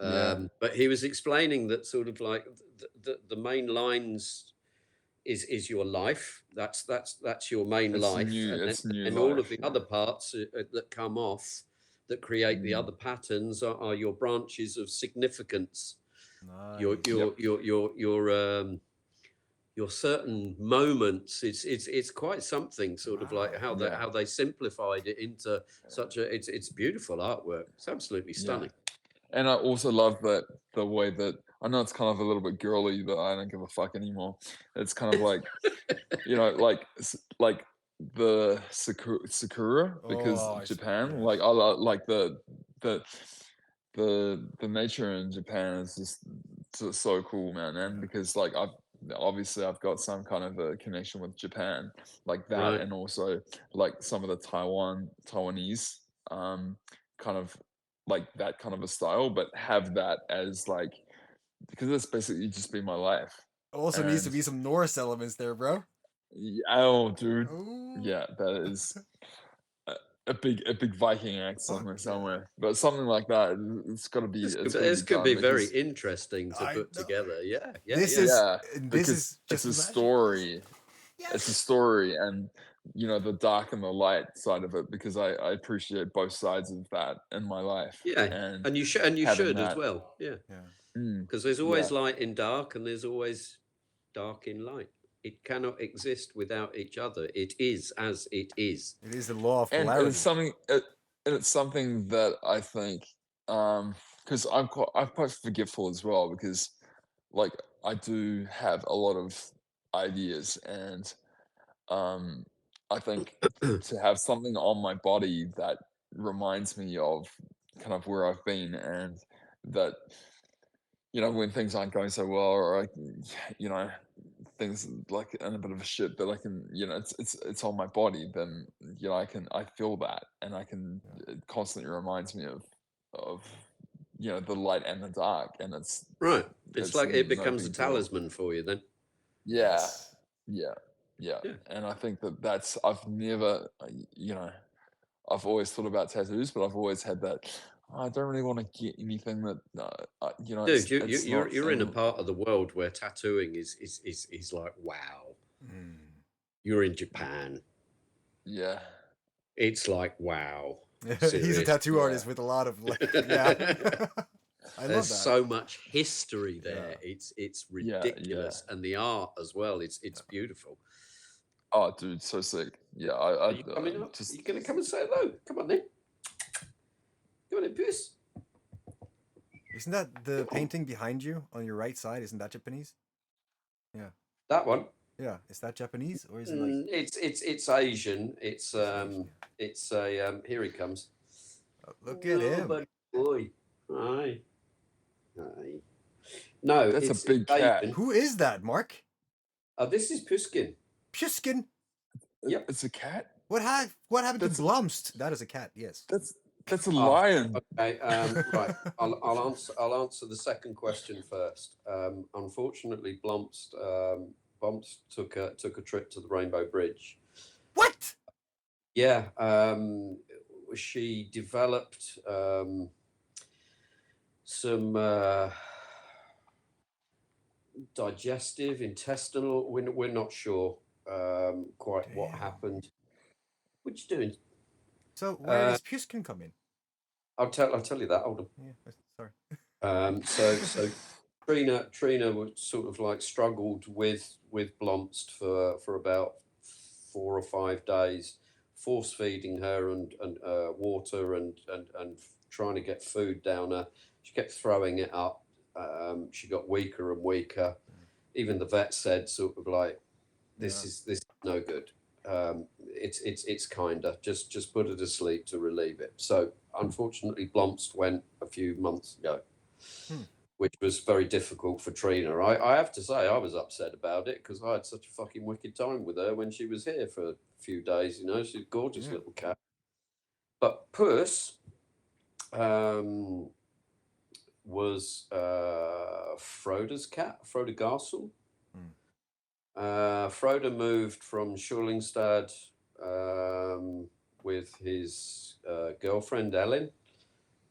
S2: Yeah.
S4: But he was explaining that sort of like the main lines is your life. That's your main
S2: It's
S4: life,
S2: new-
S4: and,
S2: it's
S4: then,
S2: new
S4: and all of
S2: life,
S4: the
S2: yeah.
S4: other parts that come off that create the
S2: Mm.
S4: other patterns are your branches of significance.
S1: Nice.
S4: Your certain moments. It's quite something. Sort of like how
S2: Yeah.
S4: how they simplified it into such a. It's beautiful artwork. It's absolutely stunning.
S2: And I also love that the way that, I know it's kind of a little bit girly, but I don't give a fuck anymore. It's kind of like, you know, like the sakura, because
S1: Oh, I see,
S2: Japan,
S1: yes.
S2: like I like the nature in Japan is just so cool, man. And because like I've got some kind of a connection with Japan, like that,
S4: Right.
S2: and also like some of the Taiwanese kind of like that kind of a style, but have that as like, because that's basically just been my life.
S1: Also needs to
S2: And-
S1: be some Norse elements there, bro.
S2: Oh, dude,
S1: Ooh.
S2: yeah, that is a big Viking accent
S1: Fuck
S2: somewhere, but something like that. It's got to be.
S4: This could be very
S2: because-
S4: interesting to
S1: I
S4: put
S1: know.
S4: together. Yeah.
S1: This
S4: yeah.
S1: is
S2: Yeah,
S1: this
S2: because
S1: is just
S2: it's a
S1: magic.
S2: story.
S1: Yes.
S2: It's a story, and you know the dark and the light side of it, because I appreciate both sides of that in my life.
S4: Yeah, and you should as
S2: that-
S4: well. Yeah,
S1: Yeah.
S4: because there's always light in dark, and there's always dark in light. It cannot exist without each other. It is as it is.
S1: It is the law of
S2: And
S1: polarity.
S2: it's something that I think, because I'm quite forgetful as well, because like I do have a lot of ideas, and I think to have something on my body that reminds me of kind of where I've been, and that, you know, when things aren't going so well, or I, you know, things like in a bit of a shit, that I can, you know, it's on my body, then, you know, I feel that, and I can, it constantly reminds me of, you know, the light and the dark, and it's
S4: Right. It's like it
S2: no
S4: becomes a
S2: big deal.
S4: talisman for you then.
S2: Yeah,
S1: Yes.
S2: yeah, yeah,
S4: Yeah.
S2: and I think that's, I've never, you know, I've always thought about tattoos, but I've always had that, I don't really want to get anything that, you know,
S4: Dude,
S2: it's not
S4: you're in a
S2: thing-
S4: part of the world where tattooing is like wow.
S1: Mm.
S4: You're in Japan.
S2: Yeah,
S4: It's like wow.
S1: He's a
S4: Serious.
S1: tattoo
S2: Yeah.
S1: artist with a lot of like, yeah. I love
S4: There's
S1: that.
S4: so much history there.
S1: Yeah.
S4: It's
S2: Yeah,
S4: ridiculous, and the art as well. It's beautiful.
S2: oh, dude, so sick. Yeah,
S4: Are you coming up?
S2: just
S4: Are you gonna come and say hello? Come on then. Come on then, Puss.
S1: Isn't that the painting behind you on your right side? Isn't that Japanese?
S4: That one.
S1: Yeah, is that Japanese or is it like?
S4: It's Asian. It's
S1: Asian,
S4: it's a here he comes.
S1: Oh, look at him.
S4: But boy, hi, hi. No,
S2: That's a
S4: it's
S2: big cat.
S4: Asian.
S1: Who is that, Mark?
S4: This is Puskin.
S1: Puskin.
S4: Yep.
S2: It's a cat.
S1: What happened
S2: That's-
S1: to Blumst? That is a cat. Yes.
S2: That's a
S4: Oh,
S2: lion.
S4: Okay, right. I'll answer the second question first. Unfortunately, Blumst took a trip to the Rainbow Bridge.
S1: What?
S4: Yeah, she developed some digestive, intestinal. We're not sure quite what
S1: Damn.
S4: happened. What you doing?
S1: So where does Puskin come in?
S4: I'll tell you that. Hold on.
S1: Yeah, sorry.
S4: So Trina was sort of like struggled with Blomst for about 4 or 5 days. force feeding her and water and trying to get food down her. She kept throwing it up. She got weaker and weaker. Even the vet said sort of like, this is no good. It's kinder. Just put her to sleep to relieve it. So unfortunately, Blomst went a few months ago, which was very difficult for Trina. I have to say I was upset about it because I had such a fucking wicked time with her when she was here for a few days. You know, she's a gorgeous little cat. But Puss was Froda's cat, Froda Garsel. Froda moved from Schulingstad with his girlfriend Ellen,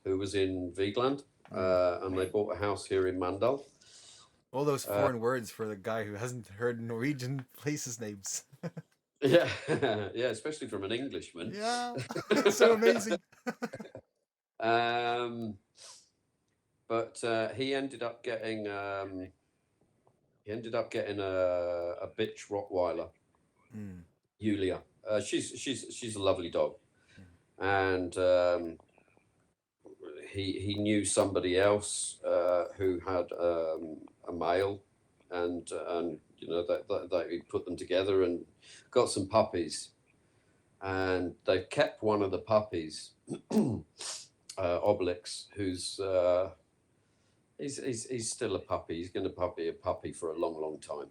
S4: who was in Vigeland, and they bought a house here in Mandal.
S1: All those foreign words for the guy who hasn't heard Norwegian places names.
S4: Yeah, yeah, especially from an Englishman.
S1: Yeah, it's so amazing.
S4: But he ended up getting a bitch Rottweiler, Julia. She's a lovely dog, and he knew somebody else who had a male, and you know that he put them together and got some puppies, and they've kept one of the puppies, Obelix, who's he's still a puppy. He's going to be a puppy for a long time,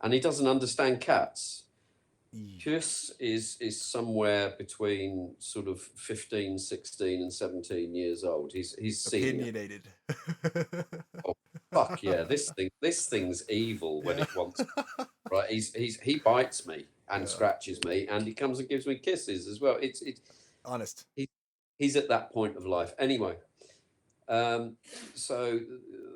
S4: and he doesn't understand cats. Puss is somewhere between sort of 15, 16 and 17 years old. He's senior.
S1: Opinionated.
S4: Oh, fuck yeah, this thing's evil when it wants, right? He bites me and scratches me, and he comes and gives me kisses as well. It's
S1: honest.
S4: He's at that point of life anyway. So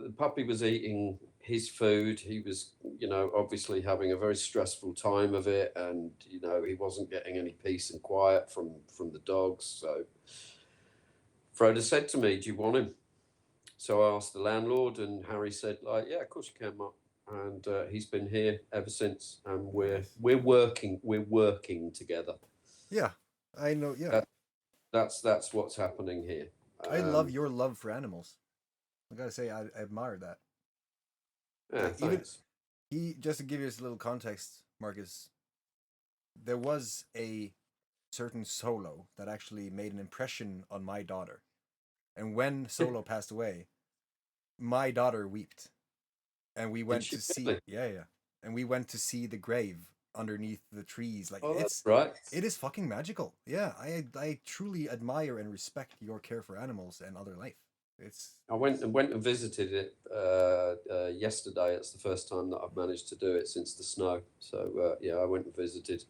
S4: the puppy was eating his food. He was, you know, obviously having a very stressful time of it, and you know he wasn't getting any peace and quiet from the dogs. So Froda said to me, "Do you want him?" So I asked the landlord, and Harry said, "Like, yeah, of course you can, Mark." And he's been here ever since, and we're working together.
S1: Yeah, I know. Yeah,
S4: that's what's happening here.
S1: I love your love for animals. I gotta say, I admire that.
S4: Yeah, thanks.
S1: Just to give you a little context, Marcus, there was a certain Solo that actually made an impression on my daughter. And when Solo passed away, my daughter wept. And we went to see and we went to see the grave underneath the trees. Like it's
S4: right.
S1: It is fucking magical. Yeah, I truly admire and respect your care for animals and other life.
S4: I went and visited it yesterday. It's the first time that I've managed to do it since the snow. So yeah, I went and visited.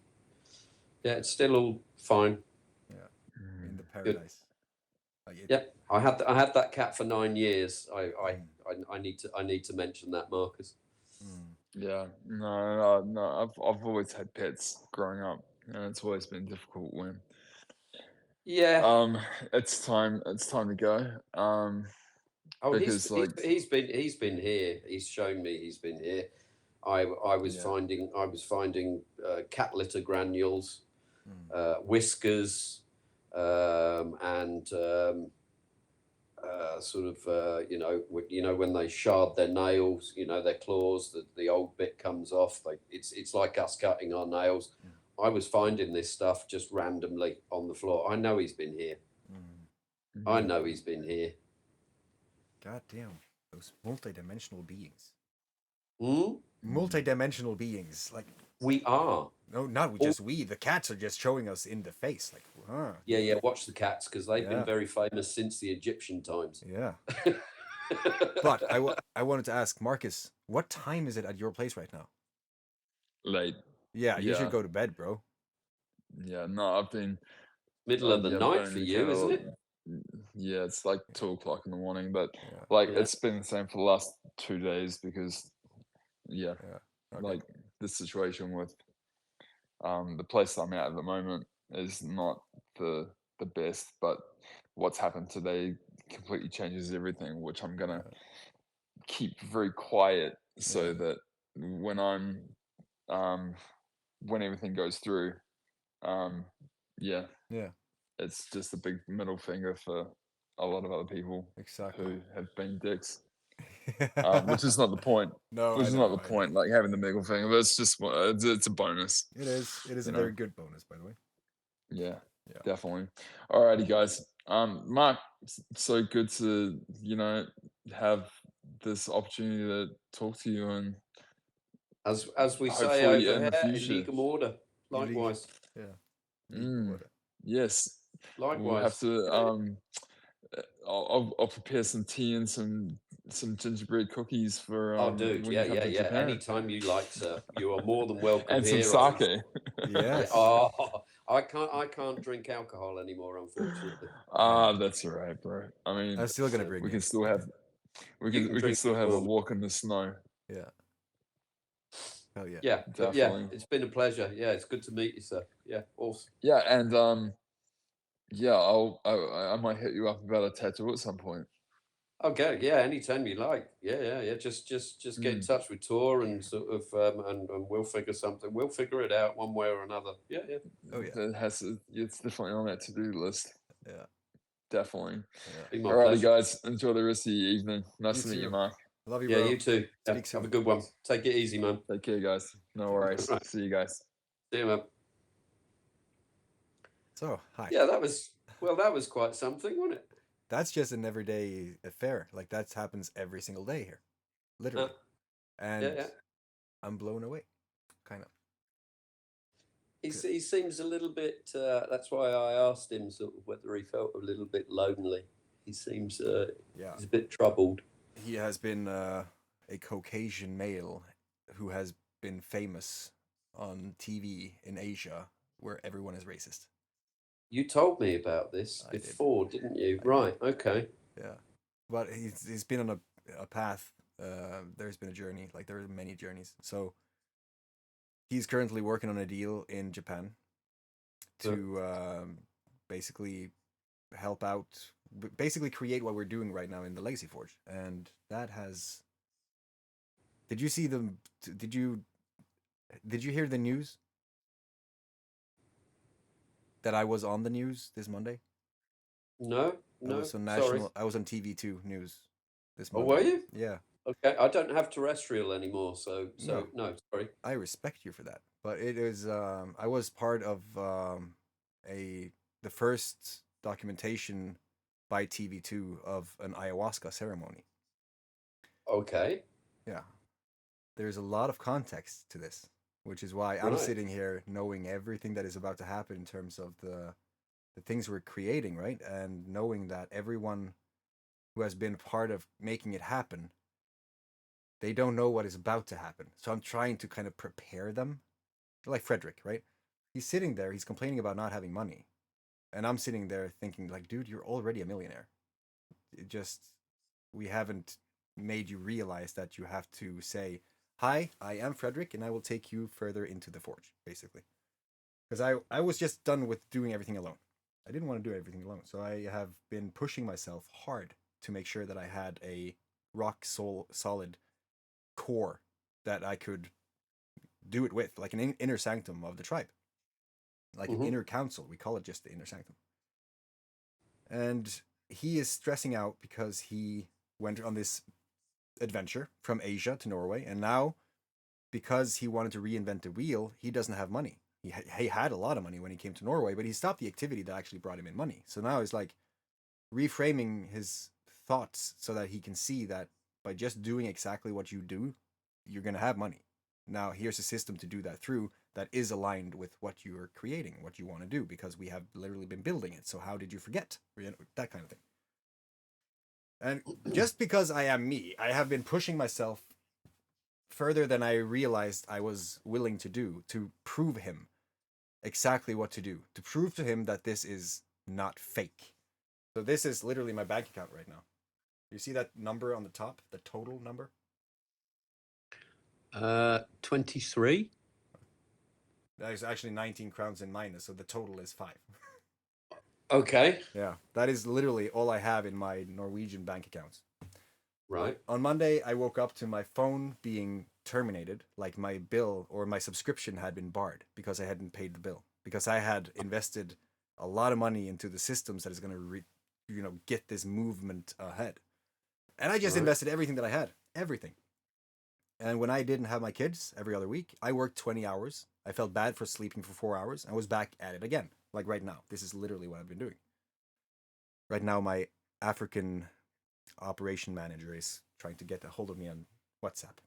S4: Yeah, it's still all fine.
S1: Yeah, in the paradise.
S4: Yeah, I had that cat for 9 years. I need to mention that, Marcus.
S2: Yeah, no. I've always had pets growing up, and it's always been difficult when.
S4: Yeah.
S2: It's time to go. Because
S4: he's been here. He's shown me he's been here. I was finding cat litter granules, whiskers, and sort of you know when they shard their nails, you know, their claws, the old bit comes off. It's like us cutting our nails. I was finding this stuff just randomly on the floor. I know he's been here. I know he's been here.
S1: God damn, those multi-dimensional beings.
S4: Multi-dimensional
S1: beings, like
S4: we are.
S1: No, not we. The cats are just showing us in the face, like.
S4: Yeah. Watch the cats because they've been very famous since the Egyptian times.
S1: Yeah. But I wanted to ask Marcus, what time is it at your place right now?
S2: Late.
S1: Yeah, you should go to bed, bro.
S2: Yeah, no, I've been
S4: middle of the night for you, isn't it?
S2: Yeah, it's like 2:00 in the morning, but it's been the same for the last 2 days because like the situation with the place I'm at the moment is not the best, but what's happened today completely changes everything, which I'm gonna keep very quiet so that when I'm when everything goes through, Yeah,
S1: Yeah,
S2: it's just a big middle finger for a lot of other people
S1: exactly.
S2: who have been dicks, which is not the point.
S1: No,
S2: Which
S1: I
S2: is not
S1: know,
S2: the
S1: I
S2: point,
S1: know.
S2: like having the middle finger, but it's just it's a bonus.
S1: It is. It is
S2: You
S1: a
S2: know?
S1: very good bonus, by the way.
S2: Yeah,
S1: Yeah.
S2: definitely. Alrighty, guys. Mark, so good to have this opportunity to talk to you, and
S4: As we say
S2: hopefully
S4: over
S2: in the
S4: here, in
S2: future.
S4: Ligamorda.
S1: League-
S4: Likewise.
S1: Yeah.
S2: Mm,
S1: Water.
S2: yes, we'll have
S4: Likewise.
S2: to. I'll prepare some tea and some gingerbread cookies for
S4: Oh, dude,
S2: when
S4: yeah,
S2: you come
S4: yeah,
S2: to
S4: yeah.
S2: Japan,
S4: Anytime you like, sir. You are more than welcome
S2: and some
S4: here. I was-
S2: sake.
S4: Yeah,
S1: Yes.
S4: oh, I can't drink alcohol anymore, unfortunately.
S2: That's all right, bro. I mean,
S1: I'm still gonna
S4: So
S1: bring
S2: we
S1: you.
S2: can still have
S4: You can
S2: we can
S4: drink
S2: still
S4: as
S2: have a
S4: well.
S2: walk in the snow.
S1: Yeah. Hell yeah.
S4: Yeah, but yeah,
S2: Definitely.
S4: it's been a pleasure. Yeah, it's good to meet you, sir. Yeah, awesome.
S2: Yeah, and yeah, I might hit you up about a tattoo at some point.
S4: Okay, yeah, anytime you like. Yeah. Just get in
S2: Mm.
S4: touch with Tor and sort of and we'll figure something. We'll figure it out one way or another. Yeah.
S1: Oh yeah.
S2: It's definitely on that to-do list.
S1: Yeah.
S2: Definitely.
S1: Yeah.
S4: Be my
S2: Alrighty,
S4: pleasure.
S2: guys. Enjoy the rest of your evening. Nice
S1: You
S2: to meet you,
S1: too.
S2: Mark.
S1: Love you,
S4: Yeah,
S1: bro.
S4: you too. Yeah,
S1: Speak soon.
S4: have a good one. Take it easy, man.
S2: Take care, guys. No worries.
S4: Right.
S2: See you guys.
S4: See you, man.
S1: So, hi.
S4: Yeah, that was quite something, wasn't it?
S1: That's just an everyday affair. Like that happens every single day here, literally. And
S4: yeah.
S1: I'm blown away, kind of.
S4: He seems a little bit. That's why I asked him sort of whether he felt a little bit lonely. He seems
S1: Yeah.
S4: he's a bit troubled.
S1: He has been a Caucasian male who has been famous on TV in Asia, where everyone is racist.
S4: You told me about this
S1: I did.
S4: before, didn't you?
S1: I did.
S4: Right. Okay.
S1: Yeah, but he's been on a path. There's been a journey. Like there are many journeys. So he's currently working on a deal in Japan to basically help out, basically create what we're doing right now in the Legacy Forge, and that has. Did you see the? Did you hear the news? That I was on the news this Monday.
S4: No.
S1: I was on national. I was on TV2 news this
S4: Oh,
S1: Monday.
S4: were you?
S1: Yeah.
S4: Okay. I don't have terrestrial anymore, so
S1: No.
S4: no. Sorry.
S1: I respect you for that. But it is I was part of the first documentation by TV2 of an ayahuasca ceremony.
S4: Okay.
S1: Yeah. There's a lot of context to this, which is why I'm
S4: Right.
S1: sitting here knowing everything that is about to happen in terms of the things we're creating, right? And knowing that everyone who has been part of making it happen, they don't know what is about to happen. So I'm trying to kind of prepare them. Like Frederick, right? He's sitting there, he's complaining about not having money. And I'm sitting there thinking, like, dude, you're already a millionaire. It just, we haven't made you realize that you have to say, hi, I am Frederick, and I will take you further into the forge, basically. Because I was just done with doing everything alone. I didn't want to do everything alone. So I have been pushing myself hard to make sure that I had a rock solid core that I could do it with, like an inner sanctum of the tribe, like an inner council. We call it just the inner sanctum. And he is stressing out because he went on this adventure from Asia to Norway, and now because he wanted to reinvent the wheel, he doesn't have money. He had a lot of money when he came to Norway, but he stopped the activity that actually brought him in money. So now he's like reframing his thoughts so that he can see that by just doing exactly what you do, you're going to have money. Now here's a system to do that through that is aligned with what you're creating, what you want to do, because we have literally been building it. So how did you forget? That kind of thing. And just because I am me, I have been pushing myself further than I realized I was willing to do to prove him exactly what to do, to prove to him that this is not fake. So this is literally my bank account right now. You see that number on the top, the total number?
S4: 23.
S1: That is actually 19 crowns in minus, so the total is 5.
S4: Okay.
S1: Yeah, that is literally all I have in my Norwegian bank accounts.
S4: Right.
S1: On Monday, I woke up to my phone being terminated, like my bill or my subscription had been barred because I hadn't paid the bill because I had invested a lot of money into the systems that is going to get this movement ahead. And I just
S4: Right.
S1: invested everything that I had, everything. And when I didn't have my kids every other week, I worked 20 hours. I felt bad for sleeping for 4 hours. I was back at it again. Like right now. This is literally what I've been doing. Right now, my African operation manager is trying to get a hold of me on WhatsApp.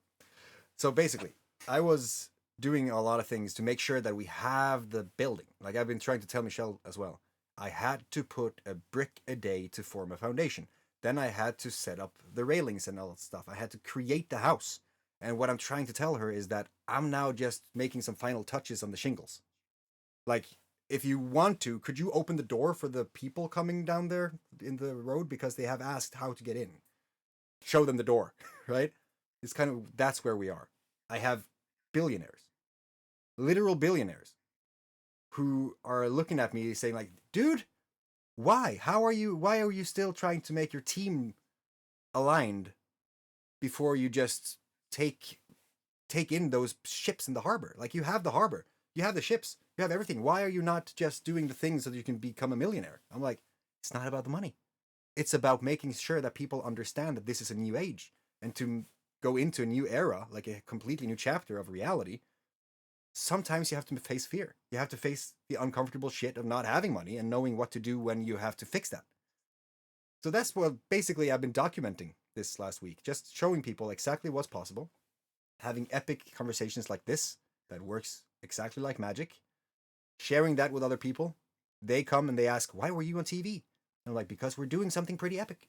S1: So basically, I was doing a lot of things to make sure that we have the building. Like I've been trying to tell Michelle as well. I had to put a brick a day to form a foundation. Then I had to set up the railings and all that stuff. I had to create the house. And what I'm trying to tell her is that I'm now just making some final touches on the shingles. Like, if you want to, could you open the door for the people coming down there in the road because they have asked how to get in? Show them the door, right? It's kind of, that's where we are. I have billionaires, literal billionaires, who are looking at me saying like, dude, why are you still trying to make your team aligned before you just take in those ships in the harbor? Like, you have the harbor, you have the ships, you have everything. Why are you not just doing the things so that you can become a millionaire? I'm like, it's not about the money. It's about making sure that people understand that this is a new age, and to go into a new era, like a completely new chapter of reality. Sometimes you have to face fear. You have to face the uncomfortable shit of not having money and knowing what to do when you have to fix that. So that's what basically I've been documenting this last week, just showing people exactly what's possible, having epic conversations like this that works exactly like magic, sharing that with other people. They come and they ask, why were you on TV? And I'm like, because we're doing something pretty epic.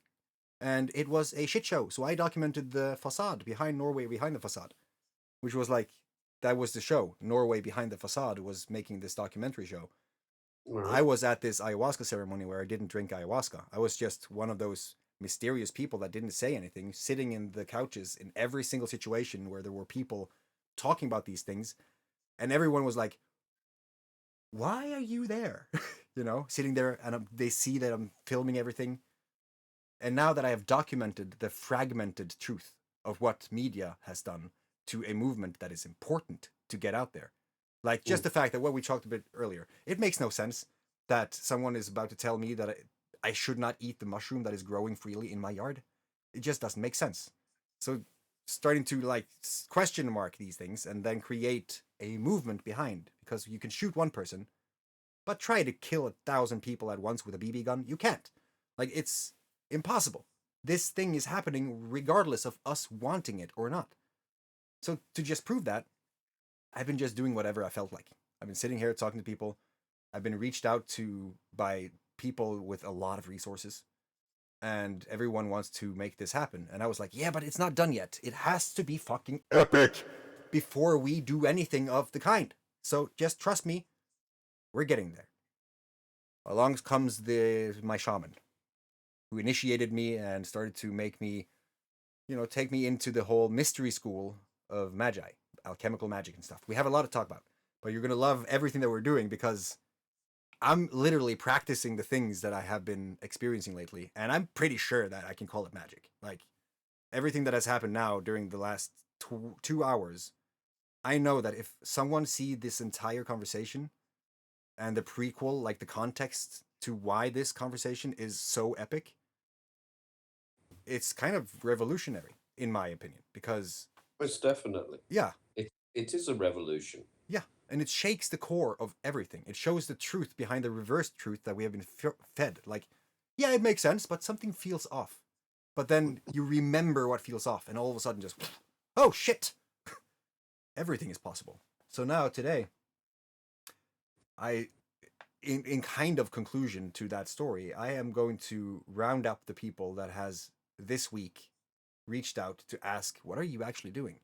S1: And it was a shit show. So I documented the facade behind Norway Behind the Facade, which was like, that was the show. Norway Behind the Facade was making this documentary show. I was at this ayahuasca ceremony where I didn't drink ayahuasca. I was just one of those mysterious people that didn't say anything, sitting in the couches in every single situation where there were people talking about these things. And everyone was like, why are you there? Sitting there, and they see that I'm filming everything. And now that I have documented the fragmented truth of what media has done to a movement that is important to get out there, like just the fact that what we talked about earlier, it makes no sense that someone is about to tell me that I should not eat the mushroom that is growing freely in my yard. It just doesn't make sense. So starting to like question mark these things and then create a movement behind, because you can shoot one person, but try to kill 1,000 people at once with a BB gun. You can't. Like, it's impossible. This thing is happening regardless of us wanting it or not. So to just prove that, I've been just doing whatever I felt like. I've been sitting here talking to people. I've been reached out to by people with a lot of resources, and everyone wants to make this happen. And I was like, yeah, but it's not done yet. It has to be fucking
S5: Epic!
S1: before we do anything of the kind. So just trust me, we're getting there. Along comes my shaman, who initiated me and started to make me, take me into the whole mystery school of magi, alchemical magic and stuff. We have a lot to talk about, but you're going to love everything that we're doing, because I'm literally practicing the things that I have been experiencing lately, and I'm pretty sure that I can call it magic. Like, everything that has happened now during the last 2 hours, I know that if someone see this entire conversation and the prequel, like the context to why this conversation is so epic, it's kind of revolutionary, in my opinion, because
S4: Most definitely.
S1: yeah,
S4: It is a revolution.
S1: yeah, and it shakes the core of everything. It shows the truth behind the reverse truth that we have been fed. Like, yeah, it makes sense, but something feels off. But then you remember what feels off, and all of a sudden just, oh shit, everything is possible. So now today, in kind of conclusion to that story, I am going to round up the people that has this week reached out to ask, what are you actually doing?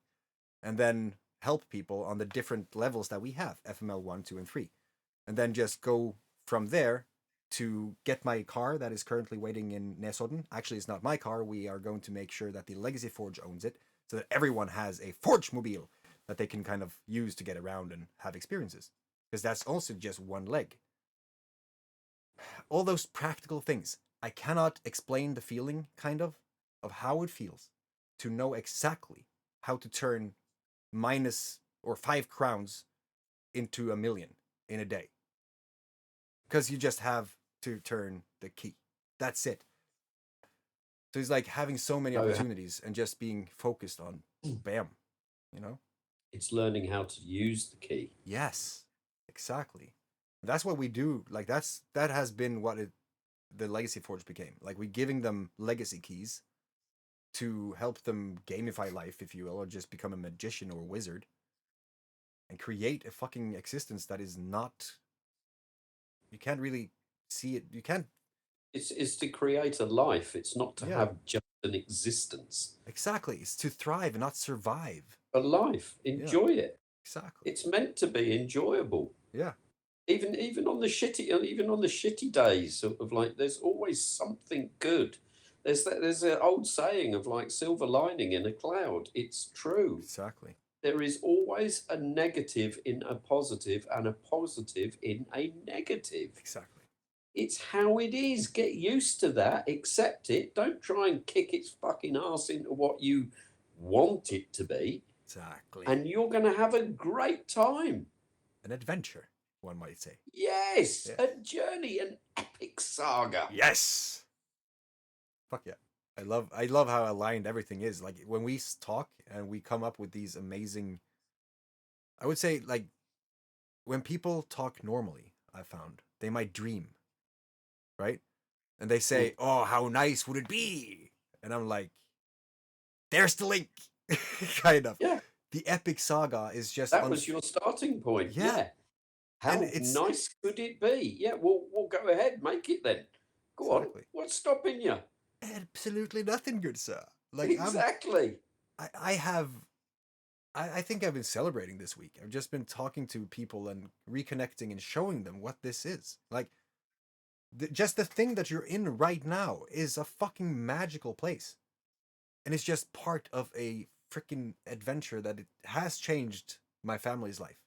S1: And then help people on the different levels that we have, FML 1, 2, and 3. And then just go from there to get my car that is currently waiting in Nesodden. Actually, it's not my car. We are going to make sure that the Legacy Forge owns it, so that everyone has a Forge mobile that they can kind of use to get around and have experiences. Because that's also just one leg. All those practical things. I cannot explain the feeling, kind of how it feels to know exactly how to turn minus or 5 crowns into 1 million in a day. because you just have to turn the key. That's it. So it's like having so many
S4: Oh, yeah.
S1: opportunities and just being focused on bam, you know?
S4: It's learning how to use the key.
S1: Yes, exactly. That's what we do. Like that has been what the Legacy Forge became. Like we giving them legacy keys to help them gamify life, if you will, or just become a magician or a wizard and create a fucking existence that is not. You can't really see it. You can't.
S4: It's to create a life. It's not to
S1: Yeah.
S4: have just an existence.
S1: Exactly. It's to thrive and not survive.
S4: A life. Enjoy it.
S1: Exactly.
S4: It's meant to be enjoyable.
S1: Yeah.
S4: Even on the shitty days of like, there's always something good. There's an old saying of like silver lining in a cloud. It's true.
S1: Exactly.
S4: There is always a negative in a positive and a positive in a negative.
S1: Exactly.
S4: It's how it is. Get used to that. Accept it. Don't try and kick its fucking ass into what you want it to be.
S1: Exactly.
S4: And you're going to have a great time.
S1: An adventure, one might say.
S4: Yes,
S1: Yeah.
S4: a journey, an epic saga.
S1: Yes. Fuck yeah. I love how aligned everything is. Like when we talk and we come up with these amazing, I would say, like when people talk normally, I found they might dream, right? And they say, "Oh, how nice would it be?" And I'm like, "There's the link," kind of.
S4: Yeah.
S1: The epic saga is just
S4: That was your starting point.
S1: Yeah.
S4: Yeah. How
S1: And it's-
S4: nice could it be? Yeah, we'll go ahead, make it then. Go
S1: Exactly.
S4: on. What's stopping you?
S1: absolutely nothing, good sir. Like
S4: Exactly.
S1: I think I've been celebrating this week. I've just been talking to people and reconnecting and showing them what this is. Like, just the thing that you're in right now is a fucking magical place. And it's just part of a freaking adventure that it has changed my family's life.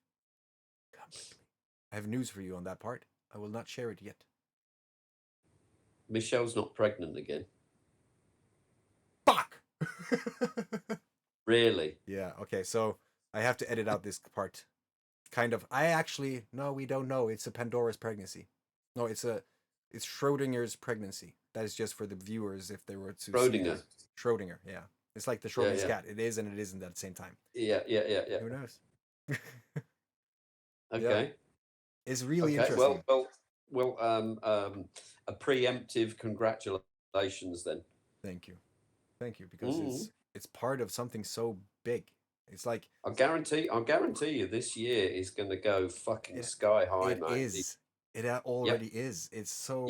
S1: Completely. I have news for you on that part. I will not share it yet.
S4: Michelle's not pregnant again.
S1: Fuck!
S4: Really?
S1: Yeah, okay, so I have to edit out this part. Kind of. No, we don't know. It's a Pandora's pregnancy. No, it's Schrodinger's pregnancy. That is just for the viewers if they were to see
S4: Schrodinger.
S1: this. Schrodinger, yeah. It's like the Schrodinger's cat. It is and it isn't at the same time.
S4: Yeah.
S1: Who knows?
S4: Okay.
S1: It's really
S4: Okay.
S1: interesting.
S4: Well, a preemptive congratulations then.
S1: Thank you, because it's part of something so big. It's like
S4: I guarantee you, this year is going to go fucking sky high,
S1: it
S4: mate.
S1: is. It already is. It's so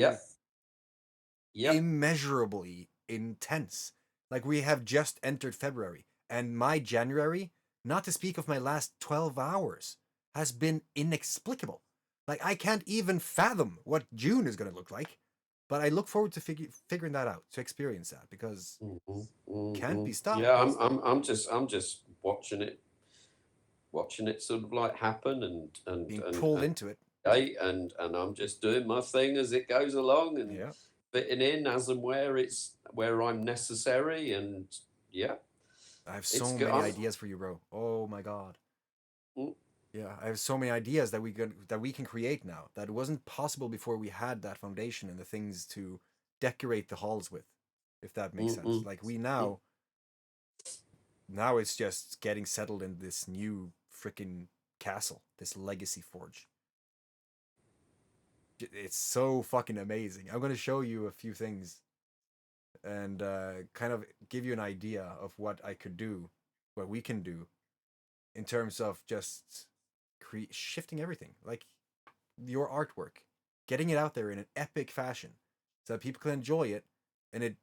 S4: Yep.
S1: immeasurably intense. Like we have just entered February, and my January, not to speak of my last 12 hours, has been inexplicable. Like I can't even fathom what June is going to look like. But I look forward to figuring that out, to experience that, because can't be stopped.
S4: Yeah, I'm just watching it sort of like happen and
S1: being pulled into it.
S4: And I'm just doing my thing as it goes along and fitting in as and where I'm necessary, and
S1: I have so many ideas for you, bro. Oh my god. Yeah, I have so many ideas that we can create now that wasn't possible before we had that foundation and the things to decorate the halls with, if that makes sense. Like we now it's just getting settled in this new freaking castle, this Legacy Forge. It's so fucking amazing. I'm going to show you a few things and kind of give you an idea of what I could do, what we can do in terms of just shifting everything, like your artwork, getting it out there in an epic fashion so that people can enjoy it, and it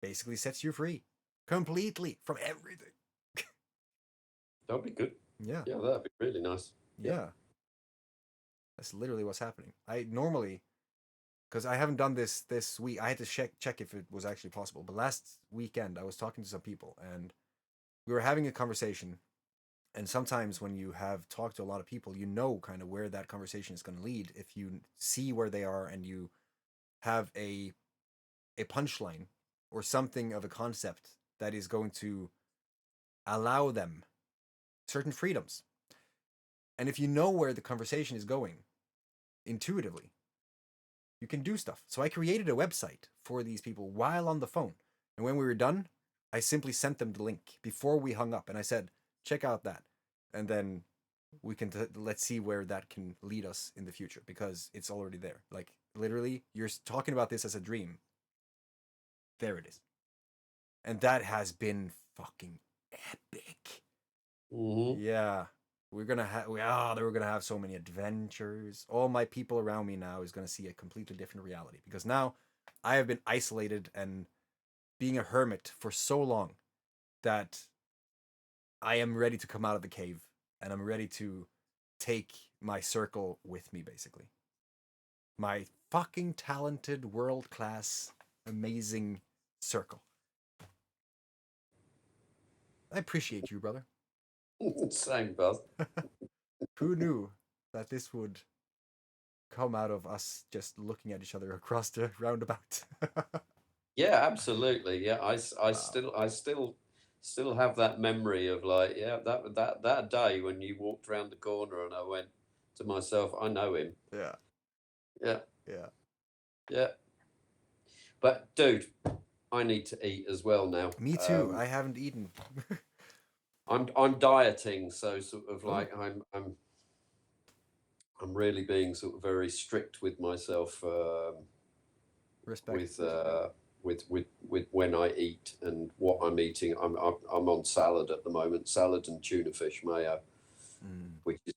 S1: basically sets you free completely from everything.
S4: That'd be good.
S1: Yeah,
S4: that'd be really nice.
S1: Yeah, that's literally what's happening. I normally, because I haven't done this week, I had to check if it was actually possible, but last weekend I was talking to some people and we were having a conversation. And sometimes when you have talked to a lot of people, you know kind of where that conversation is going to lead if you see where they are and you have a punchline or something of a concept that is going to allow them certain freedoms. And if you know where the conversation is going intuitively, you can do stuff. So I created a website for these people while on the phone. And when we were done, I simply sent them the link before we hung up. And I said, check out that. And then we can, let's see where that can lead us in the future, because it's already there. Like, literally, you're talking about this as a dream. There it is. And that has been fucking epic.
S4: Mhm.
S1: Yeah. We're gonna have we're gonna have so many adventures. All my people around me now is gonna see a completely different reality, because now I have been isolated and being a hermit for so long that I am ready to come out of the cave, and I'm ready to take my circle with me, basically. My fucking talented, world-class, amazing circle. I appreciate you, brother.
S4: Same, bud.
S1: Who knew that this would come out of us just looking at each other across the roundabout?
S4: Yeah, absolutely. Yeah, I still have that memory of, like, yeah, that day when you walked around the corner and I went to myself, I know him.
S1: Yeah,
S4: Yeah,
S1: yeah.
S4: yeah. But dude, I need to eat as well now.
S1: Me too. I haven't eaten.
S4: I'm dieting, so sort of
S1: Oh.
S4: like I'm really being sort of very strict with myself,
S1: Respect.
S4: with when I eat and what I'm eating. I'm on salad at the moment, salad and tuna fish mayo,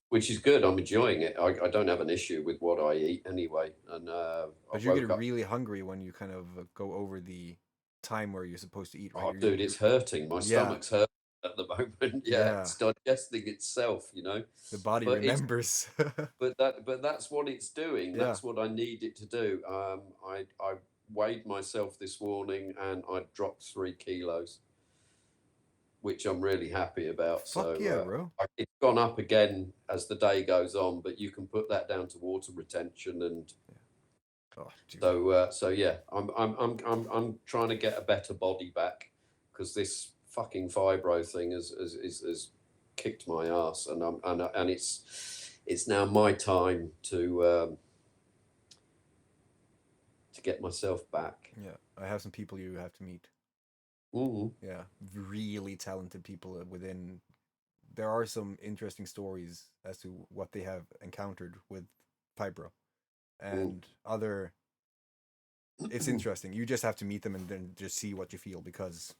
S4: which is good. I'm enjoying it. I don't have an issue with what I eat anyway. And
S1: But you get really hungry when you kind of go over the time where you're supposed to eat, right?
S4: Oh, dude, it's hurting. My stomach's hurting at the moment.
S1: Yeah.
S4: It's digesting itself,
S1: The body
S4: But it's-
S1: remembers.
S4: but that's what it's doing.
S1: Yeah.
S4: That's what I need it to do. I weighed myself this morning and I dropped 3 kilos, which I'm really happy about.
S1: Fuck yeah, bro.
S4: It's gone up again as the day goes on, but you can put that down to water retention, and
S1: Oh, dude.
S4: so yeah, I'm trying to get a better body back, because this fucking fibro thing has kicked my ass, and it's now my time to get myself back.
S1: Yeah, I have some people you have to meet.
S4: Mhm.
S1: Yeah, really talented people within. There are some interesting stories as to what they have encountered with fibro and other. It's interesting. You just have to meet them and then just see what you feel, because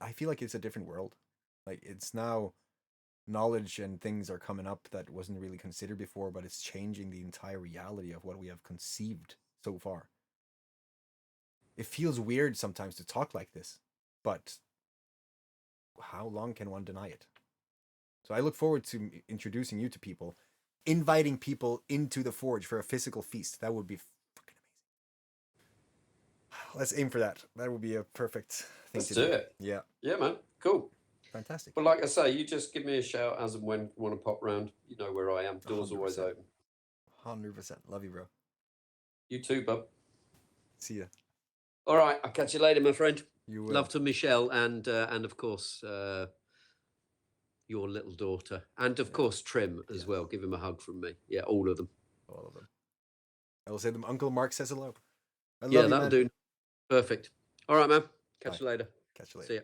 S1: I feel like it's a different world. Like, it's now knowledge and things are coming up that wasn't really considered before, but it's changing the entire reality of what we have conceived so far. It feels weird sometimes to talk like this, but how long can one deny it? So I look forward to introducing you to people, inviting people into the forge for a physical feast. That would be fucking amazing. Let's aim for that. That would be a perfect thing
S4: Let's
S1: to
S4: do it.
S1: Yeah,
S4: Yeah, man. Cool.
S1: fantastic.
S4: But like I say, you just give me a shout as and when you want to pop round. You know where I am. Doors
S1: 100%.
S4: always open.
S1: 100%. Love you, bro.
S4: You too, bub.
S1: See ya.
S4: All right, I'll catch you later, my friend.
S1: You will.
S4: Love to Michelle and of course your little daughter, and of course Trim as well. Give him a hug from me. Yeah, all of them.
S1: All of them. I will say them. Uncle Mark says hello. I love
S4: Yeah,
S1: you,
S4: that'll
S1: man.
S4: do. Perfect. All right, man. Catch
S1: Bye.
S4: you later.
S1: Catch you later.
S4: See ya.